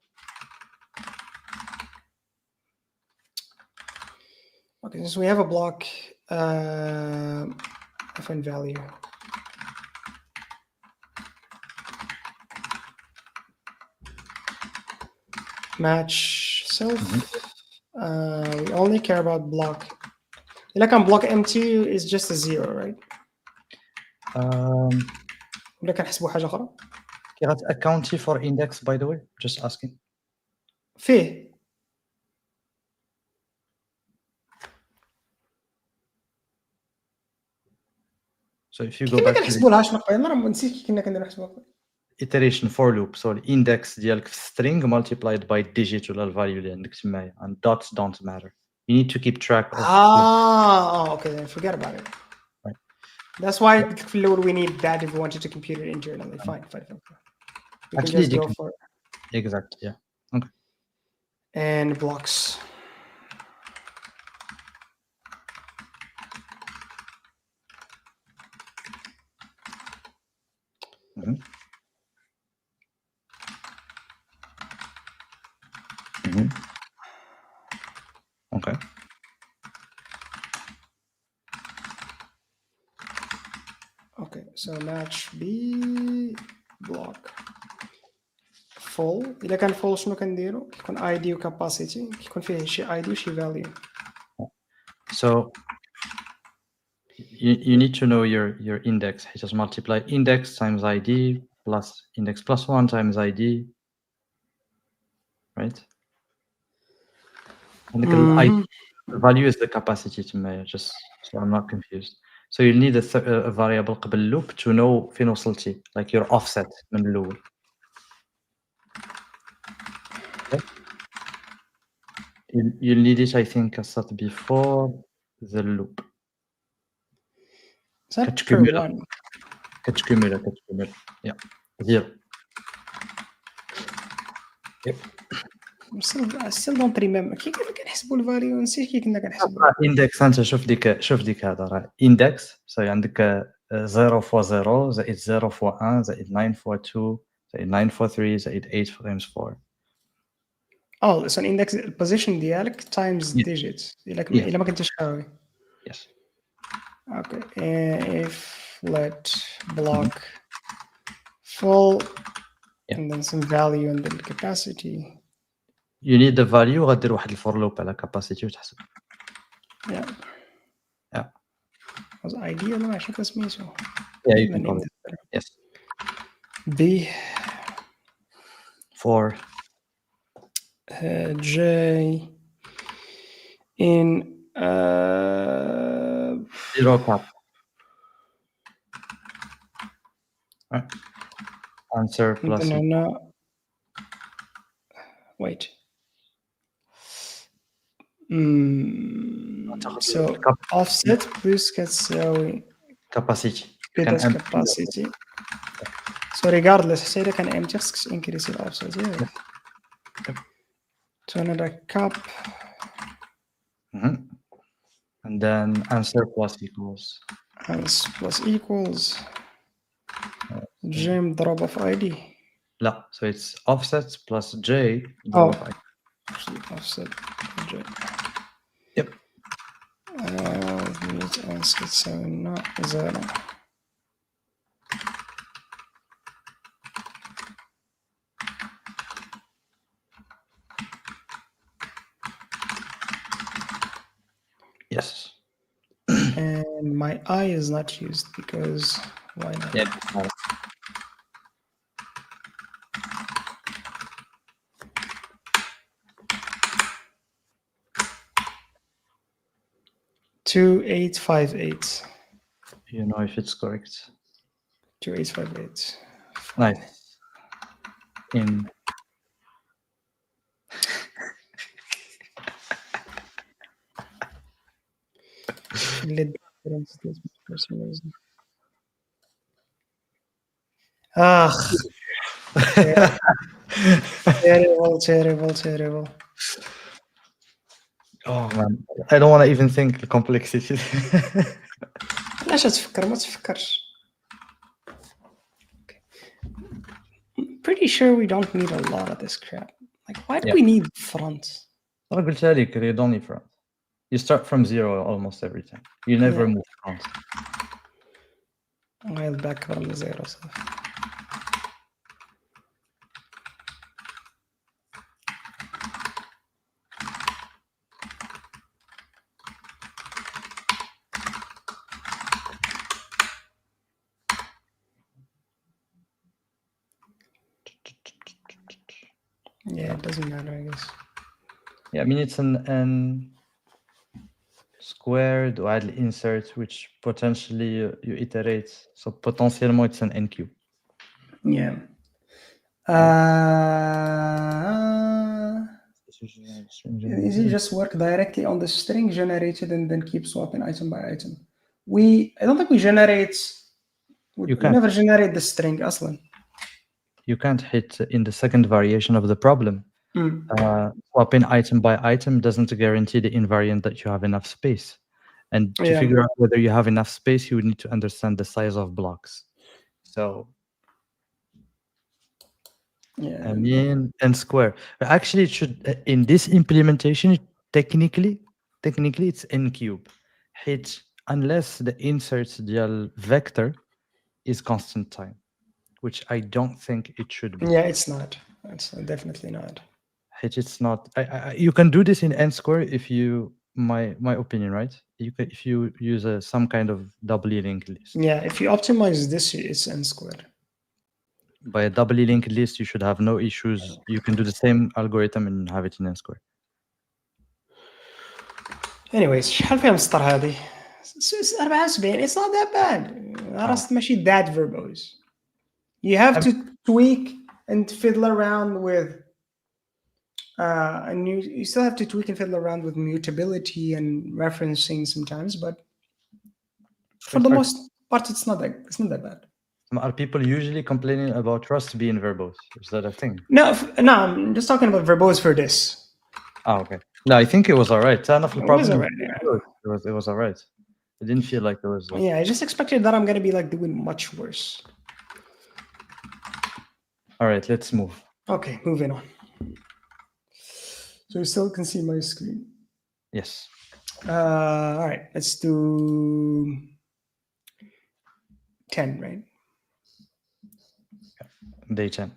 Okay, so we have a block fn value. Match self. We only care about block. Like on block empty is just a 0, right? ولا كنحسبوا حاجة أخرى؟
كي غتأكاونتي for index, by the way, just asking.
فيه.
So if you go back to iteration for loop, so the index ديالك في string multiplied by digit ولا الvalue اللي عندك تمايا, and dots don't matter. You need to keep track of.
Okay, then forget about it. Right. That's why we need that if we wanted to compute it internally. Fine. We can just go for it.
Exactly, yeah. Okay.
And blocks.
Okay.
Okay, so match B block full. إذا كان full شنو كنديرو؟ كيكون ID و capacity كيكون فيه شي ID و شي value.
So you need to know your index. He just multiply index times ID plus index plus 1 times ID, right? And the ID value is the capacity to measure, just so I'm not confused. So you need a variable قبل loop to know فين وصلتي, like your offset من الأول. Okay? You'll need it, I think, set before the loop.
Is that for
كتكمل
one?
كتكمل. Yeah. 0. Yep.
I still don't remember. كي كنا كنحسبوا الفاليو نسيت كي كنا كنحسبوا.
اندكس انت شوف ديك هذا راه اندكس سي عندك 0 فوا 0 زائد 0 فوا 1 زائد 9 فوا 2 زائد 9 فوا 3 زائد 8 times 4.
Oh, so index position ديالك times digits. إلا ما كنتش قوي.
Yes.
Okay. If let block full and then some value and then capacity.
You need the value غدير واحد الفور لوب على capacity وتحسب.
Yeah.
Yeah.
Was ID ولا ما عرفت سميتو.
Yeah, you can call it. Yes.
B
For
J in
0 cap. Right. Answer plus
هنا wait. So offset plus كتساوي
capacity.
كده capacity. So regardless حتى إذا كان empty خصك increase the offset. Yeah. So another cap.
And then answer plus equals.
Answer plus equals. J مضروبة في ID.
لا, so it's offset plus J.
Offset J.
Yep.
Need answer تساوي لنا 0.
Yes.
And my I is not used because why not?
Yeah.
Two 858.
You know if it's correct.
2858.
Nice. In
terrible.
Oh man, I don't want to even think the complexity.
علاش تفكر ما تفكرش. Pretty sure we don't need a lot of this crap. Like why do we need front?
أنا قلت لك you don't need front. You start from 0 almost every time. You never move front.
I'll back from the 0 stuff. Yeah, it doesn't matter, I guess.
Yeah, I mean it's an n squared or insert which potentially you iterate. So potentiellement it's an n cube.
Yeah. Easy, just work directly on the string generated and then keep swapping item by item. I don't think we generate. We never generate the string أصلا.
You can't hit in the second variation of the problem. Swapping item by item doesn't guarantee the invariant that you have enough space. And to figure out whether you have enough space, you would need to understand the size of blocks. So, I mean, n square. Actually, it should in this implementation, technically, technically it's n cube حيت unless the insert ديال vector is constant time, which I don't think it should be.
Yeah, it's not. It's definitely not.
حيت it's not. You can do this in n square if you my opinion, right? You can if you use some kind of doubly linked list.
Yeah, if you optimize this, it's n squared.
By a doubly linked list, you should have no issues. You can do the same algorithm and have it in n square.
Anyways, شحال فيها مسطر هذه؟ 74. It's not that bad. راست ماشي that verbose. You have to tweak and fiddle around with and you still have to tweak and fiddle around with mutability and referencing sometimes, but for the most part it's not that bad.
Are people usually complaining about Rust being verbose? Is that a thing?
No, I'm just talking about verbose for this.
Oh, okay. No, I think it was alright.
It was alright, yeah.
It was alright. It didn't feel like it was.
Yeah, I just expected that I'm gonna be like doing much worse.
All right, let's move.
Okay, moving on. So you still can see my screen.
Yes.
All right, let's do 10, right?
Day 10.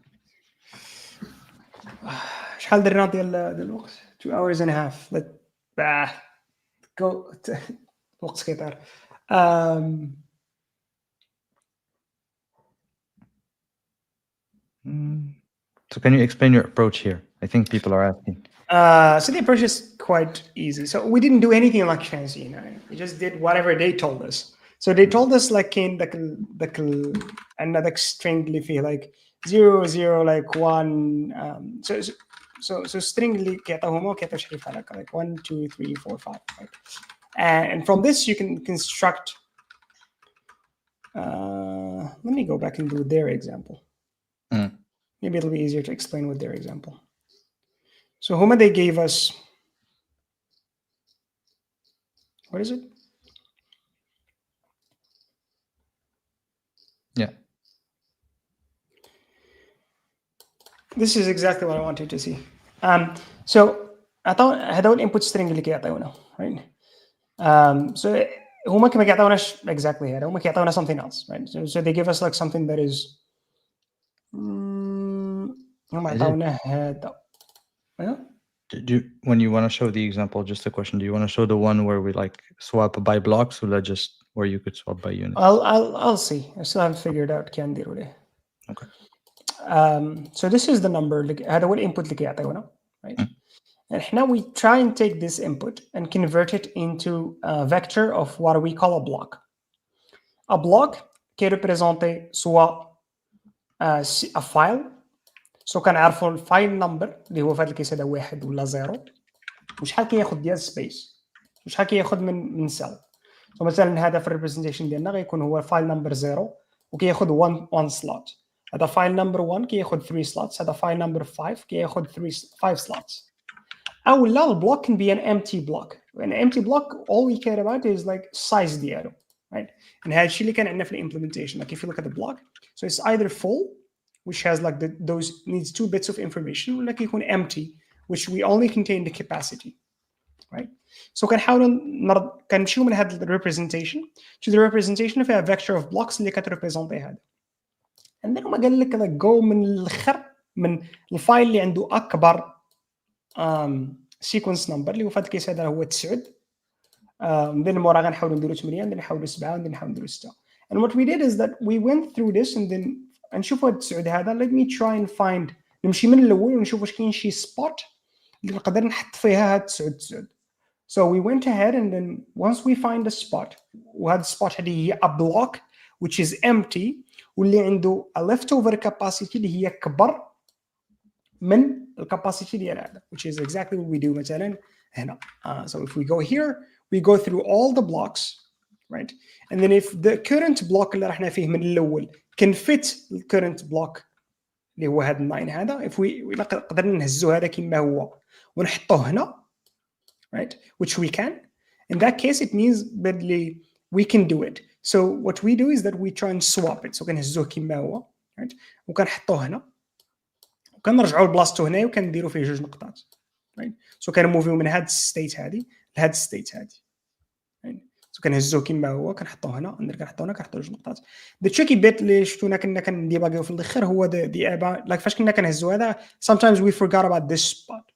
شحال درنا ديال الوقت؟ 2 hours and a half. Let go. الوقت كيطير.
So can you explain your approach here? I think people are asking.
So the approach is quite easy. So we didn't do anything like fancy, you know. We just did whatever they told us. So they told us like in another string اللي فيه like 0 0 like 1 so string اللي كيعطيوهم كيعطيو شريف هذاك like 1 2 3 4 5 right? And from this you can construct let me go back and do their example. Maybe it'll be easier to explain with their example. So Homa, they gave us, what is it?
Yeah.
This is exactly what I wanted to see. So I thought هذول input string اللي كيعطيونا, right? So هما كما كيعطيوناش exactly هذا, هما كيعطيونا something else, right? So they give us like something that is هما عطاونا هذا.
When you want to show the example, just a question, do you want to show the one where we like swap by blocks or just where you could swap by units?
I'll see. I still haven't figured out كان نديرو ليه.
Okay.
So this is the number هذا هو الانبوت اللي كيعطيونا, right? And now we try and take this input and convert it into a vector of what we call a block. A block can represent soit a file. So كنعرفوا الفايل نمبر اللي هو في هذا الكيس هذا 1 ولا 0 وشحال كياخذ ديال سبيس وشحال كياخذ من سيل. So مثلا هذا في الريبريزنتيشن ديالنا غيكون هو فايل نمبر 0 وكياخذ 1 slot. هذا فايل نمبر 1 كياخذ 3 slots. هذا فايل نمبر 5 كياخذ 5 slots. أو لا البلوك can be an empty block. An empty block all we care about is like size ديالو, right? And هذا الشيء اللي كان عندنا في implementation. Like if you look at the block, so it's either full, which has like those needs 2 bits of information, or like يكون empty, which we only contain the capacity, right? So كنمشيو من هذا representation to the representation of a vector of blocks اللي كتريبريزونتي هذا. And then هما قال لك like go من الاخر من الفايل اللي عنده اكبر sequence number اللي هو في هذا الكيس هذا هو 9. من مورا غنحاولوا نديروا 8 وندير نحاولوا 7 وندير نحاولوا نديروا 6. And what we did is that we went through this and then نشوف هاد 9 هذا. Let me try and find نمشي من الاول ونشوف واش كاين شي spot اللي نقدر نحط فيها هاد 9. So we went ahead and then once we find a spot وهاد السبوت هذه هي a block which is empty واللي عنده a leftover capacity اللي هي كبر من الكاباسيتي ديال هذا, which is exactly what we do مثلا هنا. So if we go here we go through all the blocks, right? And then if the current block اللي رحنا فيه من الاول can fit the current block اللي هو هذا 9 هذا, if we قدرنا نهزو هذا كما هو ونحطوه هنا, right? Which we can. In that case it means that we can do it. So what we do is that we try and swap it. So كنهزوه كما هو, right? وكنحطوه هنا وكنرجعوا لبلاصتو هنا وكنديروا فيه 2 نقطات. right? سو كنموفيو من هاد ستيت هادي لهاد ستيت هادي، right? سو كنهزو كيما هو كنحطوه هنا كنحطوه هنا كنحطو جوج نقطات. the tricky bit اللي شفتونا كنا كنديباغيو في الاخر هو the about like فاش كنا كنهزو هذا sometimes we forgot about this spot.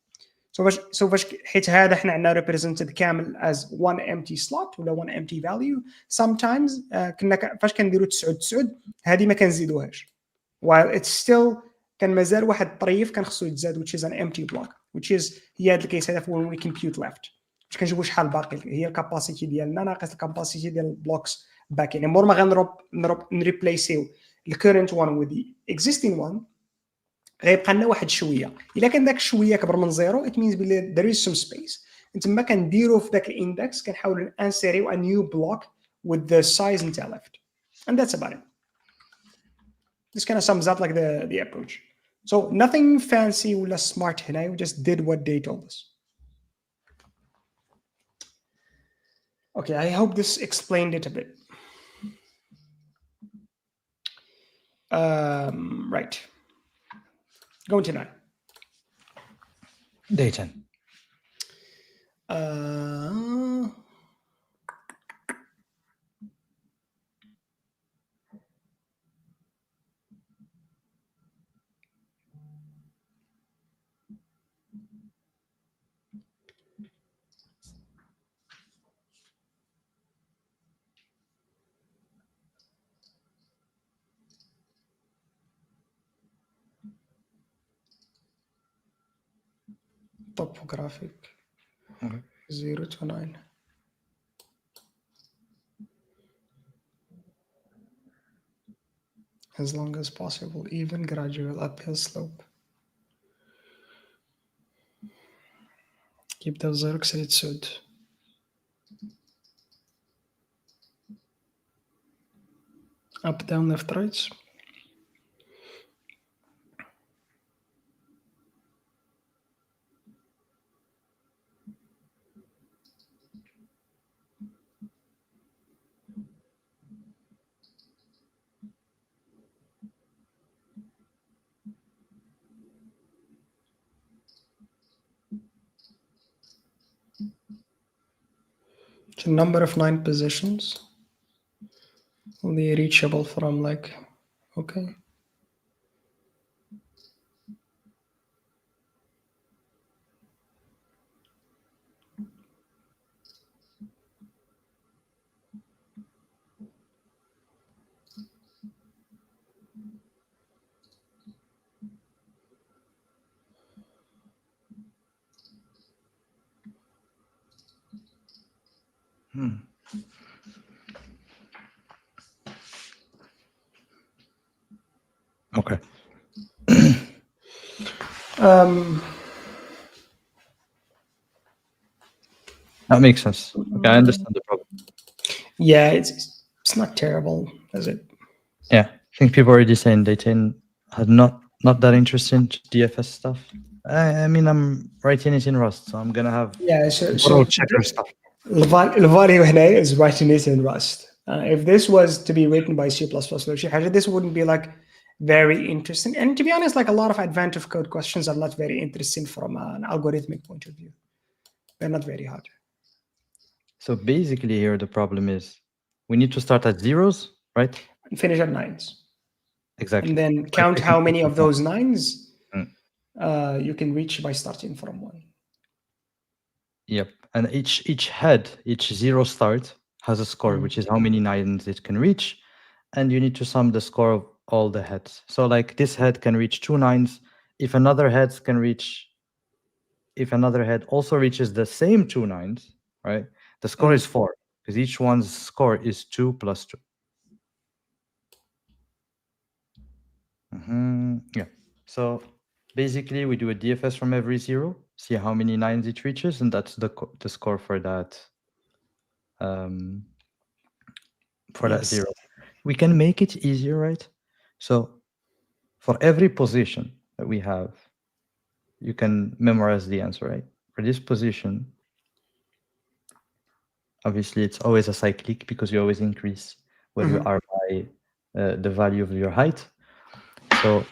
So فاش حيت هذا حنا عندنا represented كامل as one empty slot ولا one empty value sometimes كنا فاش كنديروا 9 هذه ما كنزيدوهاش while it's still كان مازال واحد الطريف كان خصو يتزاد which is an empty block which is هي هذا الكيس هذا when we compute left باش كنشوفوا شحال باقي هي الكاباسيتي ديالنا ناقص الكاباسيتي ديال البلوكس باك يعني مور ما غنريبليسيو الكورنت one with the existing one غيبقى لنا واحد شويه الا كان داك الشويه كبر من زيرو it means بلي there is some space تما كنديروا في داك الاندكس كنحاولوا نانسيريو a new block with the size نتاع left and that's about it. This kind of sums up like the approach. So nothing fancy ولا smart هنا, we just did what they told us. Okay, I hope this explained it a bit. Right. Going to 9.
Day 10.
Topographic.
Okay.
0 to 9. As long as possible, even gradual uphill slope. Keep the zero كسرت سود. Up, down, left, right. The number of 9 positions only reachable from like, okay.
Okay. That makes sense. Okay, I understand the problem.
Yeah, it's not terrible, is it?
Yeah, I think people already saying day 10 had not that interest in DFS stuff. I mean, I'm writing it in Rust, so I'm gonna have
so
checker stuff.
الفاليو هنا is writing it in Rust. If this was to be written by C++ or شي حاجة, this wouldn't be like very interesting. And to be honest, like a lot of advanced code questions are not very interesting from an algorithmic point of view. They're not very hard.
So basically here the problem is we need to start at zeros, right?
And finish at 9s.
Exactly.
And then count how many of those 9s you can reach by starting from 1.
Yep. And each head, each zero start has a score, which is how many 9s it can reach. And you need to sum the score of all the heads. So like this head can reach 2 9s. If another head also reaches the same 2 9s, right? The score is 4 because each one's score is 2 plus 2. Yeah. So basically we do a DFS from every zero, see how many 9s it reaches, and that's the score for that that zero. We can make it easier, right? So for every position that we have, you can memorize the answer, right? For this position, obviously it's always a cyclic because you always increase where you are by the value of your height. So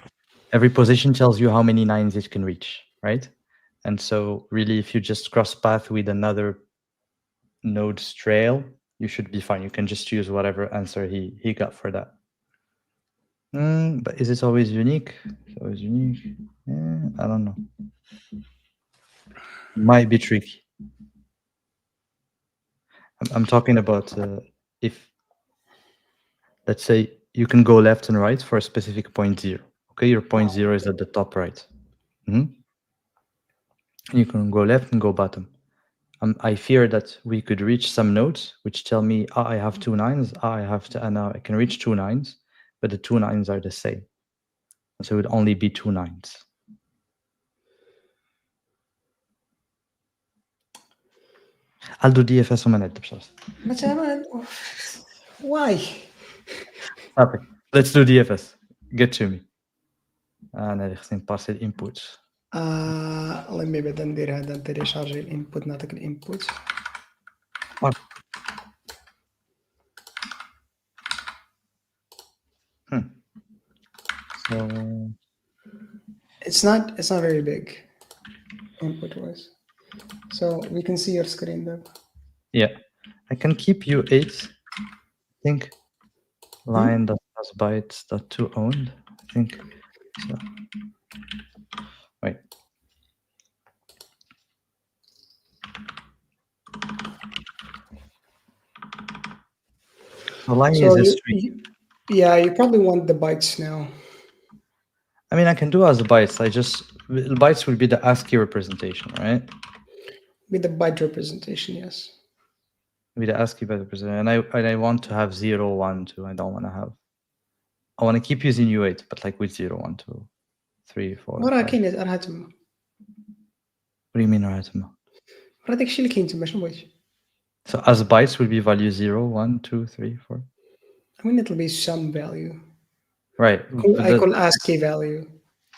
every position tells you how many 9s it can reach, right? And so really, if you just cross path with another node's trail, you should be fine. You can just use whatever answer he got for that. But is it always unique? It's always unique. I don't know. Might be tricky. I'm talking about if, let's say, you can go left and right for a specific point 0. Okay, your point 0 is at the top right. You can go left and go bottom. I fear that we could reach some nodes which tell me, I have 2 9s, now I can reach 2 9s, but the 2 9s are the same. So it would only be 2 9s. I'll do DFS on my net.
Why?
Okay, let's do DFS. Get to me. أنا خصني نباسي الانبوت.
الله يمي بعدا ندير هذا نتيليشارجي الانبوت نعطيك الانبوت.
So
it's not very big input wise. So we can see your screen then.
Yeah, I can keep U8. I think line that has bytes that 2 owned. I think so. Wait. The line is a string.
Yeah, you probably want the bytes now.
I mean, I can do as bytes. The bytes will be the ASCII representation, right?
With the byte representation, yes.
With the ASCII byte representation, and I want to have 0, 1, 2. I don't want to have. I want to keep using U8, but like with 0, 1, 2, 3, 4.
راه كاين راه تما.
What do you mean راه تما؟
راه داكشي اللي كاين تما شنو بغيتي؟
So as bytes will be value 0, 1, 2, 3, 4.
I mean, it'll be some value.
Right.
I call ASCII value.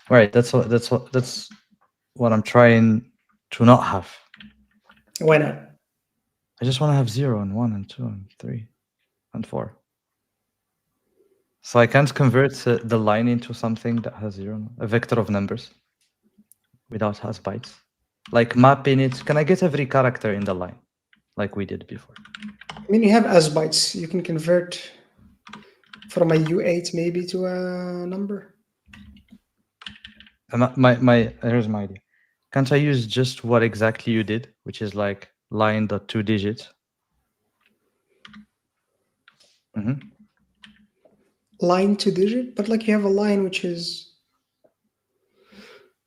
Right. That's what I'm trying to not have.
Why not?
I just want to have 0 and 1 and 2 and 3 and 4. So I can't convert the line into something that has 0, a vector of numbers, without has bytes. Like mapping it. Can I get every character in the line, like we did before?
I mean, you have as bytes. You can convert from a U8 maybe to a number.
Here's my idea. Can't I use just what exactly you did, which is like line dot 2 digits?
Line 2 digit, but like you have a line which is.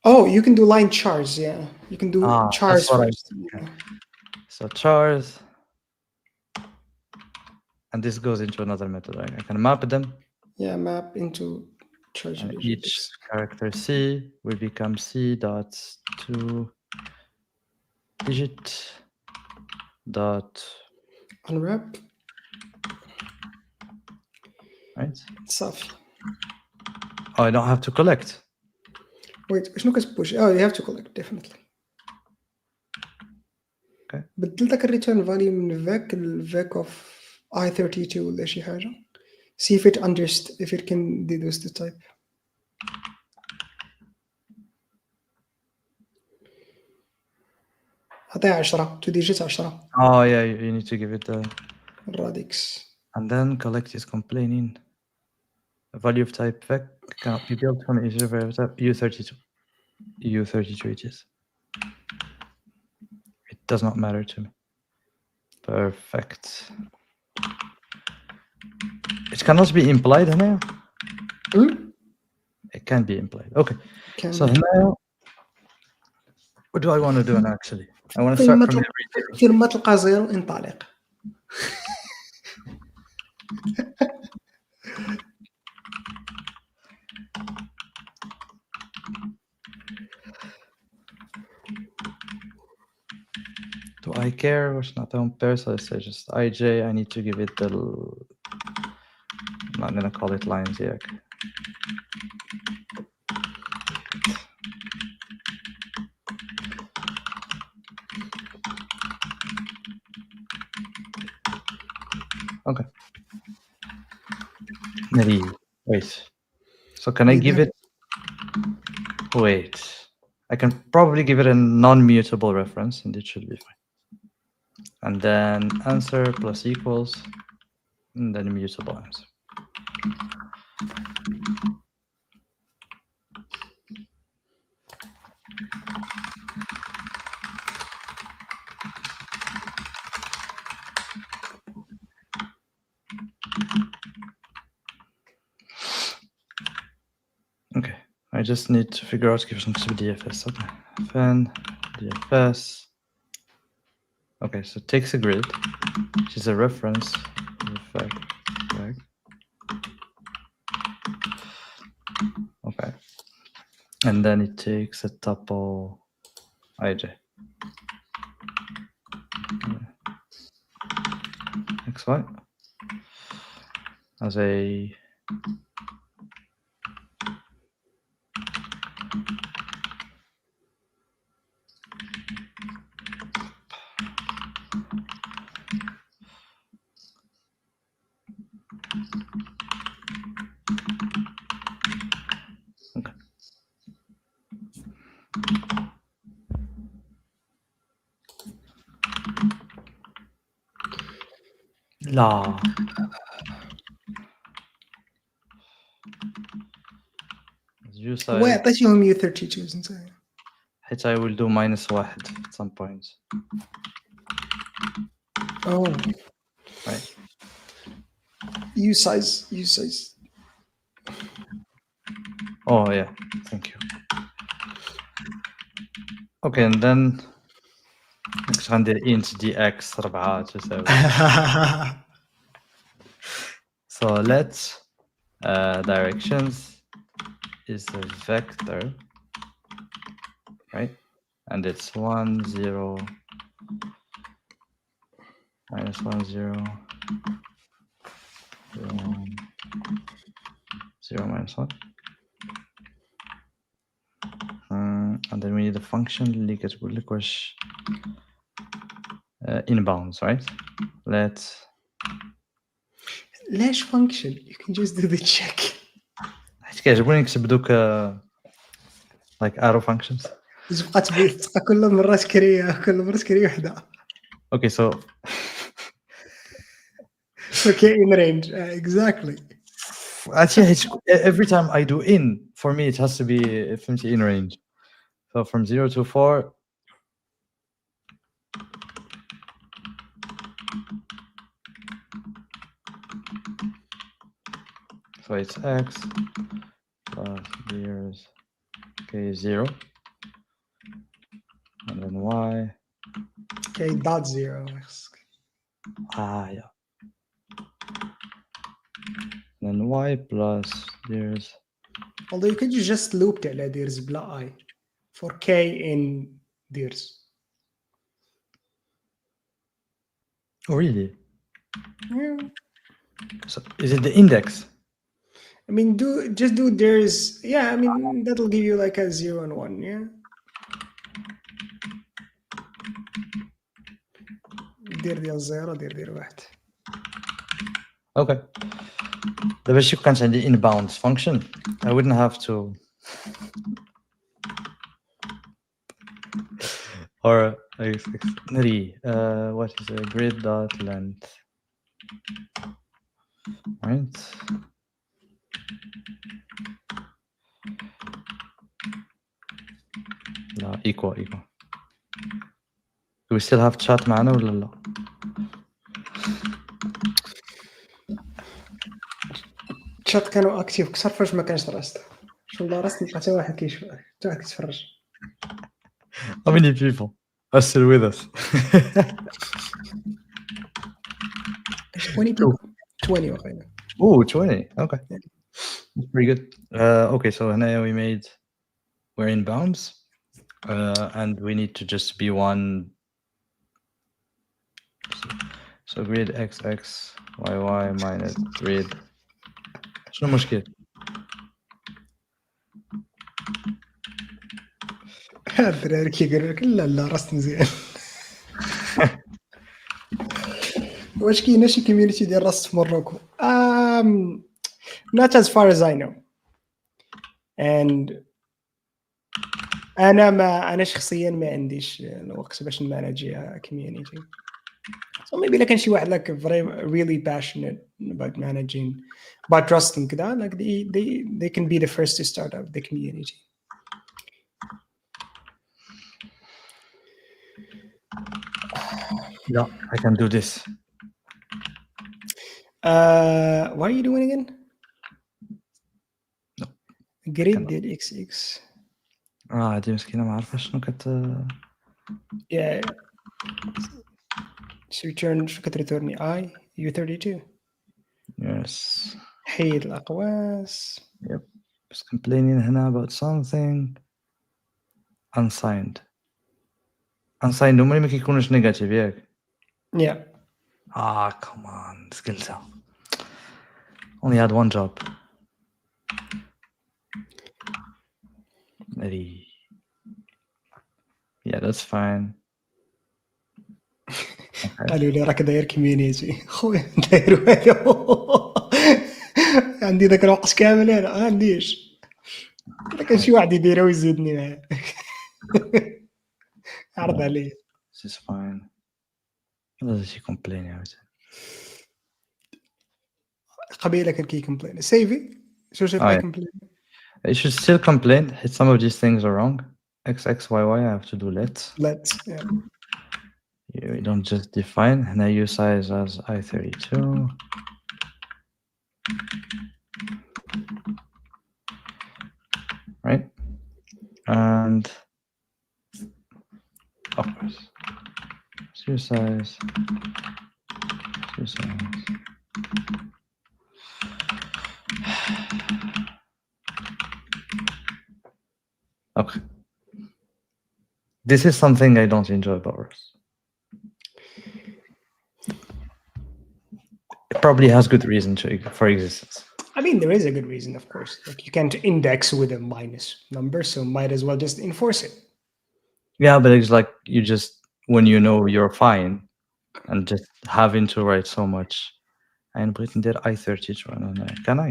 Oh, you can do line chars. Yeah, you can do chars first.
Okay. So chars, and this goes into another method. Right? I can map them.
Yeah, map into chars.
And each character C will become C dot 2 digit dot
unwrap.
Right.
صافي.
Oh, I don't have to collect.
Wait, شنو كتبوش? Oh, you have to collect definitely.
Okay.
بدل داك الريتيرن فاليو من فاك الفاك of I32 ولا شي حاجة. See if it can deduce the type. أعطيها 10 2 digits 10.
Oh yeah, you need to give it the
radix.
And then collect is complaining. The value of type vec cannot be built from each variable type U32. U32 it is. It does not matter to me. Perfect. It cannot be implied هنا. It can be implied. Okay. So now, what do I want to do now actually? I want to start from every
فين ما تلقى زيرو انطلق.
Do I care? What's not on pair? So I say just IJ. I need to give it the. I'm not gonna call it lines yet. Okay. Maybe wait. So can I give it? Wait. I can probably give it a non-mutable reference, and it should be fine. And then answer plus equals, and then mutable answer. Okay, I just need to figure out كيفاش نكتب DFS. Okay, fan DFS. Okay, so it takes a grid, which is a reference effect. Right? Okay, and then it takes a tuple ij. XY as a okay. لا view size
وعطيتيهم يو 32 انت.
حيت I will do -1 at some point.
Oh,
Right.
U size.
Oh yeah, thank you. Okay, and then next غندير int dx 4 تساوي. So let directions is a vector, right? And it's 1 0 -1 0 0 -1. And then we need a function اللي كتقول لك واش inbounds, right? Let's
ليش function? You can just do the check.
حيت كيعجبوني نكتب دوك like arrow functions.
تبقى تبقى كل مرة تكري وحدة.
Okay, so
Okay, in range. Exactly.
actually every time I do in, for me it has to be in range. So from 0 to 4. So it's x plus years k0, and then y.
Okay, dot 0.
Yeah. Then y plus years.
Although you could just loop it على dears بلا I for k in dears.
Oh really?
Yeah.
So is it the index?
I mean, just do dears. Yeah, I mean that'll give you like a 0 and 1. Yeah. دير 0 دير 1.
Okay. دابا شي كانت عندي inbound function, I wouldn't have to or what is a grid dot length, right? لا equal. Do we still have chat معنا ولا لا؟
chat كانوا اكتيف كثر فاش ما كانش راست. شو الله راست نلقى حتى واحد كيشوف حتى واحد كيتفرج.
How many people are still with us?
20 people. 20 واخا.
Oh, 20. Okay. That's pretty good. Okay, so now we're in bounds, and we need to just be one. So grid xx yy minus grid. شنو المشكل؟
الدراري كيقولوا لك لا راست مزيان. واش كاينه شي كوميونيتي ديال راست في موروكو؟ not as far as I know. And انا شخصيا ما عنديش الوقت باش نمانجي community. So maybe like شي واحد like very really passionate about managing about trusting كذا like they can be the first to start up the community.
Yeah, I can do this.
What are you doing again?
No.
Grid ديال XX.
هادي مسكينة ما عارفة شنو
Yeah. So return شو كتريتورني I U32.
Yes.
حيد الأقواس.
Yep. Just complaining هنا about something. Unsigned. Unsigned هما اللي ما كيكونوش نيجاتيف ياك.
Yeah.
Come on, سكلتها. Only had one job. Maybe. Yeah, that's fine.
قالوا لي راك داير كوميونيتي خويا داير والو. عندي ذاك الوقت كامل انا ما عنديش. الا كان شي واحد يديرها ويزيدني معاه. عرض عليه.
This is fine. لازم شي complain عاوتاني.
قبيله كان كيكمبلين سيفي شو شاف كيكمبلين.
You should still complain. Some of these things are wrong. XXYY I have to do let's.
Yeah.
We don't just define. Now use size as I32. Right? And of course. Size. Okay. This is something I don't enjoy about Rust. It probably has good reason for existence.
I mean, there is a good reason, of course. Like you can't index with a minus number, so might as well just enforce it.
Yeah, but it's like you just, when you know you're fine, and just having to write so much. And Britain did I32. Can I?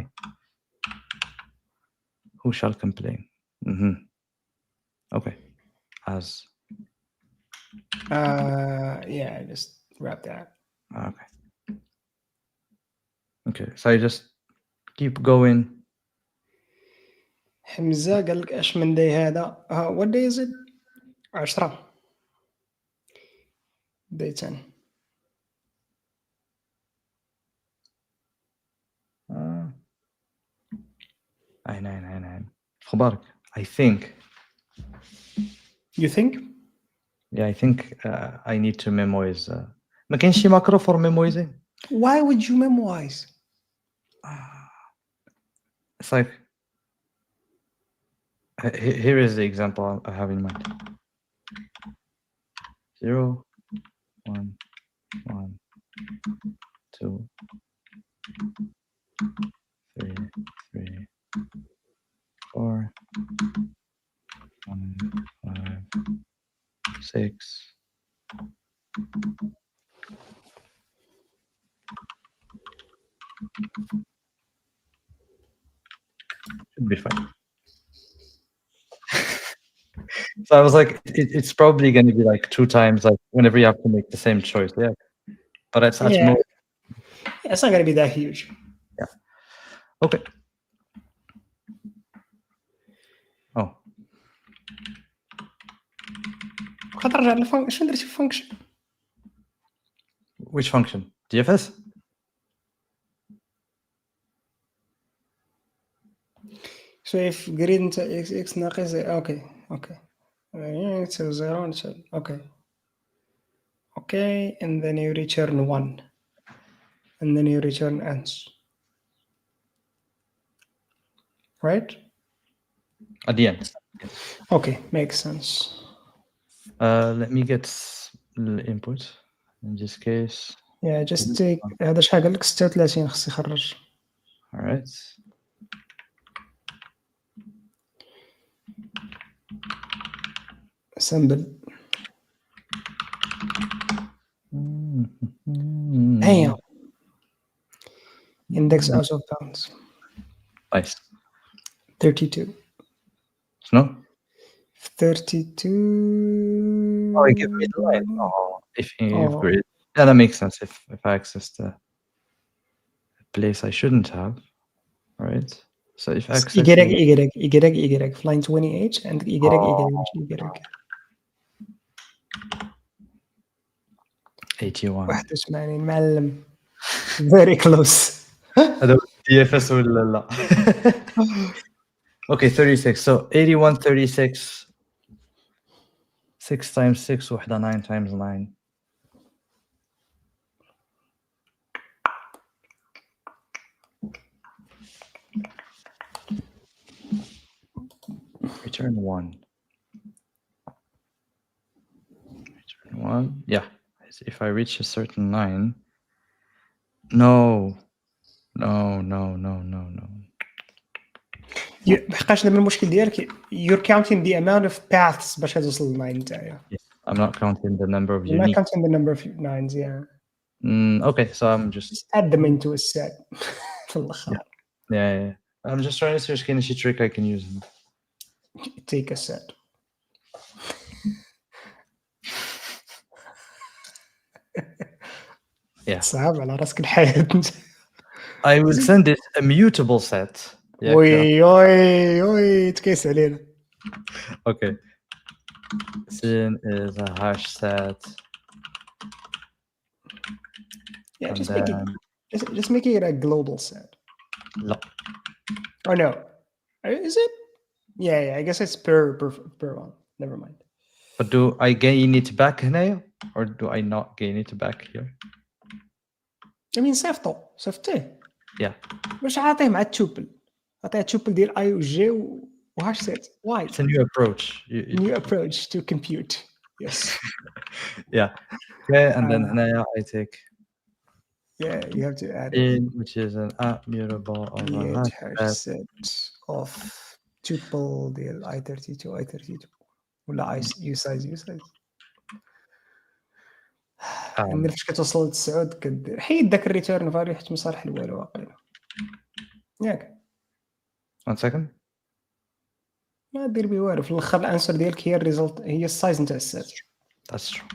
Who shall complain? Okay. As.
Yeah, just wrap that.
Okay. Okay, so I just keep going.
حمزة قال لك اش من داي هذا. What day is it? 10 day 10.
I خبارك. I think.
You think?
Yeah, I think I need to memorize. ما كاينش شي macro for memorizing?
Why would you memorize?
It's like, here is the example I have in mind. 0, 1, 1, 2, 3, 3, 4, 1, 5, 6. Should be fine. So I was like, it's probably going to be like 2 times, like whenever you have to make the same choice. Yeah, but that's more.
Yeah, it's not going to be that huge.
Yeah. Okay. Oh.
خاطر رجع شنو درتي في function?
Which function? DFS?
So if grid انت x ناقص okay. So 0 okay, and then you return 1 and then you return ends, right?
At the end.
Okay, makes sense.
Let me get the input in this case.
Yeah, just take هذا شحال قال لك 36 خص يخرج.
All right.
Assemble. Damn. Index out of bounds.
Nice.
32.
No?
32.
Oh, he gave me the line. Oh, if
Oh.
grid. Yeah, that makes sense. If I access the place I shouldn't have, right? So if
Y,
accessing
Y, Y, Y, flying 20H and Y, Y, Y.
81.
81 معلم. Very close.
هذا DFS ولا لا؟ Okay, 36. So 81, 36. 6 times 6 وحدة 9 times 9. Return 1. Return 1. Yeah. If I reach a certain 9. No. No, no, no, no, no.
بحقاش دابا المشكل ديالك you're counting the amount of paths باش توصل ل 9 نتايا.
Yes. I'm not counting the number of
You're not
unique.
counting the number of 9s, yeah.
Okay, so I'm just
add them into a set. في الاخر.
yeah. I'm just trying to search كاين شي trick I can use.
Take a set.
Yeah.
صعب على راسك الحياة.
I will send it a mutable set.
وي تكيس علينا.
Okay. Sin is a hash set.
Yeah,
and
just
then
make it a global set.
no.
Or no. Is it? Yeah, I guess it's per one. Never mind.
But do I gain it back هنايا or do I not gain it back here?
I mean صيفطوه.
Yeah.
باش عاطيه مع التوبل. عاطيه التوبل ديال I و J وهاش set. Why?
It's a new approach.
New approach to compute. Yes.
Yeah. Okay, and then هنايا I take
yeah, you have to add
in, which is an mutable of a
hash set of tuple ديال I32 I32 ولا U size. عندنا فاش كتوصل ل9 كدير حيد داك الريتيرن فاليو حيت ما صالح لوالو واقيلا ياك.
1 second.
ما دير بيه والو في الاخر الانسر ديالك هي الريزلت هي السايز نتاع السيت.
That's true.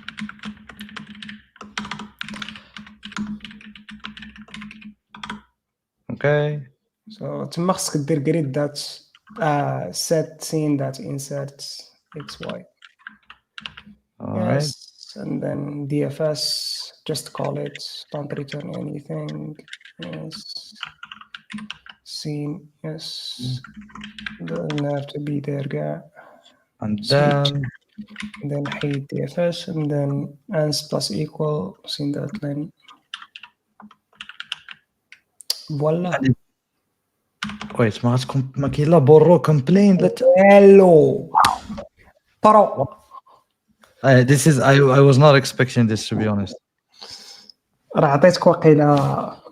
Okay.
So تما خصك دير grid that set scene that insert xy.
All right.
And then DFS, just call it, don't return anything. Yes. Scene, yes. Doesn't have to be there, guy.
And then
hide DFS, and then ans plus equal, scene that line. Voila.
Wait, ما كاين لا بورو complain.
Hello. Paro.
This is I was not expecting this, to be honest.
راه عطيتك واقيلا.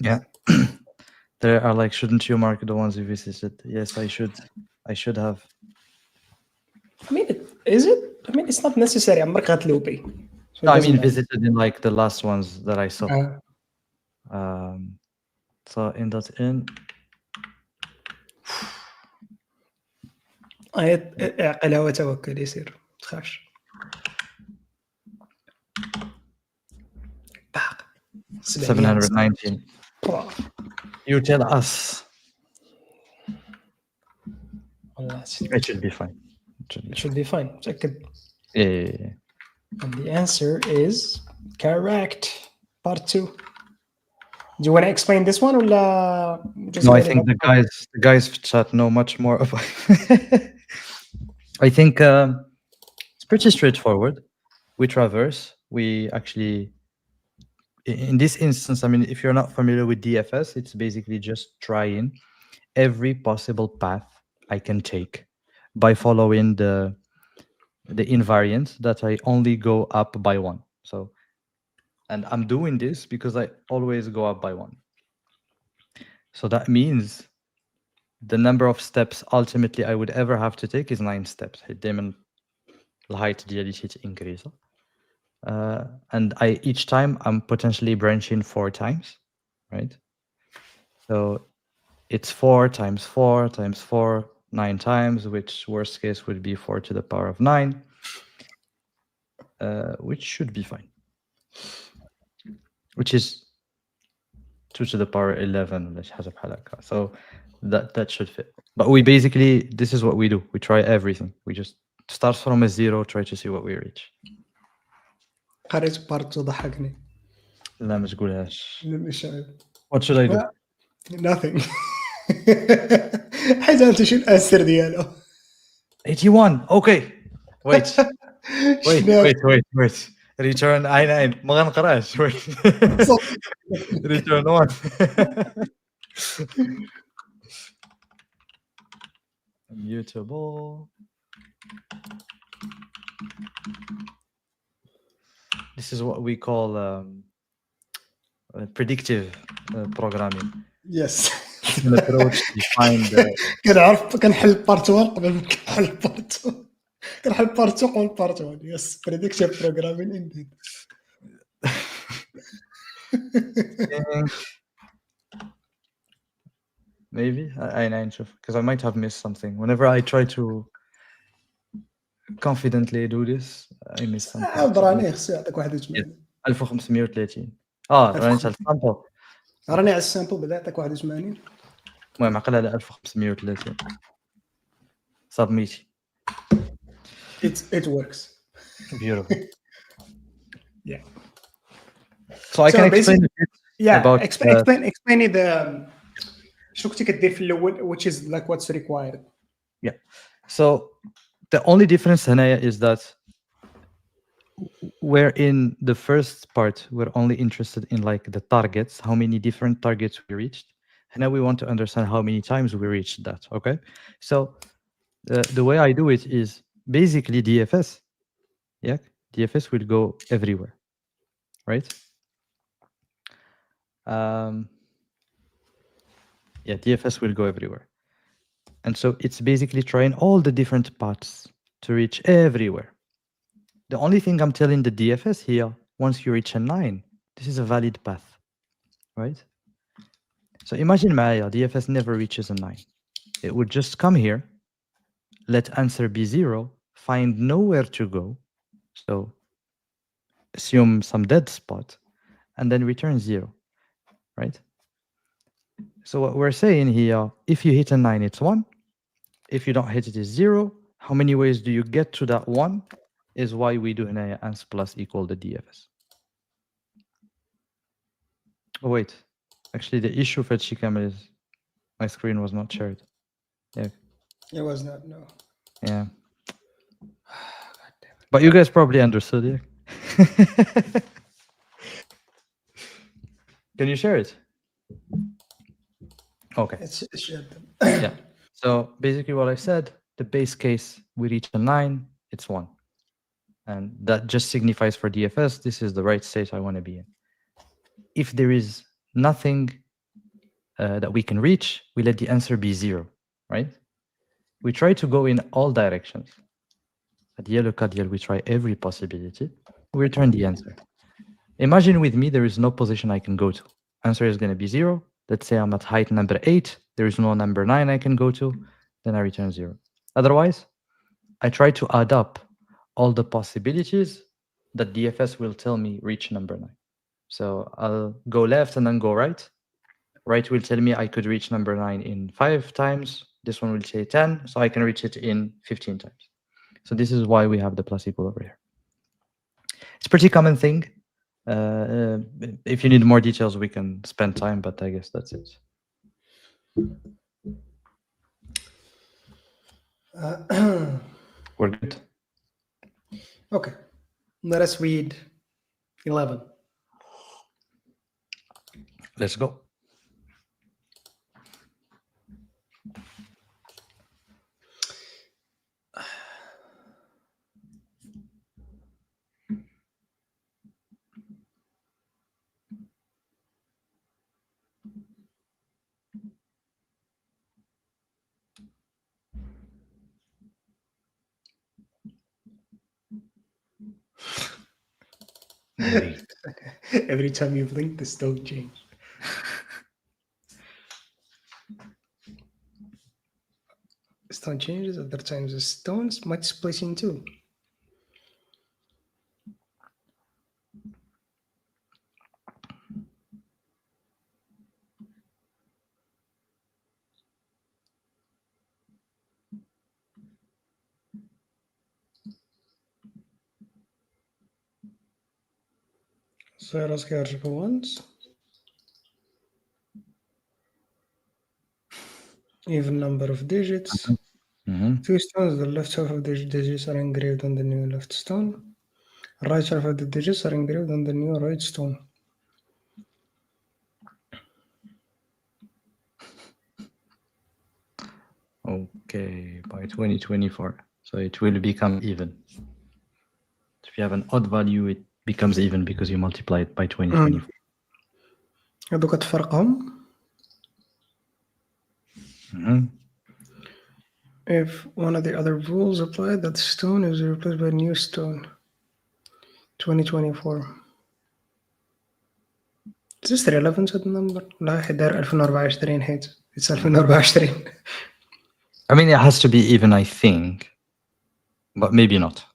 Yeah. There are like, shouldn't you mark the ones you visited? Yes, I should have.
I mean, is it? I mean, it's not necessary. عمرك غتلوبي.
No, I mean visited in like the last ones that I saw. So in that in.
اعقلها وتوكل يسير تخافش.
719. You tell us. It should be fine.
It should be fine. متأكد.
Yeah.
And the answer is correct. Part 2. Do you want to explain this one or
no? I think the guys в chat know much more about it. I think it's pretty straightforward. We traverse. We actually, in this instance, I mean, if you're not familiar with DFS, it's basically just trying every possible path I can take by following the invariant that I only go up by 1. So, and I'm doing this because I always go up by 1. So that means the number of steps ultimately I would ever have to take is 9 steps. دايما الهايت ديالي increase. And each time I'm potentially branching 4 times, right? So it's 4 times 4 times 4 9 times, which worst case would be 4 to the power of 9, which should be fine. Which is 2 to the power 11, which has a halakha. So that should fit. But we basically, this is what we do. We try everything. We just start from a 0, try to see what we reach.
قريت بارتو ضحكني.
لا ما تقولهاش.
مش عارف.
What should I do?
Nothing. حاجة أنت شو الأنسر ديالو؟
81. Okay. Wait. Wait. Return I9. ما غنقراش. Wait. Return 1. Immutable. This is what we call predictive programming.
Yes.
It's an approach to find
كنحل بارت 1 قبل ما كنحل بارت 2. كنحل بارت 2 قبل بارت 1. Yes, predictive programming indeed.
maybe I9 because I might have missed something. Whenever I try to confidently do this, I miss something.
راني خصو يعطيك 81.
1530. راني على السامبل.
راني على السامبل بدا يعطيك 81.
المهم عقل على 1530. سبميتي.
It works.
Beautiful.
Yeah.
So I can explain a bit about
explain the شنو كنتي كدير في الاول, which is like what's required.
Yeah. So the only difference هنايا is that where in the first part we're only interested in like the targets, how many different targets we reached. And now we want to understand how many times we reached that. Okay. So the way I do it is basically DFS. Yeah. DFS will go everywhere. Right. Yeah, DFS will go everywhere. And so it's basically trying all the different paths to reach everywhere. The only thing I'm telling the DFS here, once you reach a 9, this is a valid path, right? So imagine Maya, DFS never reaches a 9. It would just come here, let answer be 0, find nowhere to go, so assume some dead spot, and then return 0, right? So what we're saying here, if you hit a 9, it's 1. If you don't hit it, it's 0. How many ways do you get to that 1 is why we do an ans plus equal the DFS. Oh, wait. Actually, the issue for Chicam is my screen was not shared. Yeah.
It was not, no.
Yeah. God damn it. But you guys probably understood, yeah? Can you share it? Okay.
It's shared.
Yeah. So basically what I said, the base case, we reach a 9, it's 1. And that just signifies for DFS, this is the right state I want to be in. If there is nothing that we can reach, we let the answer be 0, right? We try to go in all directions. At yellow cadiel, we try every possibility. We return the answer. Imagine with me, there is no position I can go to. Answer is going to be 0. Let's say I'm at height number 8. There is no number 9 I can go to. Then I return 0. Otherwise, I try to add up all the possibilities that DFS will tell me reach number 9. So I'll go left and then go right. Right will tell me I could reach number 9 in 5 times. This one will say 10, so I can reach it in 15 times. So this is why we have the plus equal over here. It's a pretty common thing. If you need more details, we can spend time, but I guess that's it. We're good.
Okay. Let us read 11.
Let's go.
Every time you blink, the stone change. stone changes, other times the stones might split in two. Zeros كيرجعوا ones. Even number of digits. Two stones, the left half of the digits are engraved on the new left stone. Right half of the digits are engraved on the new right stone.
Okay, by 2024. So it will become even. If you have an odd value, it becomes even because you multiply it by 2024.
هذوك تفرقهم. If one of the other rules apply, that stone is replaced by a new stone. 2024. Is this relevant to the number? لا حدار 2024 حيت it's 2024.
I mean, it has to be even, I think, but maybe not.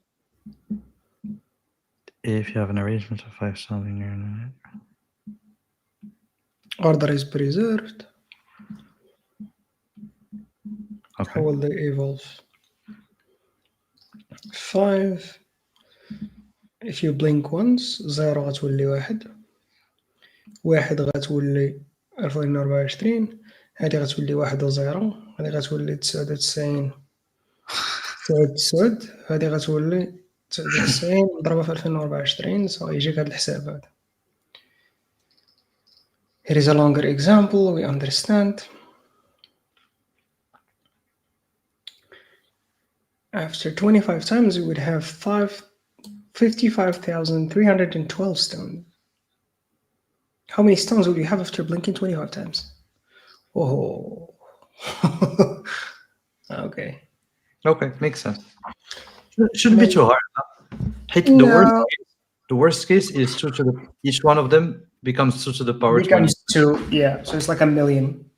If you have an arrangement of 5 something,
Order is preserved.
okay.
How will they evolve? 5. If you blink once 0 غتولي 1. 1 غتولي 2024. هذه غتولي 1 و0. هذه غتولي 99. 99. هذه غتولي 99 مضربة في 2024. سو يجيك هذا الحساب هذا. Here is a longer example, we understand. After 25 times, we would have 55,312 stones. How many stones would you have after blinking 25 times? Oh. Okay.
Okay, makes sense. Shouldn't be too hard.
No.
The worst case is 2 to the... Each one of them becomes 2 to the power 20.
Becomes 2, yeah. So it's like a million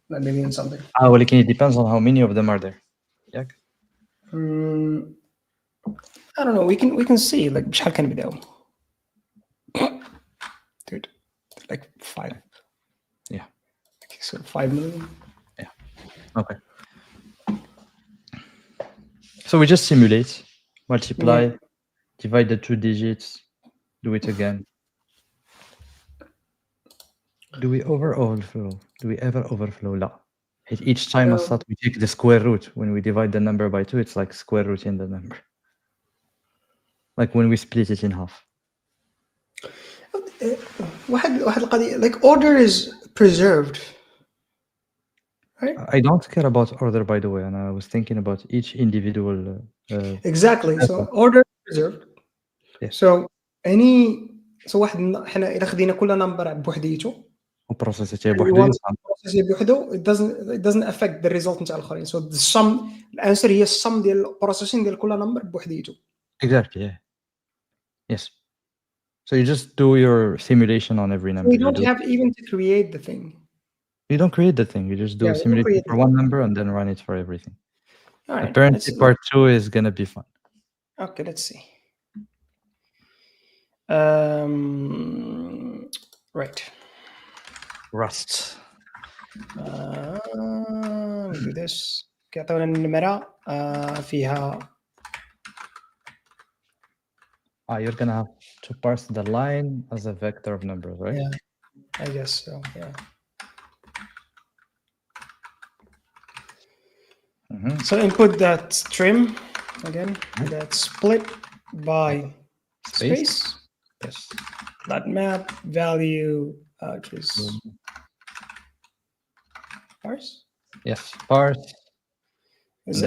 something.
Well, it depends on how many of them are there. Yeah.
I don't know. We can see like شحال كنبداو. Dude, like 5.
Yeah.
So 5 million.
Yeah. Okay. So we just simulate, multiply, divide the 2 digits, do it again. Do we overflow? Do we ever overflow? No. Each time I thought we take the square root. When we divide the number by 2, it's like square root in the number. Like when we split it in half.
واحد القضية, like order is preserved. Right?
I don't care about order, by the way, and I was thinking about each individual.
Exactly. So order is preserved.
Yeah.
So واحد حنا إذا خدينا كل نمبر بوحديته
وبروسيسيتيه بوحدو
it doesn't affect the result نتاع الآخرين. So the sum, الانسر هي السم ديال البروسيسين ديال كل نمبر بوحديته.
Exactly. Yeah. Yes. So you just do your simulation on every number.
You don't have even to create the thing.
You don't create the thing. You just do a simulation for one number and then run it for everything.
All right.
Apparently, part 2 is gonna be fun.
Okay, let's see. Right.
Rust.
We do this. كيعطيونا النمرة فيها.
You're gonna have to parse the line as a vector of numbers, right?
Yeah, I guess so. Yeah. So input that trim again. That split by space.
Yes.
That map value is parse.
Yes, parse.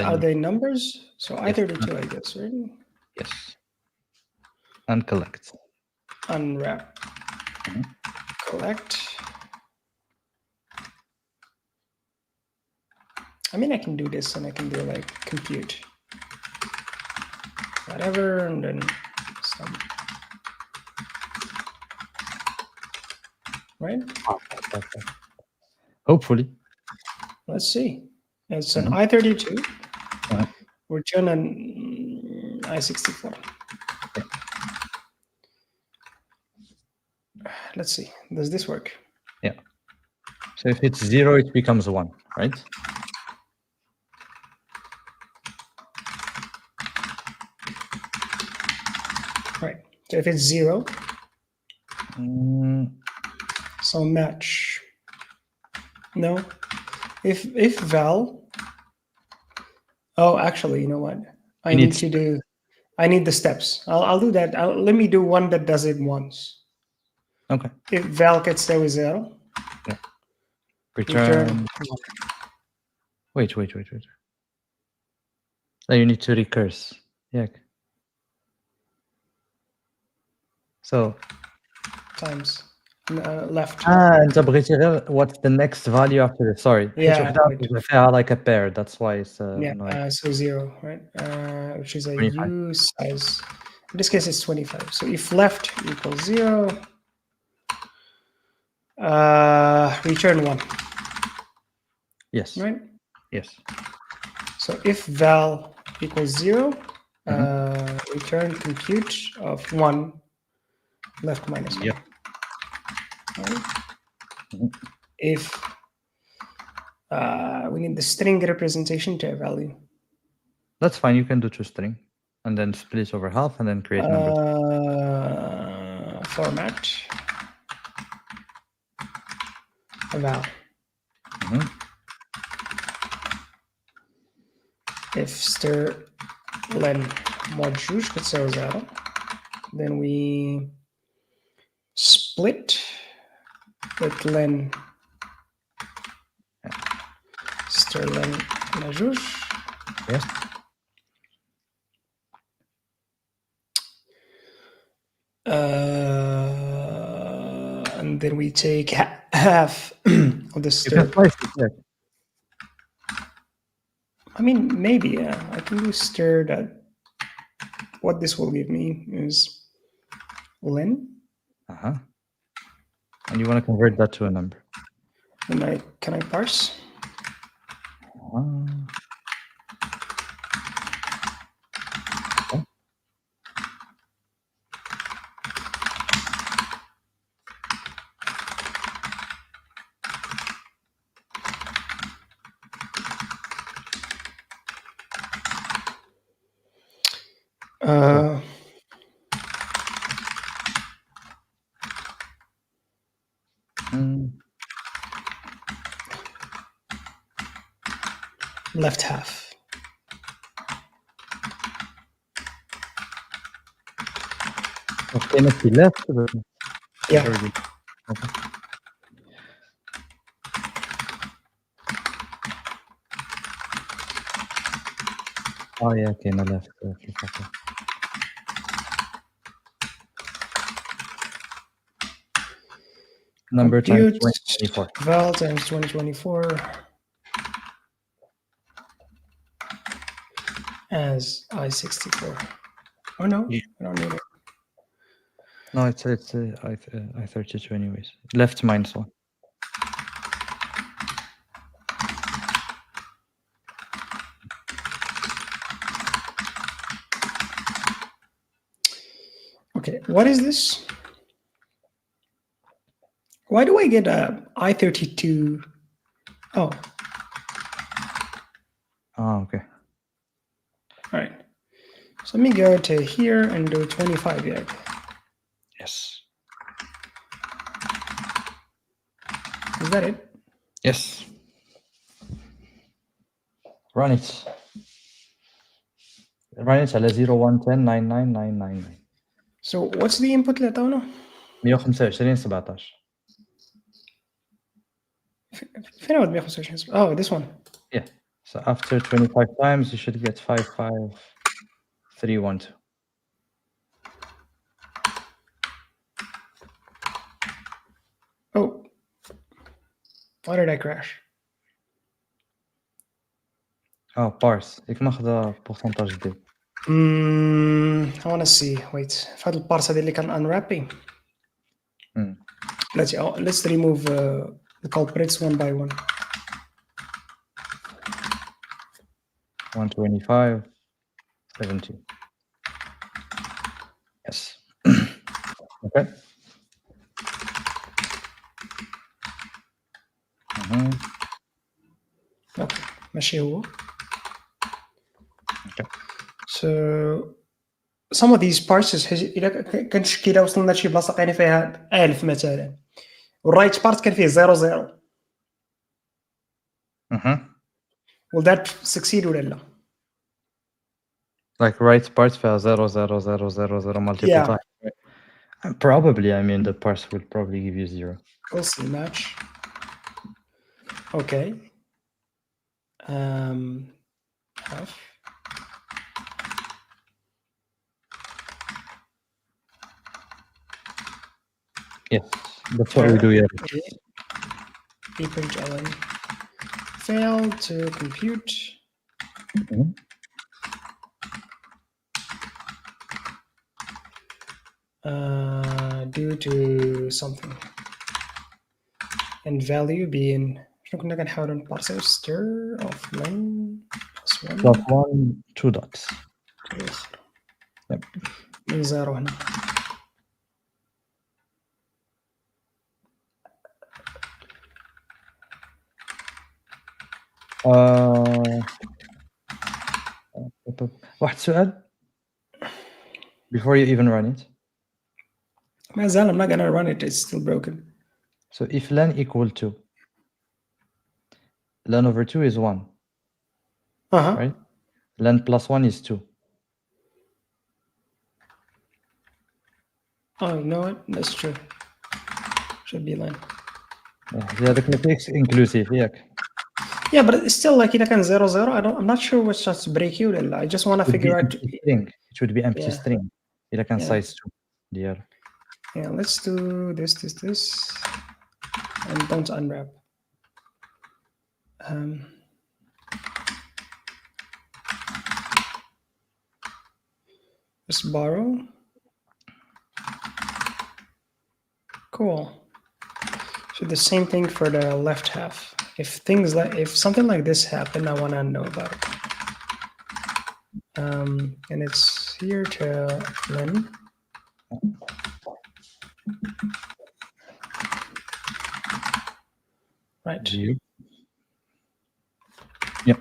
Are they numbers? So I32, I guess, right?
Yes. And collect.
Unwrap. Collect. I mean, I can do this and I can do like compute. Whatever, and then some. Right?
Hopefully.
Let's see. It's an I32. return an I64.
Yeah.
Let's see. Does this work?
Yeah. So if it's 0, it becomes 1, right?
Right. So if it's 0,
Mm,
so match. No. If val. Oh, actually, you know what? I
You
need
need
to do. I need the steps. I'll do that. Let me do one that does it once.
Okay.
If val gets there with 0,
Yeah.
return
Return.
1.
Wait. Now you need to recurse. Yeah. So
times left.
انت بغيتي غير what's the next value after this. Sorry. حيت
Yeah,
وحده
right.
فيها like a pair. That's why it's
Yeah,
annoying.
so 0, right? Which is a
25.
U size. In this case, it's 25. So if left equals 0, return 1,
Yes.
right?
Yes.
So if val equals 0, return compute of 1 left minus 1.
Yep.
Right? If we need the string representation to a value.
That's fine. You can do toString and then split over half and then create numbers.
Format val. If stir len mod juice could say 0, then we split with len stir len la juice.
Yes.
And then we take half of the
You
stir.
can slice it. Yeah.
I mean, maybe, yeah. I can do stir that. What this will give me is len.
And you want to convert that to a number.
And can I parse? Left half.
Okay, next left.
Yeah.
Okay. Oh yeah, okay, no left. Okay. Number
Compute
times 2024.
val times 2024 as I64. Oh no,
Yeah.
I don't need it.
No, it's I32 anyways. Left minus 1.
Okay, what is this? Why do I get a I32? Oh.
Oh, okay.
All right. So let me go to here and do 25 yet.
Yes.
Is that it?
Yes. Run it. Run it على 0 1 10 9 9 9 9 9.
So what's the input اللي عطاونا؟
125 17.
فين هو 125? Oh, this one.
Yeah. So after 25 times, you should get 55312.
Oh. Why did I crash?
Oh, parse. Ik mag de percentage دي.
I want to see. Wait. في هذا البارس هذا اللي كان unwrapping. Let's remove the culprits one by one.
125. 70. Yes. Okay.
اوكي ماشي هو.
Okay.
So some of these parts إلا كانت كيلا وصلنا لشي بلاصة لقينا فيها 1000 مثلا والرايت بارت كان فيه 00 will that succeed ولا لا؟
Like right parts فيها 0 0 0 0 0 multiple
Yeah.
times. Probably, I mean, the parse will probably give you 0.
We'll see. Match. Okay. F.
Yes, that's what we do here.
E.ln. Failed to compute. Due to something. And value being شنو كنا كنحاولوا نبارسيو stir of len +1
+1 2 dots. Yep.
من 0 هنا.
واحد سؤال before you even run it.
I'm not gonna run it, it's still broken.
So if len equal to len over 2 is 1. Right? Len plus 1 is 2.
Oh, you know what? That's true. Should be len.
Yeah, the matrix inclusive, yeah.
Yeah, but it's still like إذا كان 0 0 I'm not sure what's just break you ولا I just want to figure out.
String. It should be empty string. إذا كان size 2 ديالو.
Yeah, let's do this, and don't unwrap. Just borrow. Cool. So the same thing for the left half. If something like this happened, I want to know about it. And it's here to len. Right.
Yep.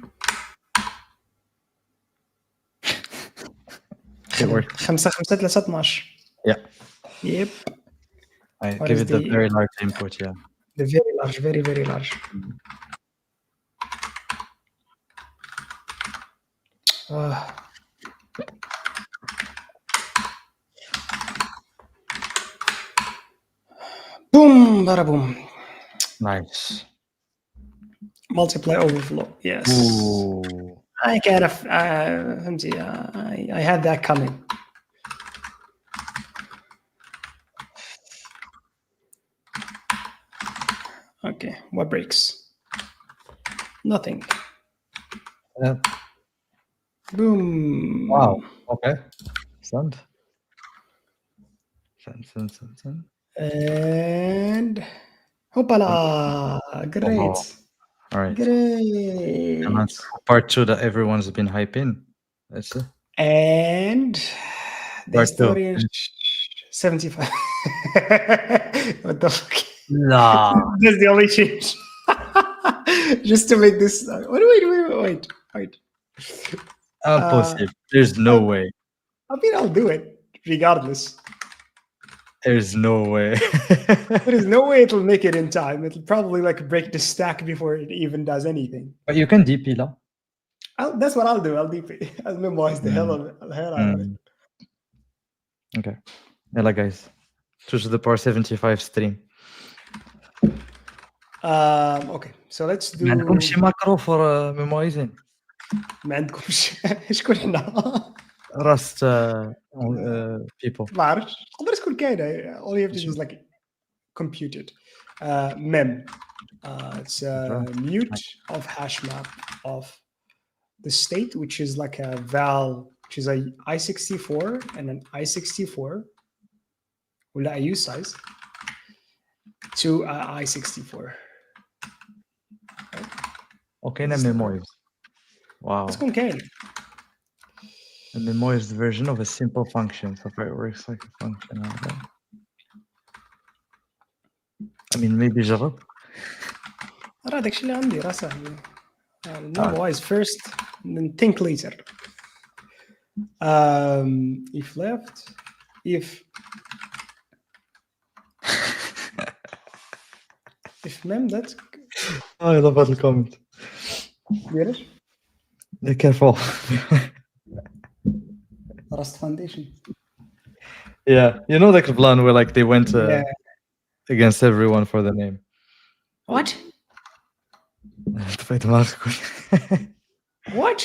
It worked.
5 5 3 12.
Yeah.
Yep.
I give it the very large input, yeah.
The very large, very, very large. Boom, bada boom.
Nice.
Multiply overflow. Yes.
Ooh.
I kind of, I had that coming. Okay, what breaks? Nothing. Boom.
Wow. Okay. Send.
And hoppala. Great.
All right.
Great.
Part 2 that everyone's been hyping. Let's see.
And the
Part 2.
historian 75. What the fuck?
Nah.
That's the only change. Just to make this. Wait.
Impossible. There's no way.
I mean, I'll do it regardless.
There's no way.
There is no way it'll make it in time. It'll probably like break the stack before it even does anything.
But you can DP lah.
That's what I'll do. I'll DP. I'll memorize the hell out of it.
Okay. Yalla guys. Choose the power 75 stream.
Okay, so let's do.
ما عندكمش شي ماكرو for memorizing.
ما عندكمش شكون حنا؟
Rust people.
ما عرفتش تقدر تكون كاينه. All you have to do is like compute it. Mem. It's a mute of hash map of the state, which is like a val, which is a I64 and an I64 ولا a use size to I64.
Okay, now memories. Wow.
تكون كاين.
a memoized version of a simple function. So far, it works like a function. I mean, maybe جرب.
راه داكشي اللي عندي راه صاحبي. Memorize first and then think later. If left, if mem that's
I love that comment.
دير
Careful.
Rust Foundation.
Yeah, you know, like the plan where like they went
Yeah.
against everyone for the name.
What?
طفيت دماغك.
What?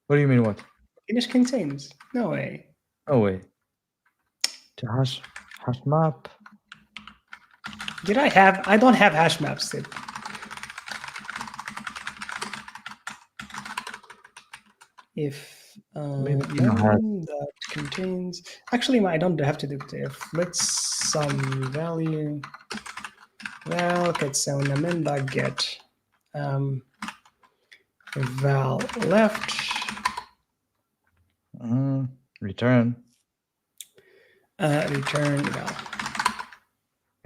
What do you mean what?
Finish contains. No way.
No way. Hash map.
Did I have? I don't have hash maps. Sid. If that contains, actually, I don't have to do it. If let's some value, well, okay, so get val left,
Return.
return val.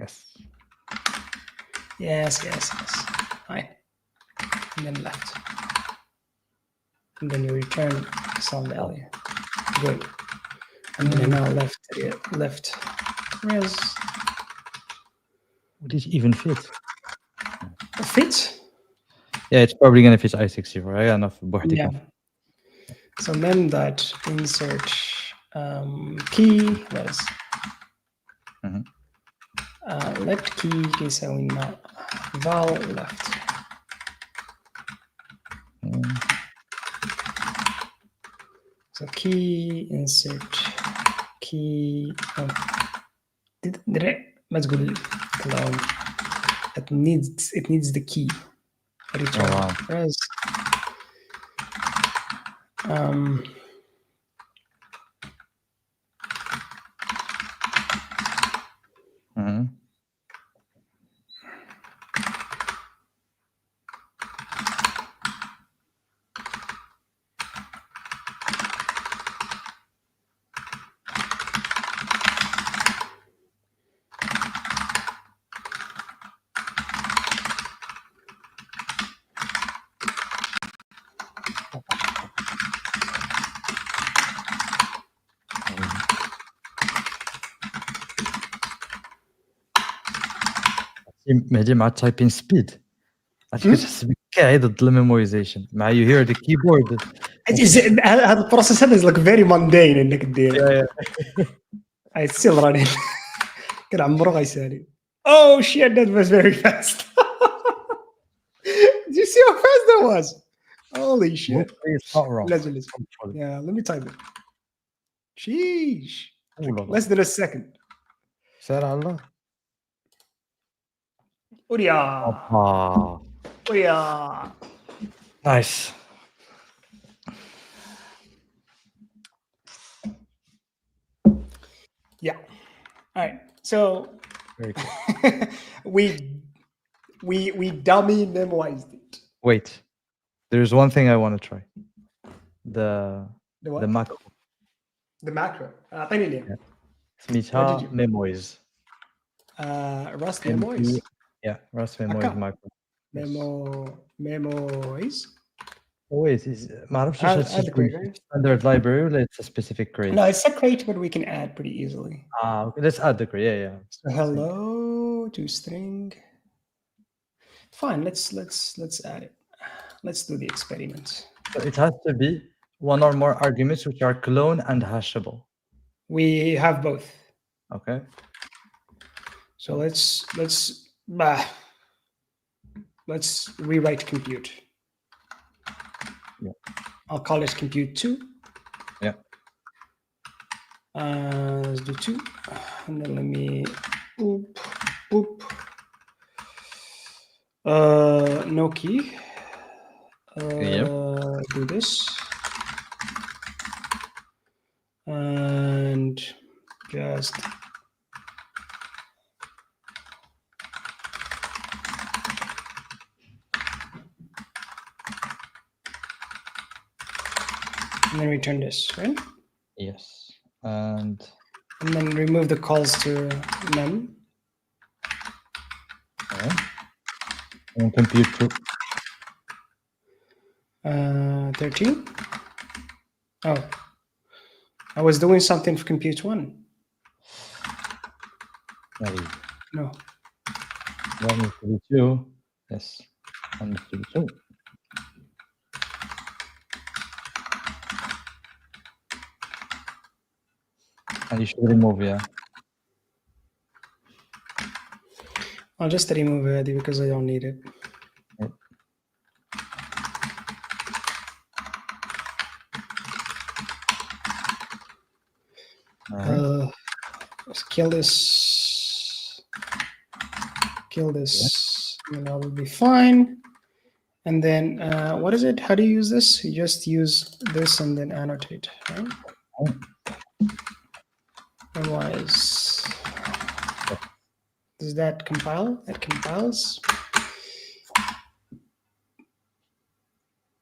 Yes.
Yes. Fine. And then left. And then you return some value. Good. And then now left. Res.
Would it even fit?
Fit?
Yeah, it's probably gonna fit i64. I enough بوحدي.
Yeah. So mem that insert key was left key كيساوي لنا val left. So key insert key. Did I? ما تقول clone. It needs the key. Return.
Oh, wow.
Res.
مهدي مع typing speed. كتحس بك قاعد ضد الميمورايزيشن مع you hear the keyboard.
هذا البروسيس هذا is like very mundane انك دير. It's still running. كان عمرو غيسالي. Oh shit, that was very fast. Did you see how fast that was? Holy shit.
It's not wrong.
Yeah, let me type it. Sheesh. Less than a second.
سير على الله.
Oria.
Nice.
Yeah. All right. So
Very cool.
we dummy memoized it.
Wait. There's one thing I want to try. The macro.
The macro. أعطيني ليه.
سميتها memoize.
Rust memoize.
Yeah, Rust memoize macro.
Memoize.
Oh wait, ما عرفتش it's standard library ولا it's a specific crate?
No, it's a crate, but we can add pretty easily.
Okay, let's add the crate. Yeah.
So hello to string. Fine, let's add it. Let's do the experiment.
So it has to be one or more arguments which are clone and hashable.
We have both.
Okay.
So let's rewrite compute.
Yeah.
I'll call it compute 2.
Yeah.
Let's do 2. And then let me boop. No key. Do this. And just And then return this, right?
Yes. And
then remove the calls to mem.
okay. And compute 2.
13. Oh, I was doing something for compute 1. No.
1 is to be 2. Yes. 1 is to be 2. And you should remove, yeah.
I'll just remove it because I don't need it.
Yep.
Let's kill this. Kill this. And that will be fine. And then, what is it? How do you use this? You just use this and then annotate, right? Otherwise, does that compile? It compiles.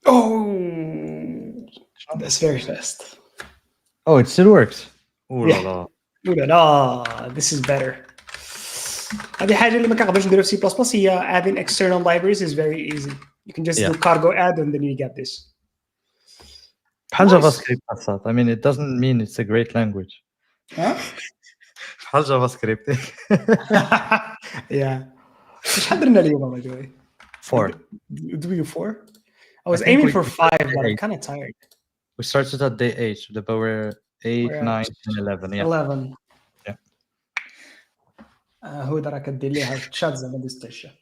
Oh, that's very fast.
Oh, it still works.
Yeah. This is better. هذه حاجة اللي ما كنقدرش نديرها في C++. هي adding external libraries is very easy. You can just do cargo add and then you get this.
بحال JavaScript أصلا. I mean, it doesn't mean it's a great language.
Huh?
بحال JavaScript.
Yeah. شحال درنا اليوم by the way?
4.
Do you 4? I was aiming for 5, but I'm kind of tired.
We started at day 8. The power 8, 9, 10, 11. Yeah.
11.
Yeah.
هو دا راه كدير ليها تشات زعما دوز العشاء.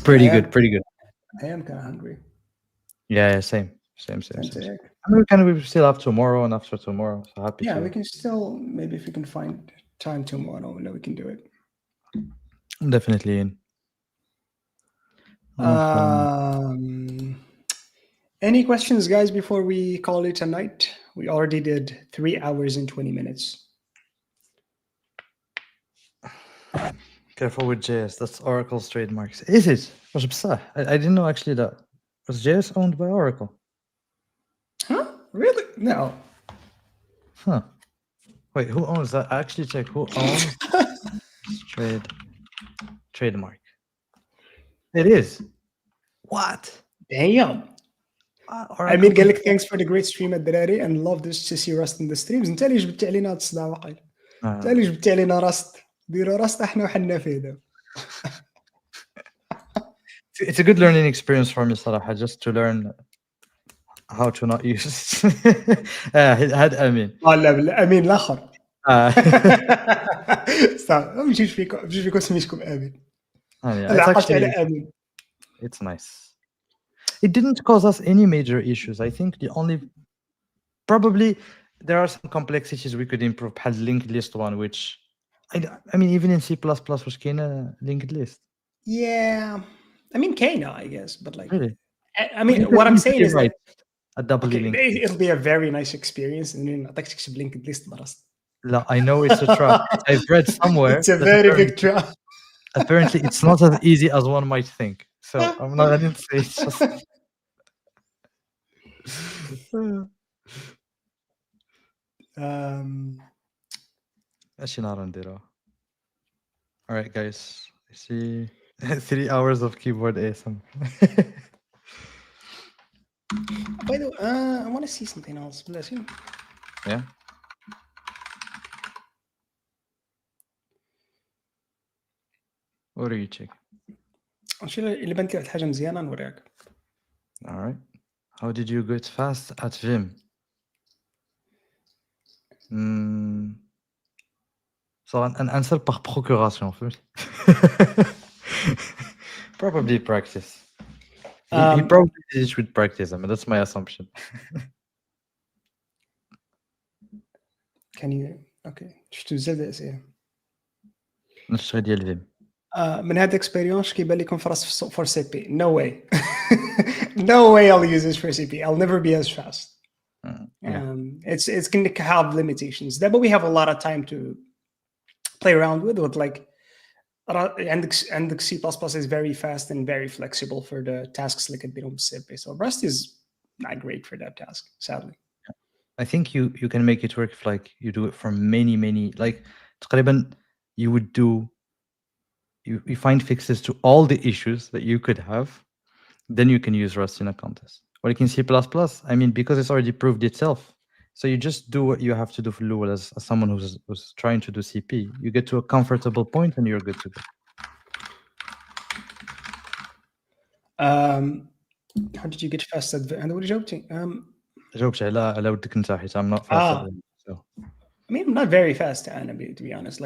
Pretty good.
I am kind of hungry.
Yeah, same. I mean, we still have tomorrow and after tomorrow. So happy.
Yeah, we can still, maybe if we can find time tomorrow, we can do it.
Definitely in.
Any questions, guys, before we call it a night? We already did 3 hours and 20 minutes.
Careful with JS. That's Oracle's trademarks. Is it? I didn't know actually that. Was JS owned by Oracle?
Huh? Really? No.
Huh. Wait, who owns that? I actually check who owns trademark. It is. What?
Damn. I mean, قال لك thanks for the great stream الدراري and love this to see Rust in the streams. انت اللي جبت علينا هاد الصداع واقيلا. انت اللي جبت علينا Rust. ديروا Rust احنا وحنا فيه دابا.
It's a good learning experience for me صراحة, just to learn how to not use it. هاد أمين.
لا بالله أمين الآخر. بجوج فيكم سميتكم أمين.
It's
على أمين.
It's nice. It didn't cause us any major issues. I think probably there are some complexities we could improve. Had linked list one, which I mean, even in C++ was kind of linked list.
Yeah, I mean, Kano, I guess, but like,
really?
I mean, what I'm saying is
right.
That
a double link.
It'll be a very nice experience, and then I تكتب linked list مرست.
I know it's a trap. I've read somewhere.
It's a very big trap.
Apparently, it's not as easy as one might think. So I didn't say it's just. All right, guys. I see 3 hours of keyboard ASM.
By the way, I want to see something else. Bless you.
Yeah. What are you checking?
اللي بنت لي واحد الحاجه مزيانه نوريك.
All right. How did you get fast at Vim? So an answer par procuration. Probably practice. He probably did it with practice. I mean, that's my assumption.
Can you? Okay. شفتو بزاف د الأسئلة.
نشري ديال فيم.
من هاد الاكسبيريونس كيبان لكم في راس for CP. No way. No way I'll use this for CP. I'll never be as fast. It's going to have limitations. But we have a lot of time to play around with like عندك C++ is very fast and very flexible for the tasks اللي كديرهم بالسي. So Rust is not great for that task, sadly.
I think you can make it work if like you do it for many like تقريبا you would do you find fixes to all the issues that you could have, then you can use Rust in a contest. Or you can C++, I mean, because it's already proved itself. So you just do what you have to do for Lua as someone who's trying to do CP. You get to a comfortable point and you're good to go.
How did you get fast at هذا هو اللي جاوبتي.
جاوبت على ودك انت حيت I'm not fast at it. So
I mean, I'm not very fast, to be honest.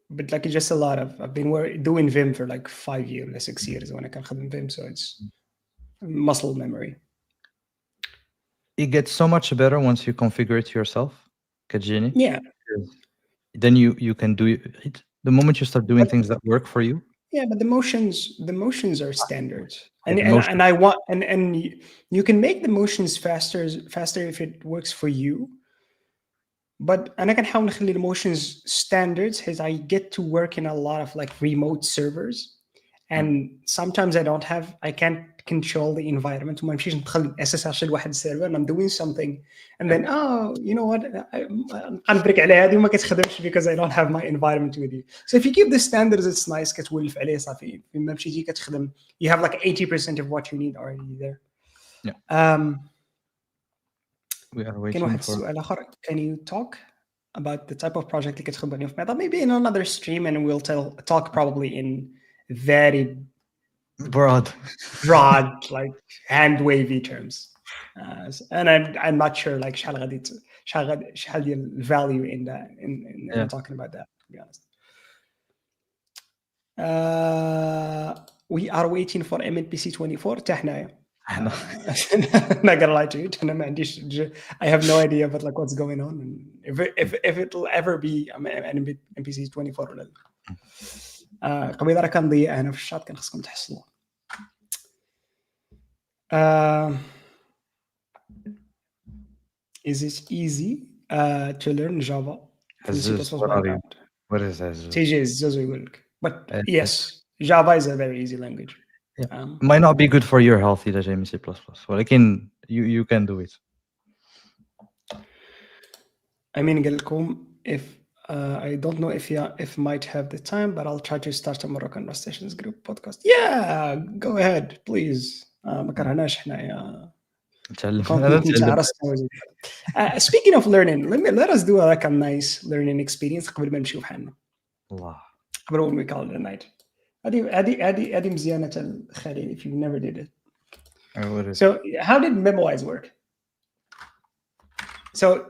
But it's just a lot of. I've been doing Vim for like 5 years or 6 years when I can خدم Vim, so it's muscle memory.
it gets so much better once you configure it yourself, Kajini.
Yeah.
Then you can do it. The moment you start doing things that work for you.
Yeah, but the motions are standard, and
motion.
I want and you can make the motions faster if it works for you. But أنا كنحاول نخلي the motions standards because I get to work in a lot of like remote servers, and sometimes I can't control the environment. وما نمشيش ندخل SSH لواحد server and I'm doing something and then you know what نبرك على هذه وما كتخدمش because I don't have my environment with you. So if you keep the standards, it's nice. كتولف عليه صافي فيما مشيتي كتخدم. You have like 80% of what you need already there.
Yeah. We are waiting
كاين واحد
for.
السؤال آخر. Can you talk about the type of project اللي كتخدم عليه في ميتا? Maybe in another stream, and we'll talk probably in very
broad
like hand wavy terms. And I'm not sure like شحال ديال value in that in talking about that, to be honest. We are waiting for MNPC 24 حتى حنايا. I'm not gonna lie to you. أنا ما عنديش I have no idea about like what's going on and if it'll ever be MNPC 24 ولا لا. قبيله راه كنضيع هنا في الشات كان خصكم تحصلوا. Is it easy to learn Java?
What is that?
TJ يقول لك. But yes, Java is a very easy language.
It might not be good for your health إذا جاي من C++. ولكن you can do it.
I mean قال لكم if I don't know if might have the time, but I'll try to start a Moroccan Rustations group podcast. Yeah, go ahead, please. ما كرهناش حنايا. Speaking of learning, let us do like a nice learning experience قبل ما نمشيو بحالنا.
الله.
قبل when we call it a night. هذه مزيانة الخليل if you never did it. So how did Memoize work? So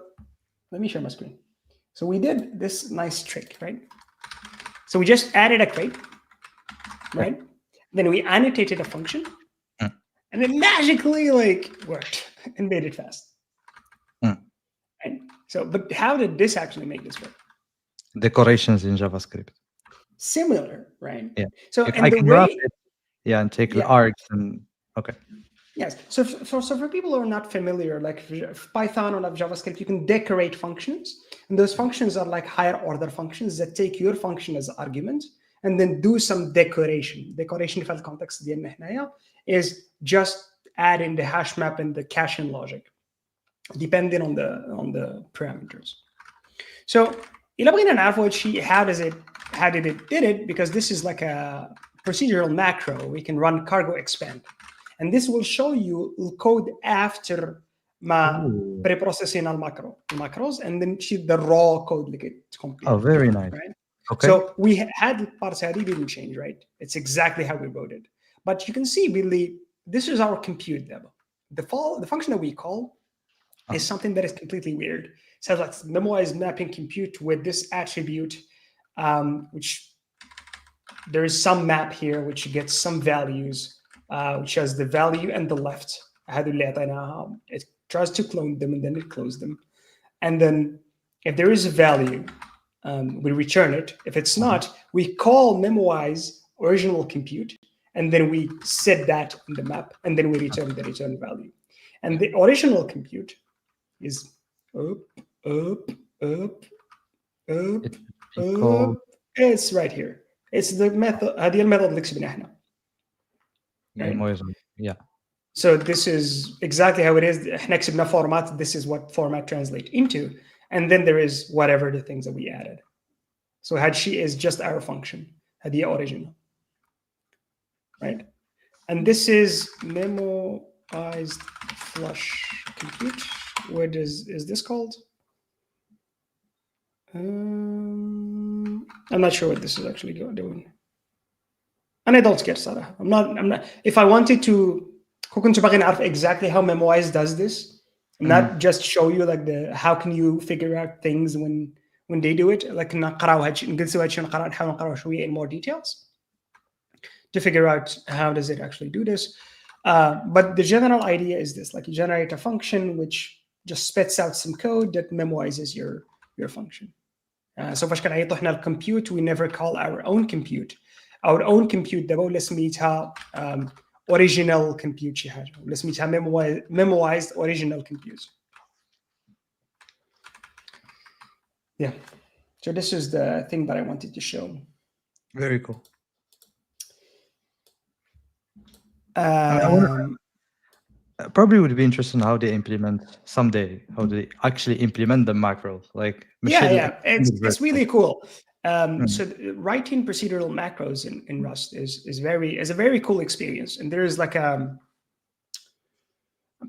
let me share my screen. So we did this nice trick, right? So we just added a crate, right? Then we annotated a function, and it magically like worked and made it fast. Right? So, but how did this actually make this work?
Decorations in JavaScript.
Similar, right?
Yeah.
So
if
and
I
the
can
way,
wrap it, and take the args and okay.
Yes. So for people who are not familiar, like Python or JavaScript, you can decorate functions. And those functions are like higher order functions that take your function as argument and then do some decoration. Decoration في الcontext ديالنا هنايا is just adding the hash map and the caching logic, depending on the parameters. So إلا بغينا نعرفوا how did it did it, because this is like a procedural macro. We can run cargo expand. And this will show you code after pre-processing macros, and then the raw code like it complete.
Oh, very nice.
Right?
Okay.
So we had parts that didn't change, right? It's exactly how we wrote it. But you can see, really, this is our compute level. The function that we call is something that is completely weird. It says like Memoize mapping compute with this attribute, which there is some map here which gets some values. Which has the value and the left. It tries to clone them and then it closes them. And then if there is a value, we return it. If it's not, we call Memoize original compute, and then we set that in the map, and then we return the return value. And the original compute is up. It's right here. It's the method. هذه الميثود اللي كسبنا احنا. Right?
Yeah.
So this is exactly how it is. احنا كسبنا format. This is what format translate into, and then there is whatever the things that we added. So had she is just our function. هذه original. Right? And this is memoized flush compute. What is this called? I'm not sure what this is actually doing. And I don't care صراحة. I'm not. If I wanted to, كنت باغي نعرف exactly how memoized does this. Not just show you like how can you figure out things when they do it. Like نقراو هادشي نجلسوا هادشي نحاول نقراو شوية in more details to figure out how does it actually do this. But the general idea is this: like you generate a function which just spits out some code that memoizes your function. So فاش كنعيطوا حنا compute, we never call our own compute. Our own compute دابا ولا سميتها original compute شي حاجه ولا سميتها memoized original compute. Yeah. So this is the thing that I wanted to show.
Very cool. I wonder, probably would be interesting how they implement someday, how they actually implement the macros. Like
yeah, it's really cool. So writing procedural macros in Rust is a very cool experience, and there is like I'm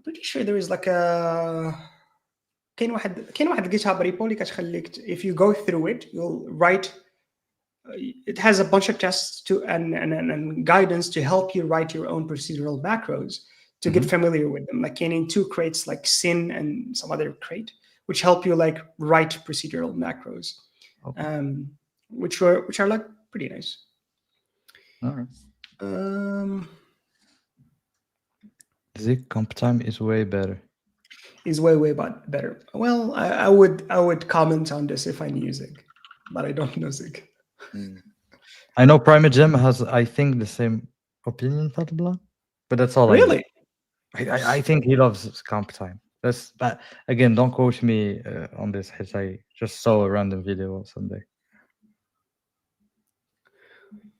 pretty sure there is like a كاين واحد GitHub repo اللي كتخليك if you go through it you'll write it has a bunch of tests to and guidance to help you write your own procedural macros to get familiar with them. Like in two crates like sin and some other crate which help you like write procedural macros. Okay. Which are like pretty nice.
All right. Zig comp time is way better.
Is way better. Well, I would comment on this if I knew Zig, but I don't know Zig.
I know Primegem has, I think, the same opinion, but that's all.
Really?
I think he loves comp time. But again, don't quote me on this. I just saw a random video someday.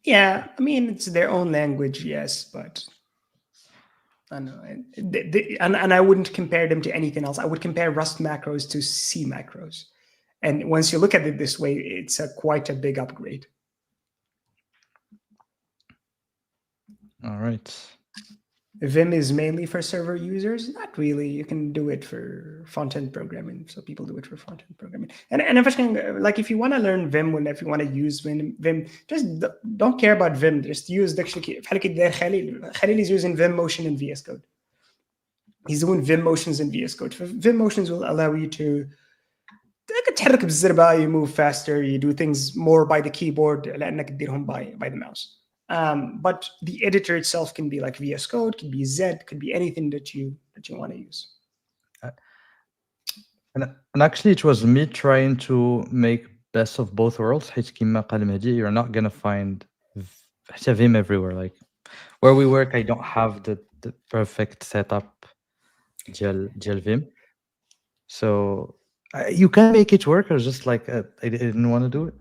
Yeah, I mean it's their own language, yes, but I don't know, and I wouldn't compare them to anything else. I would compare Rust macros to C macros, and once you look at it this way, it's quite a big upgrade.
All right.
Vim is mainly for server users. Not really. You can do it for front-end programming. So people do it for front-end programming. And if I can, like, if you want to learn Vim, if you want to use Vim, just don't care about Vim. Just use Khalil is using Vim Motion in VS Code. He's doing Vim Motions in VS Code. Vim Motions will allow you to تحرك بالزربة, you move faster, you do things more by the keyboard لأنك تديرهم by the mouse. But the editor itself can be like VS Code, can be Z, could be anything that you want to use.
And actually, it was me trying to make best of both worlds. You're not gonna find Vim everywhere. Like where we work, I don't have the perfect setup. Gel Vim, so you can make it work. Or just like I didn't want to do it.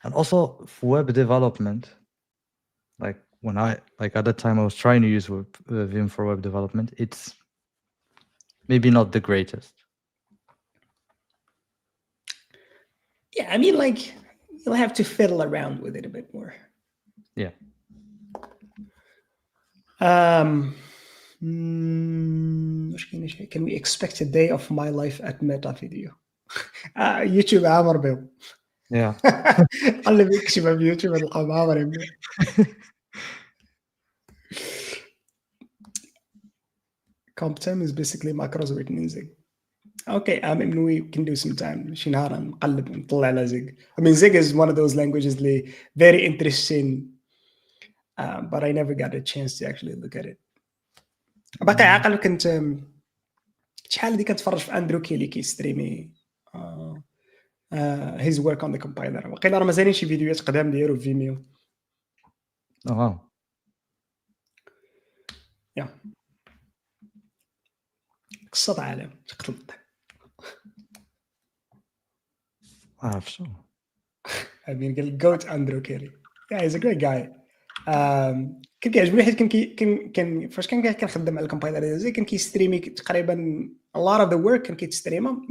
And also for web development, like when at the time I was trying to use Vim for web development, it's maybe not the greatest.
Yeah, I mean, like you'll have to fiddle around with it a bit more.
Yeah.
Can we expect a day of my life at Meta Video? YouTube عامر بيض.
Yeah.
قلب يكشف بيوتيوب القام عامر بيض. Comp time is basically macros written in Zig. Okay, I mean we can do some time. شي نهار نقلب نطلع على Zig. I mean Zig is one of those languages that very interesting, but I never got a chance to actually look at it. باقي عاقل كنت شحال هذيك كنتفرج في اندرو كيلي كيستريمي his work on the compiler. وقيلا راه مازالين شي فيديوهات قدام ديالو في فيميو.
Oh wow.
Yeah. قصة عالم تقتل.
عارف شو
I mean goat Andrew Carey. Yeah, he's a great guy. كان كيعجبني حيت كان فاش كان كنخدم على الكومبايلر زي كان كيستريمي تقريبا a lot of the work كان كيتستريما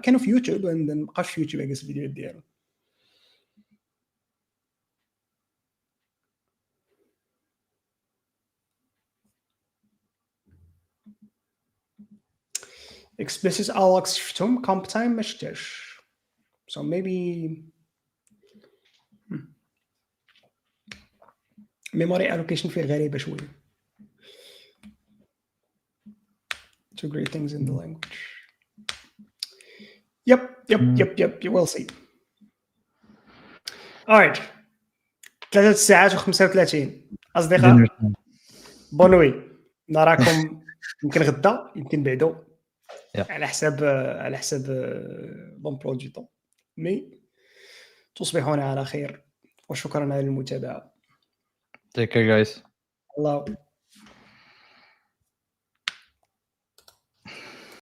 كانوا في يوتيوب ما بقاش في يوتيوب كاع الفيديوهات ديالو. explicit allocs شفتهم comp time ما شفتهاش. So maybe memory allocation فيه غريبة شوية. Two great things in the language. Yep. We'll see. Alright. 3 ساعات و35 أصدقاء. بونوي. نراكم يمكن غدا يمكن بعدو. على حساب بون بلو طون. مي تصبحون على خير وشكرا على المتابعة.
Take care guys.
الله